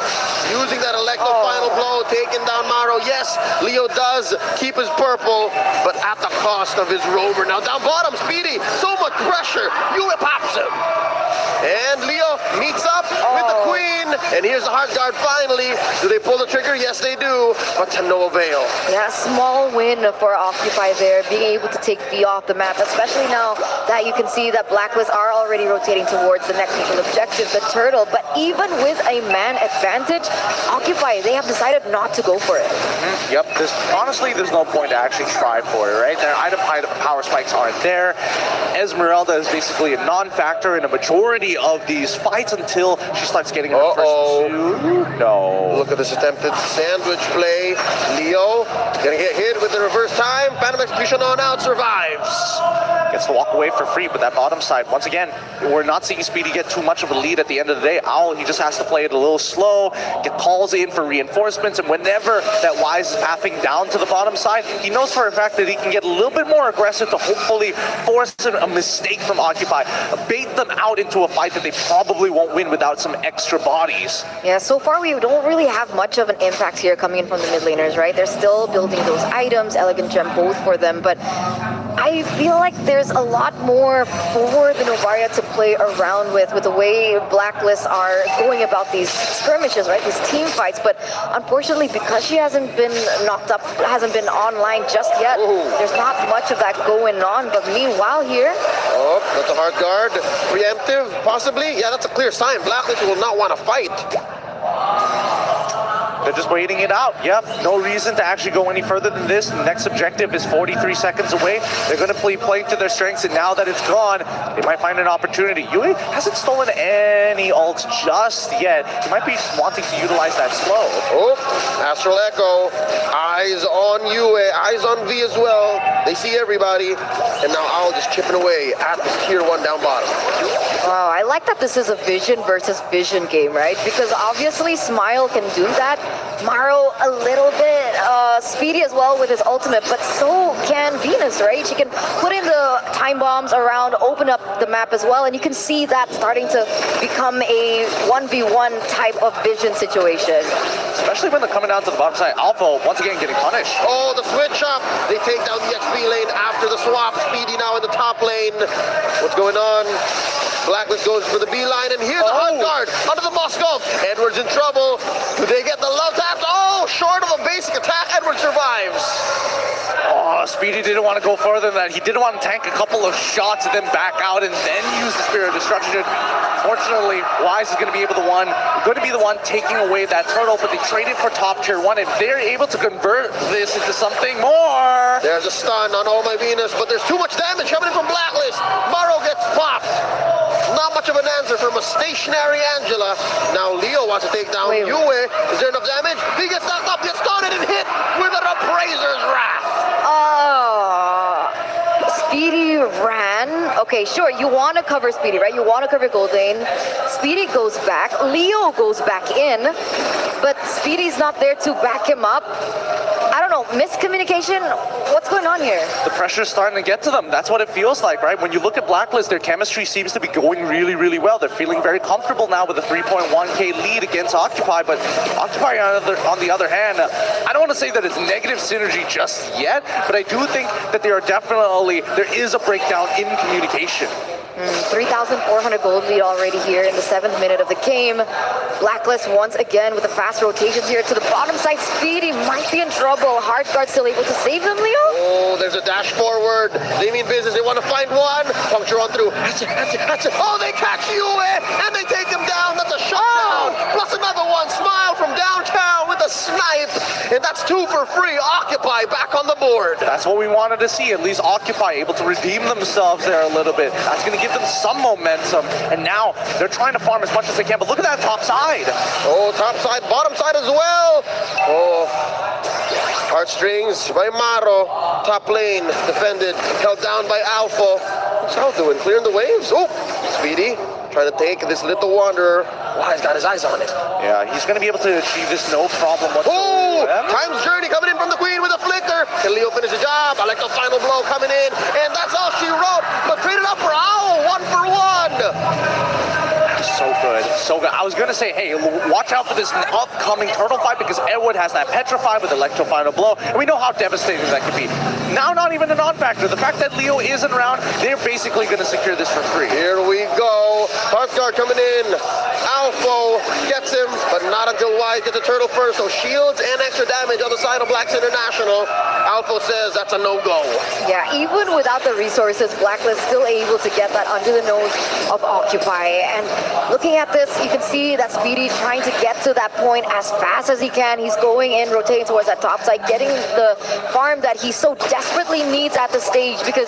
using that Electro final blow, taking down Maro. Yes, Leo does keep his purple, but at the cost of his roamer. Now down bottom, Speedy, so much pressure. Yue pops him. And Leo meets up with the Queen. And here's the Heart Guard finally. Do they pull the trigger? Yes, they do, but to no avail. Yeah, small win for Occupy there, being able to take V off the map, especially now that you can see that Blacklist are already rotating towards the next neutral objective, the turtle. But even with a man advantage, Occupy, they have decided not to go for it. Yep, honestly, there's no point to actually try for it, right? Their item power spikes aren't there. Esmeralda is basically a non-factor in a majority majority of these fights until she starts getting her first two. No. Look at this attempted sandwich play. Leo gonna get hit with the reverse time. Phantom Execution on out, survives. Gets to walk away for free, but that bottom side, once again, we're not seeing Speedy get too much of a lead at the end of the day. Owl, he just has to play it a little slow, get calls in for reinforcements, and whenever that Wise is pathing down to the bottom side, he knows for a fact that he can get a little bit more aggressive to hopefully force a mistake from Occupy, bait them out into a fight that they probably won't win without some extra bodies. Yeah, so far we don't really have much of an impact here coming in from the mid laners, right? They're still building those items, Elegant Gem both for them, but I feel like there's a lot more for the Nobaria to play around with the way Blacklist are going about these skirmishes, right? These team fights, but unfortunately because she hasn't been knocked up, hasn't been online just yet, there's not much of that going on, but meanwhile here... Oh, that's a hard guard. Preemptive, possibly? Yeah, that's a clear sign. Blacklist will not want to fight. They're just waiting it out. Yep, no reason to actually go any further than this. The next objective is 43 seconds away. They're going to play to their strengths, and now that it's gone, they might find an opportunity. Yui hasn't stolen any ults just yet. He might be wanting to utilize that slow. Oh, Astral Echo. Eyes on Yui, eyes on V as well. They see everybody, and now Owl just chipping away at this tier 1 down bottom. Wow, I like that this is a vision versus vision game, right? Because obviously Smile can do that. Maro a little bit speedy as well with his ultimate, but so can Venus, right? She can put in the time bombs around, open up the map as well, and you can see that starting to become a 1v1 type of vision situation. Especially when they're coming down to the bottom side. Alpha, once again, getting punished. Oh, the switch up. They take down the XP lane after the swap. Speedy now in the top lane. What's going on? Blacklist goes for the B line, and here's a hot guard under the Moscow. Edwards in trouble. Do they get the love tap? Oh, short of a basic attack. Edwards survives. Oh, Speedy didn't want to go further than that. He didn't want to tank a couple of shots and then back out and then use the Spirit of Destruction. Fortunately, Wise is going to be the one taking away that turtle, but they traded for top tier 1, and they're able to convert this into something more. There's a stun on All My Venus, but there's too much damage coming in from Blacklist. Maro gets popped. Not much of an answer from a stationary Angela. Now Leo wants to take down Yue. Is there enough damage? He gets knocked up, gets stunned, and hit with an Appraiser's Wrath. Speedy ran. Okay, sure, you want to cover Speedy, right? You want to cover Gold Lane. Speedy goes back. Leo goes back in, but Speedy's not there to back him up. I don't know, miscommunication? What's going on here? The pressure's starting to get to them. That's what it feels like, right? When you look at Blacklist, their chemistry seems to be going really, really well. They're feeling very comfortable now with a 3.1k lead against Occupy, but Occupy on the other hand, I don't want to say that it's negative synergy just yet, but I do think that there is a breakdown in communication. 3,400 gold lead already here in the 7th minute of the game. Blacklist once again with the fast rotations here to the bottom side. Speedy might be in trouble. Hard guard still able to save him, Leo? Oh, there's a dash forward. They mean business. They want to find one. Puncture on through. Oh, they catch Yue, and they take him down. That's a shutdown. Plus another one. Smile from downtown with a snipe. And that's 2 for free. Occupy back on the board. That's what we wanted to see. At least Occupy able to redeem themselves there a little bit. That's going to give them some momentum, and now they're trying to farm as much as they can, but look at that top side. Oh, top side, bottom side as well. Oh, heartstrings by Maro. Top lane defended, held down by Alpha. What's Al doing? Clearing the waves? Oh, Speedy trying to take this little wanderer. Wise got his eyes on it. Yeah, he's going to be able to achieve this no problem whatsoever. Oh, Time's Journey coming in from the Queen with a flicker. Can Leo finish the job? I like the final blow coming in, and that's all she wrote. But traded up for Owl, 1 for 1. So good, so good. I was going to say, hey, watch out for this upcoming turtle fight because Edward has that Petrify with Electro Final Blow, and we know how devastating that can be. Now, not even a non-factor. The fact that Leo isn't around, they're basically going to secure this for free. Here we go. Hearthguard coming in. Alpha gets him, but not until Wise gets the turtle first. So shields and extra damage on the side of Blacks International. Alpha says that's a no-go. Yeah, even without the resources, Blacklist still able to get that under the nose of Occupy. And looking at this, you can see that Speedy trying to get to that point as fast as he can. He's going in, rotating towards that top side, getting the farm that he so desperately needs at the stage because,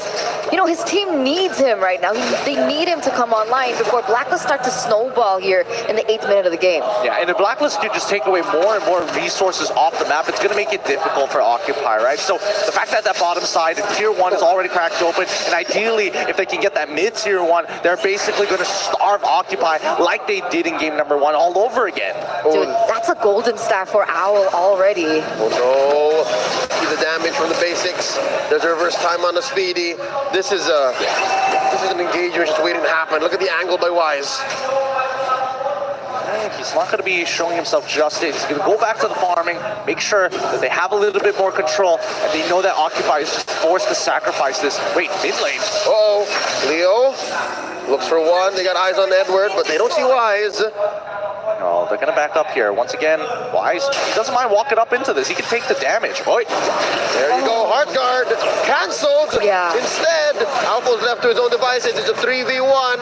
you know, his team needs him right now. They need him to come online before Blacklist start to snowball here in the 8th minute of the game. Yeah, and if Blacklist could just take away more and more resources off the map, it's going to make it difficult for Occupy, right? So the fact that that bottom side, tier 1 is already cracked open, and ideally, if they can get that mid-tier 1, they're basically going to starve Occupy like they did in game number 1 all over again. Dude, that's a golden staff for Owl already. Oh no. See the damage from the basics. There's a reverse time on the Speedy. This is an engagement just waiting to happen. Look at the angle by Wise. He's not going to be showing himself justice. He's going to go back to the farming, make sure that they have a little bit more control, and they know that Occupy is just forced to sacrifice this. Wait, mid lane. Uh-oh. Leo looks for one. They got eyes on Edward, but they don't see Wise. Oh, they're going to back up here. Once again, Wise, he doesn't mind walking up into this. He can take the damage. Oi. There you go. Heart guard cancelled. Yeah. Instead, Alpha's left to his own devices. It's a 3v1.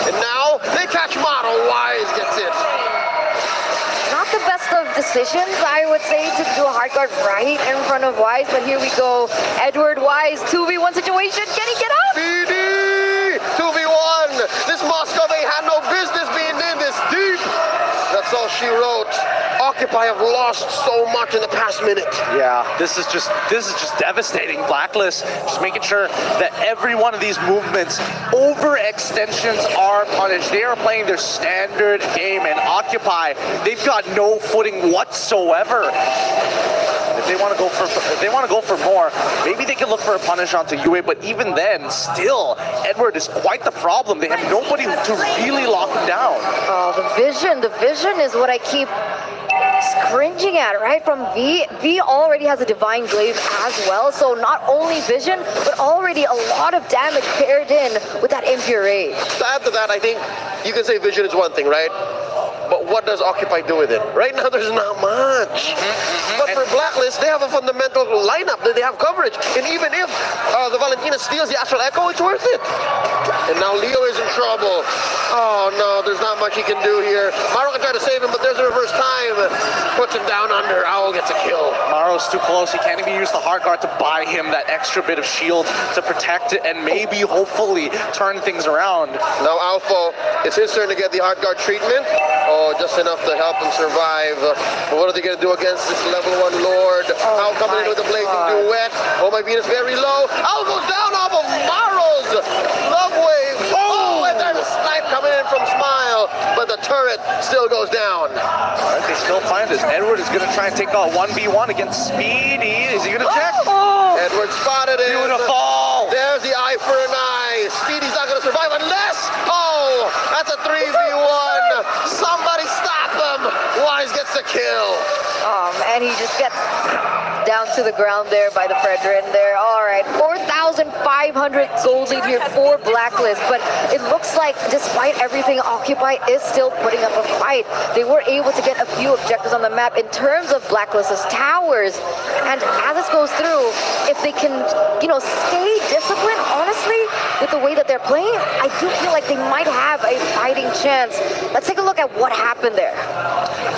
And now they catch Motto. Wise gets it. Not the best of decisions, I would say, to do a hard guard right in front of Wise, but here we go. Edward Wise, 2v1 situation. Can he get up? BD! 2v1. This Moscow ain't had no business being in this deep. That's all she wrote. Occupy have lost so much in the past minute. Yeah, this is just devastating. Blacklist just making sure that every one of these movements, overextensions are punished. They are playing their standard game, and Occupy, they've got no footing whatsoever. If they want to go for more, maybe they can look for a punish onto UA, but even then, still, Edward is quite the problem. They have nobody to really lock him down. Oh, the vision is what I keep cringing at, right? From V. V already has a Divine Glaive as well, so not only vision, but already a lot of damage paired in with that Impure Rage. To add to that, I think you can say vision is one thing, right? But what does Occupy do with it? Right now, there's not much. But for Blacklist, they have a fundamental lineup that they have coverage. And even if the Valentina steals the Astral Echo, it's worth it. And now Leo is in trouble. Oh no, there's not much he can do here. Maro can try to save him, but there's a reverse time. Puts him down under. Owl gets a kill. Maro's too close. He can't even use the hard guard to buy him that extra bit of shield to protect it and maybe, hopefully, turn things around. Now Alpha, it's his turn to get the hard guard treatment. Oh, just enough to help him survive. But what are they going to do against this level 1 Lord? Owl coming in with a blazing duet. Oh, my Venus very low. Owl goes down off of Maro's love wave. Oh, and there's a snipe coming in from Smile. But the turret still goes down. All right, they still find this. Edward is going to try and take a 1v1 against Speedy. Is he going to check? Edward spotted it. Beautiful. There's the eye for an eye. Speedy's not going to survive unless, oh, that's a 3v1. Somebody stop him. Wise gets the kill. And he just gets down to the ground there by the Fredrin there. All right, 4,500 gold lead here for Blacklist, but it looks like despite everything, Occupy is still putting up a fight. They were able to get a few objectives on the map in terms of Blacklist's towers, and as this goes through, if they can, you know, stay disciplined, honestly, with the way that they're playing, I do feel like they might have a fighting chance. Let's take a look at what happened there.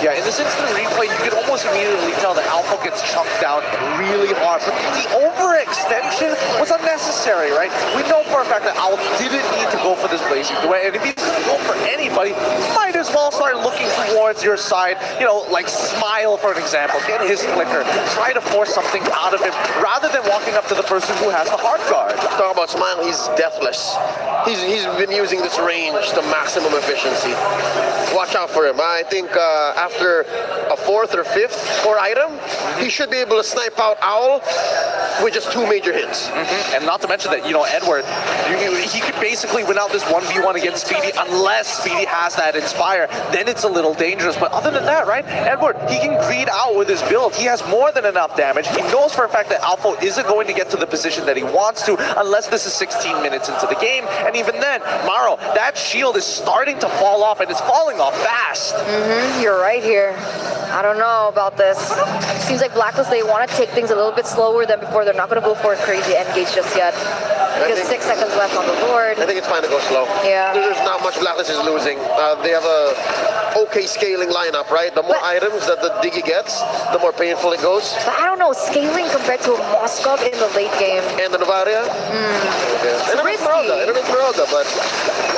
Yeah, in this instant replay, you can almost immediately tell that Alpha gets chunked down really hard. But the overextension was unnecessary, right? We know for a fact that Alpha didn't need to go for this blazing duet, and if he didn't go for anybody, you might as well start looking towards your side. You know, like Smile, for an example. Get his flicker. Try to force something out of him, rather than walking up to the person who has the hard guard. Talk about Smile, he's deathless. He's been using this range to maximum efficiency. Watch out for him. I think after a 4th or 5th core item, he should be able to snipe out Owl with just 2 major hits. And not to mention that, you know, Edward, he could basically win out this 1v1 against Speedy unless Speedy has that Inspire. Then it's a little dangerous. But other than that, right, Edward, he can greed out with his build. He has more than enough damage. He knows for a fact that Alpha isn't going to get to the position that he wants to unless this is 16 minutes into the game. And even then, Maro, that shield is starting to fall off, and it's falling off fast. You're right here. I don't know about this. Seems like Blacklist, they want to take things a little bit slower than before. They're not going to go for a crazy engage just yet. Because 6 seconds left on the board. I think it's fine to go slow. Yeah. There's not much Blacklist is losing. They have a okay scaling lineup, right? The more items that the Diggy gets, the more painful it goes. But I don't know, scaling compared to Moskov in the late game. And the Novaria. And Esmeralda, but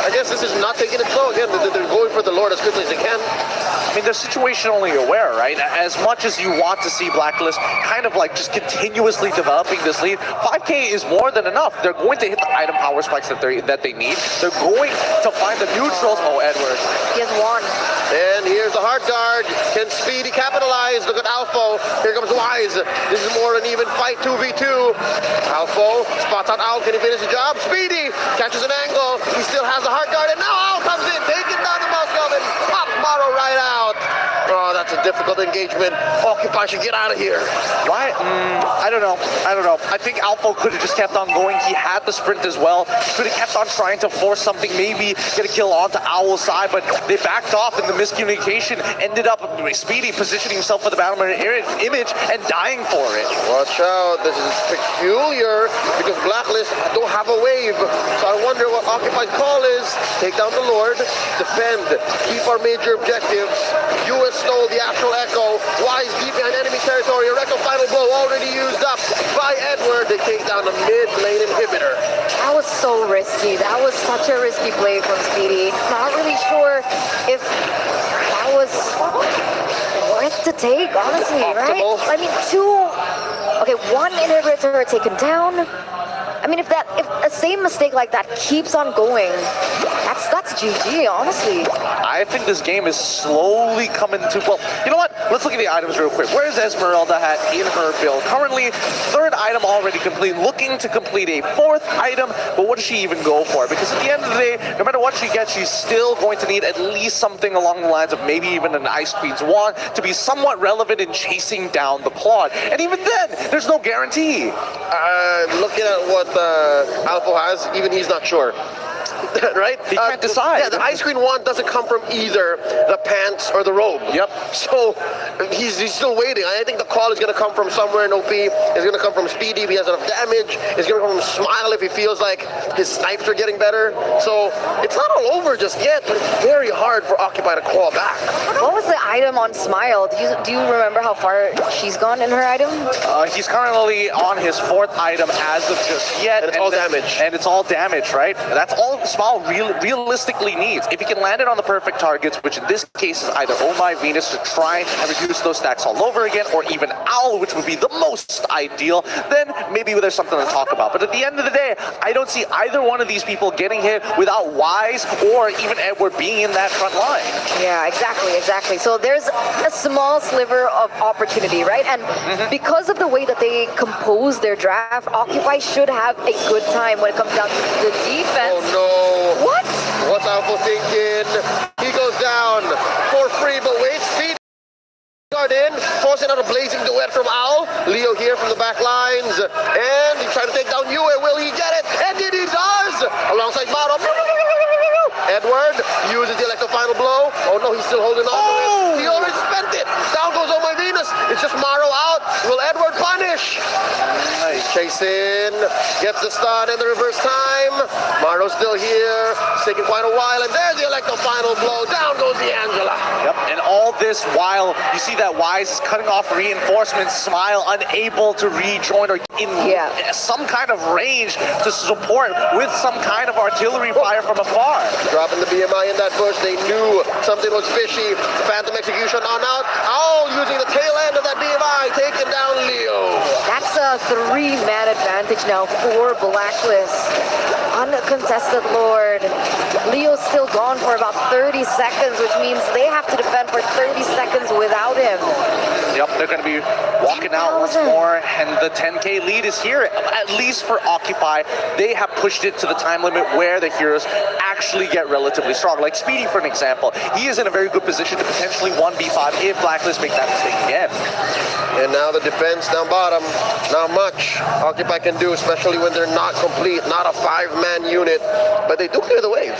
I guess this is not taking it slow again. They're going for the Lord as quickly as they can. I mean, they're situationally aware, right? As much as you want to see Blacklist kind of like just continuously developing this lead, 5K is more than enough. They're going to hit the item power spikes that they need. They're going to find the neutrals. Oh, Edward. He has one. And here's the hard guard. Can Speedy capitalize? Look at Alpha. Here comes Wise. This is more an even fight, 2v2. Alpha spots out Owl. Can he finish the job? Speedy catches an angle. He still has the hard guard. And now Owl comes in, taking down the Moskov and pops Maro right out. Oh, that's a difficult engagement. Occupy should get out of here. Why? I don't know. I think Alpha could have just kept on going. He had the sprint as well. Could have kept on trying to force something, maybe get a kill onto Owl's side, but they backed off, and the miscommunication ended up Speedy positioning himself for the Battleman image and dying for it. Watch out. This is peculiar because Blacklist don't have a wave. So I wonder what Occupy's call is. Take down the Lord, defend, keep our major objectives. US stole the Astral Echo. Wise deep behind enemy territory. Erecto final blow already used up by Edward. They take down the mid lane inhibitor. That was so risky. That was such a risky play from Speedy. Not really sure if that was worth to take, honestly, right? I mean, one inhibitor taken down. I mean, if a same mistake like that keeps on going, that's GG, honestly. I think this game is slowly coming to, well, you know what? Let's look at the items real quick. Where's Esmeralda hat in her build? Currently, 3rd item already complete, looking to complete a 4th item, but what does she even go for? Because at the end of the day, no matter what she gets, she's still going to need at least something along the lines of maybe even an Ice Queen's wand to be somewhat relevant in chasing down the Claude. And even then, there's no guarantee. Looking at what Alpha has, even he's not sure. Right? He can't decide. Yeah, the Ice Queen wand doesn't come from either the pants or the robe. Yep. So he's still waiting. I think the call is going to come from somewhere in OP. It's going to come from Speedy if he has enough damage. It's going to come from Smile if he feels like his snipes are getting better. So it's not all over just yet, but it's very hard for Occupy to claw back. What was the item on Smile? Do you remember how far she's gone in her item? He's currently on his 4th item as of just yet. And it's all damage. And it's all damage, right? That's all Smile realistically needs. If he can land it on the perfect targets, which in this case is either Oh My Venus to try and reduce those stacks all over again, or even Owl, which would be the most ideal, then maybe there's something to talk about. But at the end of the day, I don't see either one of these people getting hit without Wise or even Edward being in that front line. Yeah, exactly. So there's a small sliver of opportunity, right? And because of the way that they compose their draft, Occupy should have a good time when it comes down to the defense. Oh no. What? What's Alpha thinking? He goes down for free, but wait, Speed guard in, forcing out a blazing duet from Owl. Leo here from the back lines, and he tried to take down Yue. Will he get it? And indeed he does! Alongside Maro. Edward uses the electro final blow. Oh no, he's still holding on to it. He already spent it. Down goes Oh My Venus. It's just Maro out. Will Edward punish? Nice. Chasing, gets the stun and the reverse time. Maro's still here. It's taking quite a while, and there's the electro final blow. Down goes the Angela. Yep, and all this while you see that Wise cutting off reinforcements, Smile unable to rejoin or in some kind of range to support with some kind of artillery fire from afar. Dropping the BMI in that bush, they knew something was fishy. Phantom execution on out. Owl using the tail end of that BMI, taking down Leo. That's a 3-man advantage now for Blacklist. Uncontested Lord. Leo's still gone for about 30 seconds, which means they have to defend for 30 seconds without him. Yep, Yep, they're going to be walking out once more, and the 10K lead is here, at least for Occupy. They have pushed it to the time limit where the heroes actually get relatively strong. Like Speedy, for an example, he is in a very good position to potentially 1v5 if Blacklist make that mistake again. And now the defense down bottom, not much Occupy can do, especially when they're not complete, not a 5-man unit, but they do clear the wave.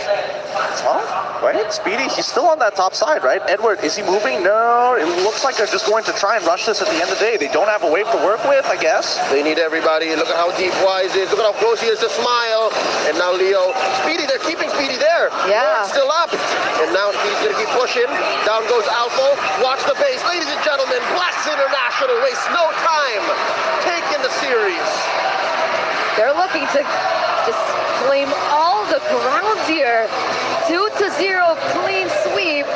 Well, right, Speedy, he's still on that top side, right? Edward, is he moving? No, it looks like they're just going to try and rush this at the end of the day. They don't have a wave to work with, I guess. They need everybody. Look at how deep Wise is. Look at how close he is to Smile. And now Leo. Speedy, they're keeping Speedy there. Yeah. It's still up. And now he's going to keep pushing. Down goes Alpha. Watch the base. Ladies and gentlemen, Blacks International wastes no time taking the series. They're looking to just claim all the ground here. 2-0 clean sweep.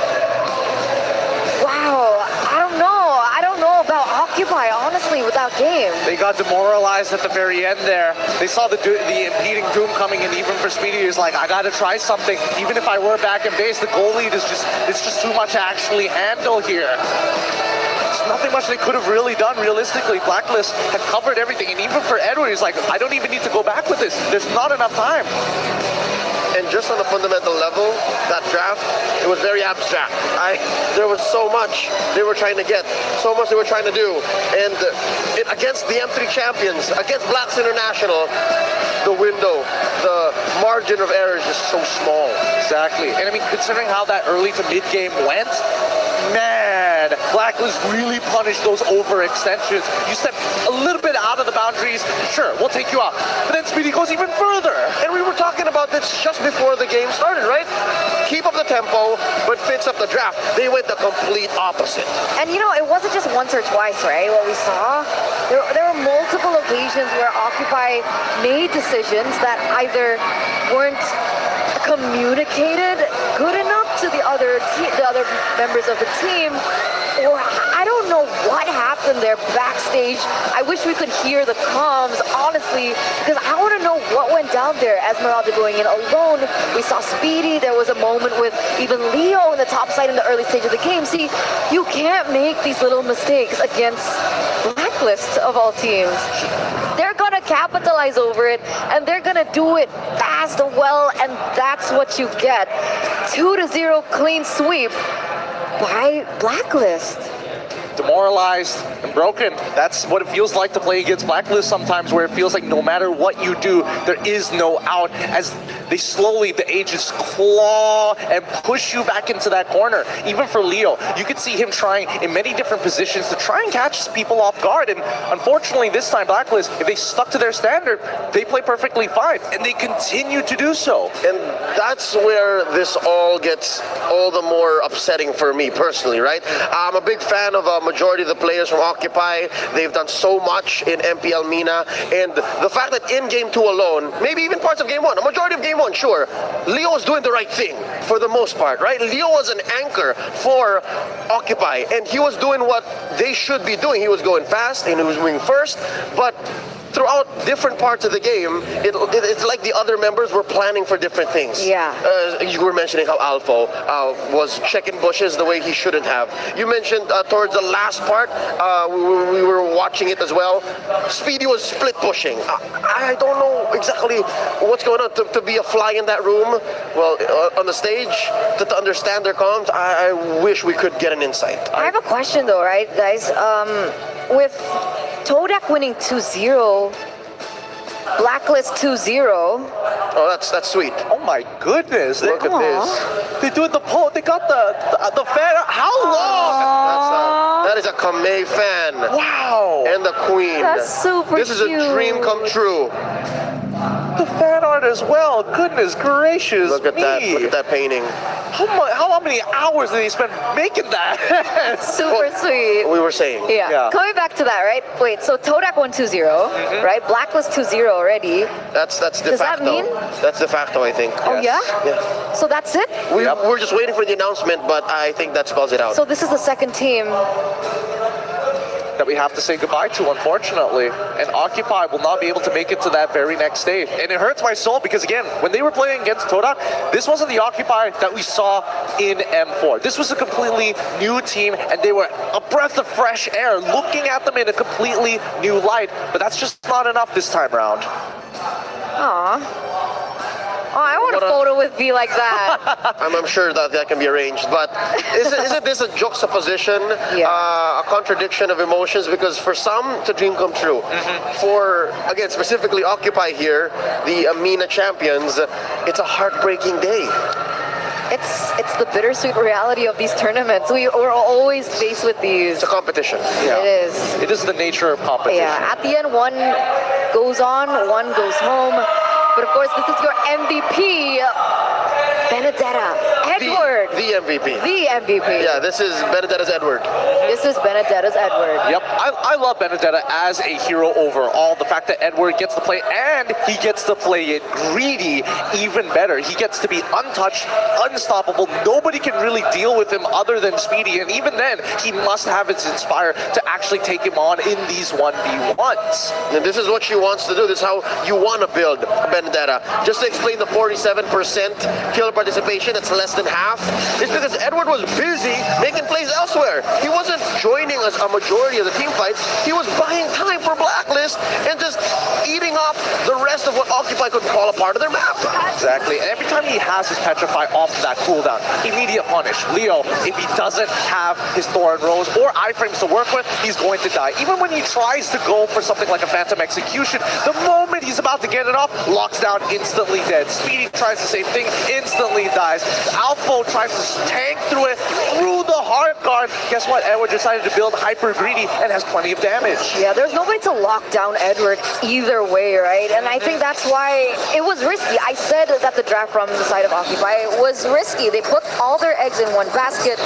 Wow, I don't know about Occupy, honestly, with that game. They got demoralized at the very end there. They saw the impeding Doom coming, and even for Speedy, he's like, I gotta try something. Even if I were back in base, the goal lead is it's just too much to actually handle here. There's nothing much they could have really done realistically. Blacklist had covered everything, and even for Edward, he's like, I don't even need to go back with this. There's not enough time. And just on a fundamental level, that draft, it was very abstract. There was so much they were trying to get, so much they were trying to do. And against the M3 champions, against Blacks International, the window, the margin of error is just so small. Exactly. And I mean, considering how that early to mid game went, man, Blacklist really punished those overextensions. You step a little bit out of the boundaries, sure, we'll take you out. But then Speedy goes even further. And we were talking about this just before the game started, right? Keep up the tempo, but fix up the draft. They went the complete opposite. And you know, it wasn't just once or twice, right? What we saw, there were multiple occasions where Occupy made decisions that either weren't communicated good enough to the other members of the team, or I don't know what happened there backstage. I wish we could hear the comms, honestly, because I want to know what went down there. Esmeralda going in alone. We saw Speedy. There was a moment with even Leo in the top side in the early stage of the game. See, you can't make these little mistakes against Blacklist of all teams. They're gonna capitalize over it, and they're gonna do it fast, well, and that's what you get. 2-0 clean sweep by Blacklist. Demoralized and broken. That's what it feels like to play against Blacklist sometimes, where it feels like no matter what you do, there is no out, as they slowly, the ages claw and push you back into that corner. Even for Leo, you could see him trying in many different positions to try and catch people off guard, and unfortunately this time Blacklist, if they stuck to their standard, they play perfectly fine, and they continue to do so. And that's where this all gets all the more upsetting for me personally, right? I'm a big fan of a majority of the players from Occupy. They've done so much in MPL MENA, and the fact that in Game 2 alone, maybe even parts of Game 1, a majority of Game 1, sure, Leo was doing the right thing for the most part, right? Leo was an anchor for Occupy, and he was doing what they should be doing. He was going fast, and he was moving first, but throughout different parts of the game, it's like the other members were planning for different things. Yeah. You were mentioning how Alpha was checking bushes the way he shouldn't have. You mentioned towards the last part, we were watching it as well. Speedy was split pushing. I don't know exactly what's going on. To be a fly in that room, well, on the stage, to understand their comms, I wish we could get an insight. I have a question though, right, guys? With Todak winning 2-0, Blacklist 2-0. Oh, that's sweet. Oh my goodness! Look at this. They do the poll. They got the fan. How long? That is a Kamei fan. Wow! And the Queen. That's super This is a dream come true. The fan art as well. Goodness gracious! Look at that! Look at that painting. How many hours did they spend making that? Super sweet. We were saying. Yeah. Coming back to that, right? Wait, so Todak won 2-0, right? Blacklist 2-0 already. That's de facto. Does that mean? That's de facto, I think. Oh, yes. Yeah? So that's it? We're just waiting for the announcement, but I think that spells it out. So this is the second team. that we have to say goodbye to, unfortunately. And Occupy will not be able to make it to that very next stage. And it hurts my soul because, again, when they were playing against Todak, this wasn't the Occupy that we saw in M4. This was a completely new team, and they were a breath of fresh air, looking at them in a completely new light. But that's just not enough this time around. Aw. Oh, I want a photo with V like that. I'm sure that can be arranged, but isn't this a juxtaposition, a contradiction of emotions? Because for some, it's a dream come true. For, again, specifically Occupy here, the Amina champions, it's a heartbreaking day. It's the bittersweet reality of these tournaments. We're always faced with these. It's a competition. It is. It is the nature of competition. Yeah, at the end, one goes on, one goes home. But of course, this is your MVP, Benedetta, Edward. The MVP. The MVP. Yeah, this is Benedetta's Edward. This is Benedetta's Edward. Yep, I love Benedetta as a hero overall. The fact that Edward gets to play, and he gets to play it greedy, even better. He gets to be untouched, unstoppable. Nobody can really deal with him other than Speedy, and even then, he must have his Inspire to actually take him on in these 1v1s. And this is what she wants to do. This is how you want to build Benedetta. Just to explain the 47% kill participation, it's less than half. It's because Edward was busy making plays elsewhere. He wasn't joining us a majority of the team fights. He was buying time for Blacklist and just eating up the rest of what Occupy could call a part of their map. Exactly. And every time he has his Petrify off that cooldown, immediate punish. Leo, if he doesn't have his Thorn Rose or iframes to work with, he's going to die. Even when he tries to go for something like a Phantom Execution, the moment he's about to get it off, locks down, instantly dead. Speedy tries the same thing, instantly dies. Alpha tries to tank through it, through the hard guard. Guess what? Edward decided to build hyper greedy and has plenty of damage. Yeah, there's no way to lock down Edward either way, right? And I think that's why it was risky. I said that the draft from the side of Occupy was risky. They put all their eggs in one basket.